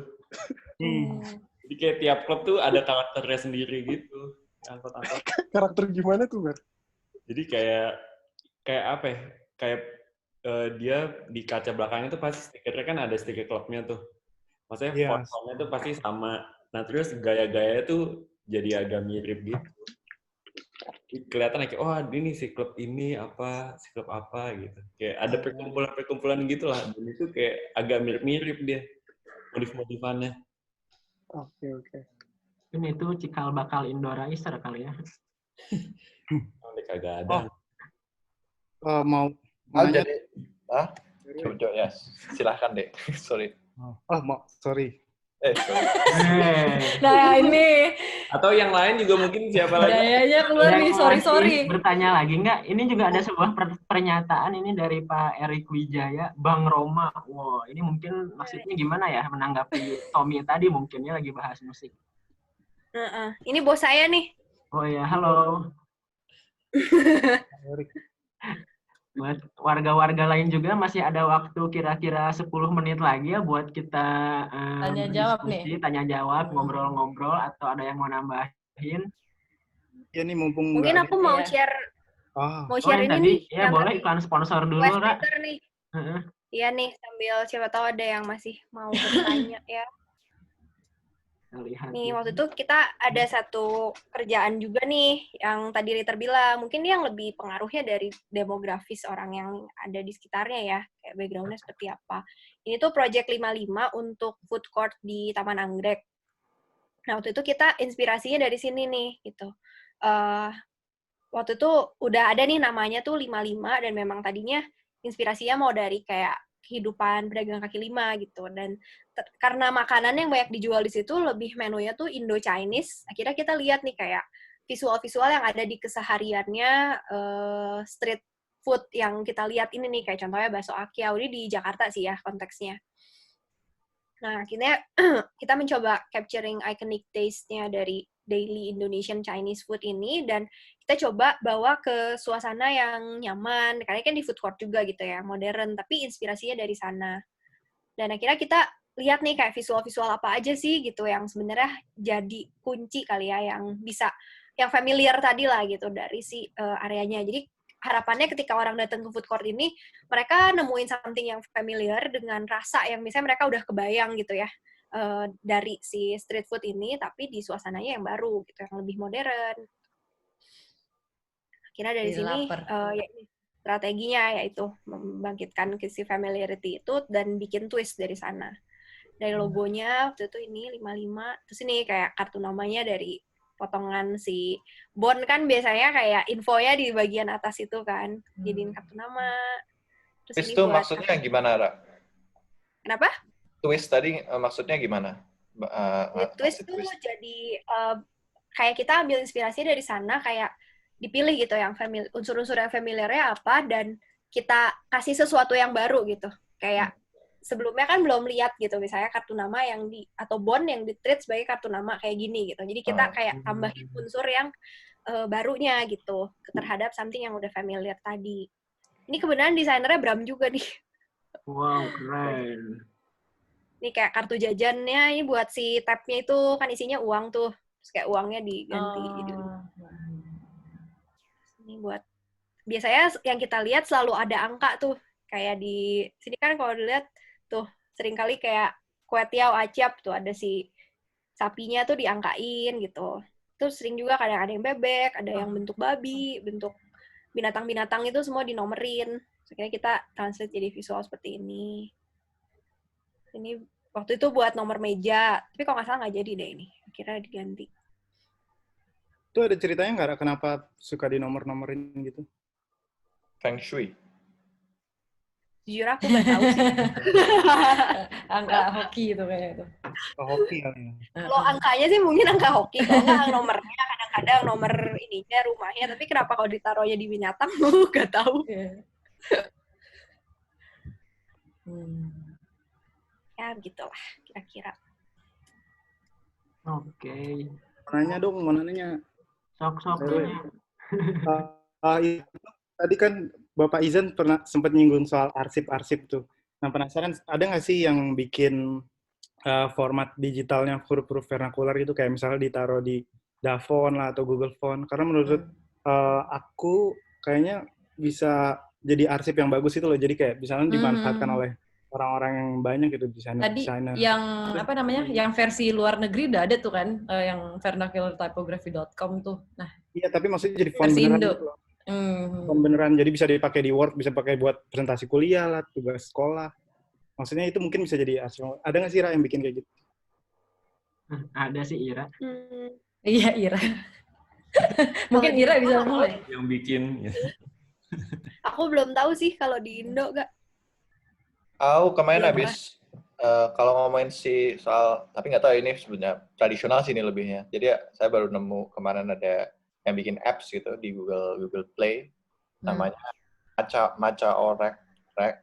Jadi kayak tiap klub tuh ada karakternya sendiri gitu. Angkot-angkot. Karakter gimana tuh, Ber? Jadi kayak apa ya? Kayak dia di kaca belakangnya tuh pasti stikernya kan ada stiker klubnya tuh. Maksudnya fontnya tuh pasti sama. Nah terus gaya-gayanya tuh jadi agak mirip gitu. Kelihatan kayak, oh ini si klub ini apa, si klub apa gitu. Kayak ada perkumpulan-perkumpulan gitu lah. Dan itu kayak agak mirip-mirip dia. Modif-modifannya. Oke. Ini tuh cikal bakal Indoraiser kali ya. Kagak ada. Mau jadi, coba ya, silahkan deh. Sorry. Sorry. Sorry. Nah ini. Atau yang lain juga mungkin siapa lagi? Gayanya keluar nih, sorry. Bertanya lagi nggak? Ini juga ada sebuah pernyataan ini dari Pak Erik Wijaya, Bang Roma. Wow, ini mungkin maksudnya gimana ya menanggapi Tommy tadi mungkinnya lagi bahas musik. Ini bos saya nih. Oh ya, halo. Buat warga-warga lain juga masih ada waktu kira-kira 10 menit lagi ya buat kita tanya jawab, ngobrol-ngobrol, atau ada yang mau nambahin? Ya nih mumpung mungkin aku mau share ini tadi, nih. Ya boleh iklan sponsor dulu, Ra. Nih. Iya nih, sambil siapa tahu ada yang masih mau bertanya ya. Nih, waktu itu kita ada satu kerjaan juga nih, yang tadi Ritter bilang, mungkin yang lebih pengaruhnya dari demografis orang yang ada di sekitarnya ya, kayak background-nya seperti apa. Ini tuh Project 55 untuk food court di Taman Anggrek. Nah, waktu itu kita inspirasinya dari sini nih, gitu. Waktu itu udah ada nih namanya tuh 55, dan memang tadinya inspirasinya mau dari kayak kehidupan pedagang kaki lima gitu, dan karena makanan yang banyak dijual di situ lebih menunya tuh Indo-Chinese, akhirnya kita lihat nih kayak visual-visual yang ada di kesehariannya street food yang kita lihat ini nih, kayak contohnya bakso Akyao, ini di Jakarta sih ya konteksnya. Nah, akhirnya kita mencoba capturing iconic taste-nya dari daily Indonesian Chinese food ini, dan kita coba bawa ke suasana yang nyaman, karena kan di food court juga gitu ya, modern, tapi inspirasinya dari sana. Dan akhirnya kita lihat nih kayak visual-visual apa aja sih gitu yang sebenarnya jadi kunci kali ya, yang bisa, yang familiar tadi lah gitu dari si areanya. Jadi harapannya ketika orang datang ke food court ini, mereka nemuin something yang familiar dengan rasa yang misalnya mereka udah kebayang gitu ya, dari si street food ini, tapi di suasananya yang baru gitu, yang lebih modern. Akhirnya dari sini ya, strateginya yaitu membangkitkan si familiarity itu dan bikin twist dari sana. Dari logonya waktu itu ini 55, terus ini kayak kartu namanya dari potongan si Bon, kan biasanya kayak infonya di bagian atas itu kan, jadiin kartu nama. Terus itu maksudnya gimana, Ra? Kenapa? Twist tadi maksudnya gimana? Twist tuh jadi kayak kita ambil inspirasi dari sana, kayak dipilih gitu yang unsur-unsur yang familiarnya apa, dan kita kasih sesuatu yang baru gitu. Kayak sebelumnya kan belum lihat gitu, misalnya kartu nama yang atau bond yang di-treat sebagai kartu nama kayak gini gitu. Jadi kita kayak tambahin unsur yang barunya gitu terhadap something yang udah familiar tadi. Ini kebenaran desainernya Bram juga nih. Wow, keren. Ini kayak kartu jajannya, ini buat si tab-nya itu kan isinya uang tuh. Terus kayak uangnya diganti gitu. Ini buat, biasanya yang kita lihat selalu ada angka tuh, kayak di sini kan kalau dilihat tuh seringkali kayak kue tiao acap tuh ada si sapinya tuh diangkain gitu. Terus sering juga kadang ada yang bebek, ada yang bentuk babi, bentuk binatang-binatang itu semua dinomerin. Akhirnya kita translate jadi visual seperti ini. Ini waktu itu buat nomor meja, tapi kalau nggak salah nggak jadi deh ini. Akhirnya diganti. Itu ada ceritanya nggak, kenapa suka di nomor-nomorin gitu? Feng Shui. Jujur aku nggak tahu sih. Angka hoki itu kayaknya itu. Hoki kali ya. Kalau angkanya sih mungkin angka hoki, kalau nggak nomornya kadang-kadang nomor ininya rumahnya, tapi kenapa kalau ditaruhnya di binatang, nggak tahu. Ya gitulah kira-kira. Oke. Mau nanya. Sok-sok. Tadi kan Bapak Izan pernah sempat nyinggung soal arsip-arsip tuh. Nah, penasaran ada nggak sih yang bikin format digitalnya huruf-huruf vernakular itu, kayak misalnya ditaruh di Davon lah atau Google Font, karena menurut aku kayaknya bisa jadi arsip yang bagus itu loh, jadi kayak misalnya dimanfaatkan oleh orang-orang yang banyak gitu, Tadi desainer. yang apa namanya, yang versi luar negeri udah ada tuh kan, yang vernaculartypography.com tuh. Nah, iya, tapi maksudnya jadi font versi beneran Indo. gitu loh. Font beneran, jadi bisa dipakai di Word, bisa pakai buat presentasi kuliah lah, tugas sekolah. Maksudnya itu mungkin bisa jadi arsip. Ada nggak sih Ira yang bikin kayak gitu? Ada sih Ira. Iya, Ira. Mungkin Ira bisa mulai. Yang bikin. Aku belum tahu sih kalau di Indo gak. Aku kemarin habis kalau ngomongin sih soal, tapi nggak tahu ini sebenarnya tradisional sih ini lebihnya. Jadi ya, saya baru nemu kemarin ada yang bikin apps gitu di Google Play, namanya Maca Orek Rek.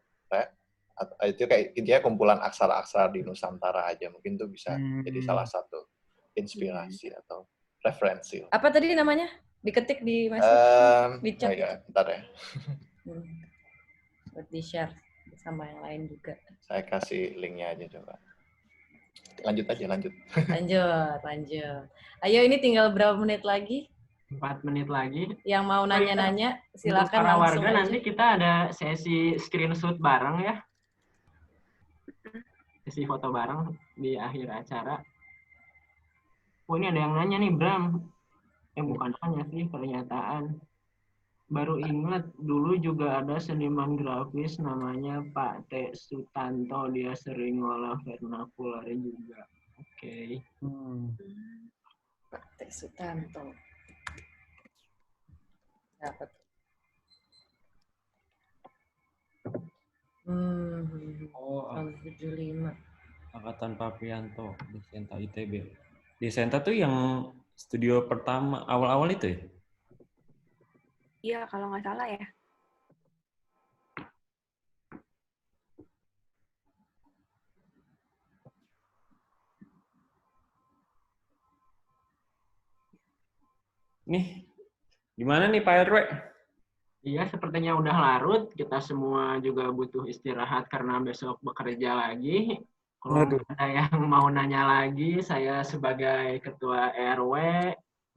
Itu kayak intinya kumpulan aksara-aksara di Nusantara aja. Mungkin tuh bisa jadi salah satu inspirasi atau referensi. Apa tadi namanya? Diketik di di chat. Ya, bentar ya. Buat di-share sama yang lain juga. Saya kasih linknya aja coba. Lanjut. Lanjut. Ayo, ini tinggal berapa menit lagi? 4 menit lagi. Yang mau nanya-nanya, silakan para langsung warga aja. nanti kita ada sesi screenshot bareng ya. Sesi foto bareng di akhir acara. Oh, ini ada yang nanya nih, Bram. Bukan nanya sih, pernyataan. Baru ingat, dulu juga ada seniman grafis namanya Pak T. Sutanto. Dia sering ngolah vernakular juga. Oke. Pak T. Sutanto. Dapat. Tahun 75. Angkatan Papianto di Senta ITB. Di Senta tuh yang studio pertama awal-awal itu ya? Iya, kalau nggak salah ya. Nih, gimana nih Pak RW? Iya, sepertinya udah larut. Kita semua juga butuh istirahat karena besok bekerja lagi. Kalau ada yang mau nanya lagi, saya sebagai Ketua RW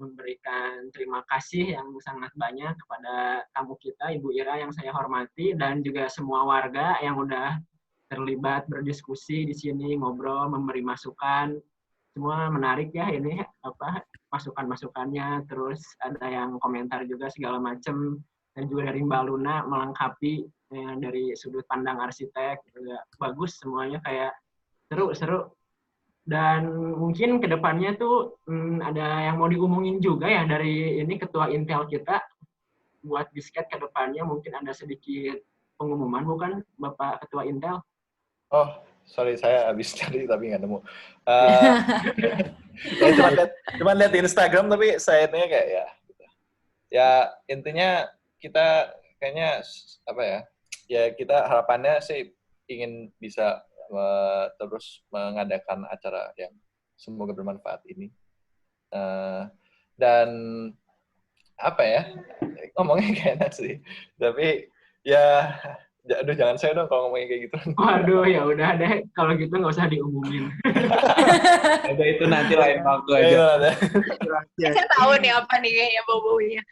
memberikan terima kasih yang sangat banyak kepada tamu kita, Ibu Ira yang saya hormati, dan juga semua warga yang udah terlibat berdiskusi di sini, ngobrol, memberi masukan. Semua menarik ya ini, masukan-masukannya, terus ada yang komentar juga segala macam, dan juga dari Mbak Luna melengkapi dari sudut pandang arsitek, juga bagus semuanya, kayak seru. Dan mungkin kedepannya tuh ada yang mau diumumin juga ya dari ini Ketua Intel kita, buat disket kedepannya mungkin ada sedikit pengumuman, bukan Bapak Ketua Intel? Oh, sorry, saya habis cari tapi nggak nemu. Cuma lihat di Instagram, tapi sayangnya kayak ya intinya kita kayaknya apa ya? Ya kita harapannya sih ingin bisa terus mengadakan acara yang semoga bermanfaat ini. Dan apa ya? Ngomongnya kayak enak sih. Tapi ya aduh, jangan saya dong kalau ngomongin kayak gitu. Waduh, ya udah deh. Kalau gitu nggak usah diumumin. Ada itu nanti lain waktu aja. Saya tahu nih apa nih kayaknya bau-baunya.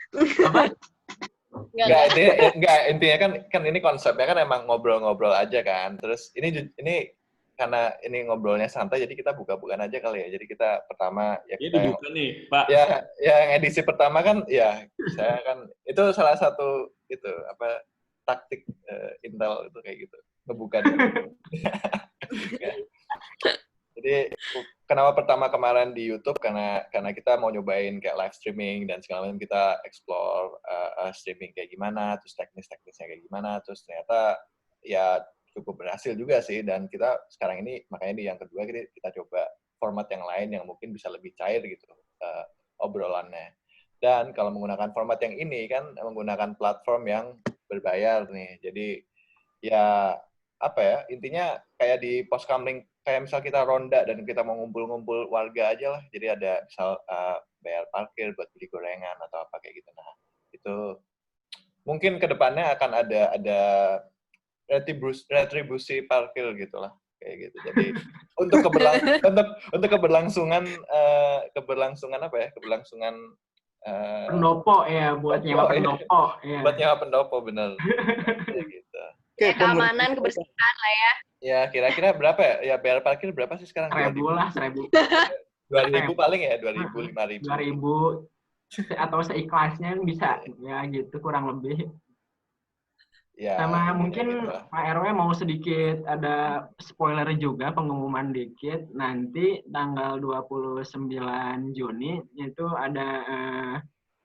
Enggak, intinya kan ini konsepnya kan emang ngobrol-ngobrol aja kan. Terus ini karena ini ngobrolnya santai, jadi kita buka-bukaan aja kali ya. Jadi kita pertama ya kita dibuka nih, Pak. Ya yang edisi pertama kan ya saya kan itu salah satu itu apa taktik Intel itu kayak gitu, ngebuka dulu. Jadi kenapa pertama kemarin di YouTube karena kita mau nyobain kayak live streaming dan segala macam, kita explore streaming kayak gimana, terus teknisnya kayak gimana, terus ternyata ya cukup berhasil juga sih, dan kita sekarang ini makanya di yang kedua kita coba format yang lain yang mungkin bisa lebih cair gitu obrolannya. Dan kalau menggunakan format yang ini kan menggunakan platform yang berbayar nih, jadi ya apa ya, intinya kayak di poskamling, kayak misal kita ronda dan kita mau ngumpul-ngumpul warga aja lah, jadi ada misal bayar parkir buat beli gorengan atau apa kayak gitu. Nah itu mungkin kedepannya akan ada retribusi parkir gitulah, kayak gitu. Jadi untuk keberlangsungan apa ya? Keberlangsungan pendopo ya, buat nyewa pendopo. Ya. Buat nyewa pendopo, bener. Kayak gitu. Ya, keamanan, kebersihan lah ya. Ya, kira-kira berapa ya? Ya, bayar parkir berapa sih sekarang? 1.000 lah, 1.000. 2.000 paling ya, 2.000, 5.000. 2.000 atau seikhlasnya bisa, ya gitu kurang lebih. Ya, sama mungkin gitu. Pak RW mau sedikit ada spoiler juga, pengumuman dikit. Nanti tanggal 29 Juni itu ada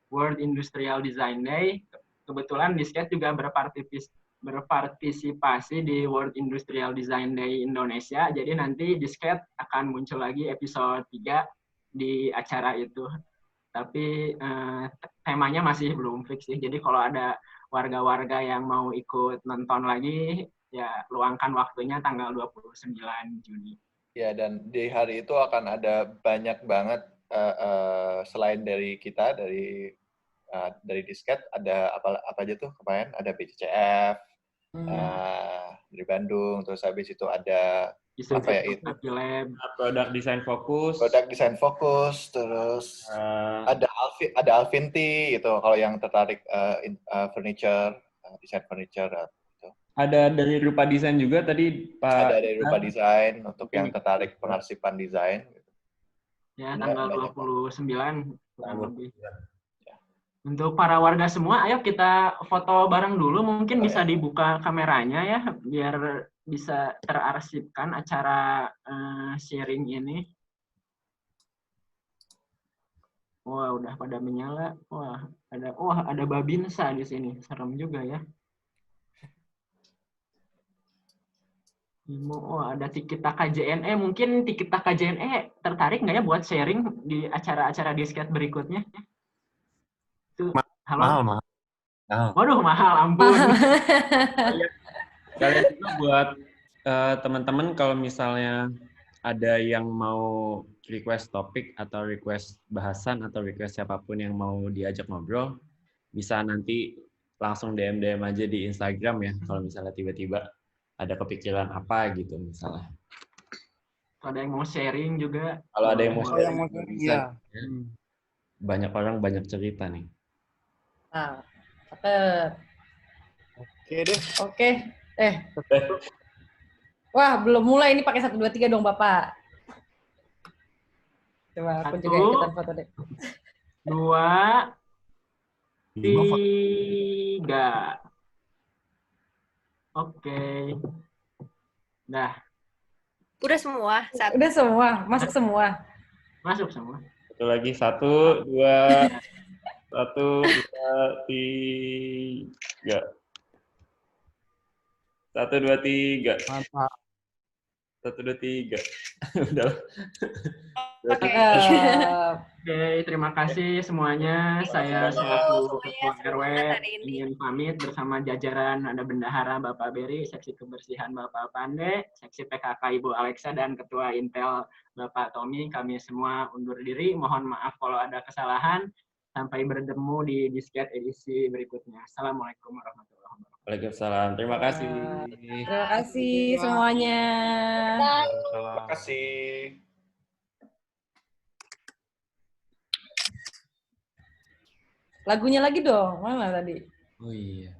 World Industrial Design Day. Kebetulan Disket juga berpartisipasi di World Industrial Design Day Indonesia. Jadi nanti Disket akan muncul lagi episode 3 di acara itu. Tapi temanya masih belum fix sih. Jadi kalau ada warga-warga yang mau ikut nonton lagi, ya luangkan waktunya tanggal 29 Juni. Ya, dan di hari itu akan ada banyak banget, selain dari kita, dari Disket, ada apa aja tuh kemarin? Ada BCCF, dari Bandung, terus habis itu ada apa ya itu? Produk desain fokus, terus ada Alvinti gitu kalau yang tertarik furniture, desain furniture gitu. Ada dari Rupa Desain juga tadi Pak. Ada dari Rupa Desain untuk yang tertarik pengarsipan desain gitu. Ya, tanggal 29 kurang lebih. Untuk para warga semua, ayo kita foto bareng dulu. Mungkin bisa dibuka kameranya ya, biar bisa terarsipkan acara sharing ini. Wah, udah pada menyala. Wah, ada Babinsa di sini. Serem juga ya. Ada Tikita KJNE. Mungkin Tikita KJNE tertarik nggak ya buat sharing di acara-acara Disket berikutnya? Halo? Mahal. Waduh, mahal, ampun. Kalian juga buat teman-teman kalau misalnya ada yang mau request topik atau request bahasan atau request siapapun yang mau diajak ngobrol, bisa nanti langsung DM aja di Instagram ya, kalau misalnya tiba-tiba ada kepikiran apa gitu misalnya. Ada yang mau sharing juga. Kalau ada yang mau sharing, bisa. Ya. Banyak orang banyak cerita nih. Nah, cakep. Oke deh. Oke. Wah, belum mulai ini pakai 1, 2, 3 dong, Bapak. Coba aku juga ikutan foto deh. 2, 3. Oke. Dah. Udah semua? Udah semua? Masuk semua? Masuk semua. Satu lagi, 1, 2, 1, 2, 3. 1, 2, 3. Mantap. 1, 2, 3. Udah. Oke, terima kasih semuanya. Saya selaku Ketua RW ingin pamit bersama jajaran, ada Bendahara Bapak Beri, Seksi Kebersihan Bapak Pande, Seksi PKK Ibu Alexa, dan Ketua Intel Bapak Tommy. Kami semua undur diri. Mohon maaf kalau ada kesalahan. Sampai bertemu di Disket edisi berikutnya. Assalamualaikum warahmatullahi wabarakatuh. Waalaikumsalam. Terima kasih. Terima kasih semuanya. Terima kasih. Lagunya lagi dong. Mana tadi? Oh iya.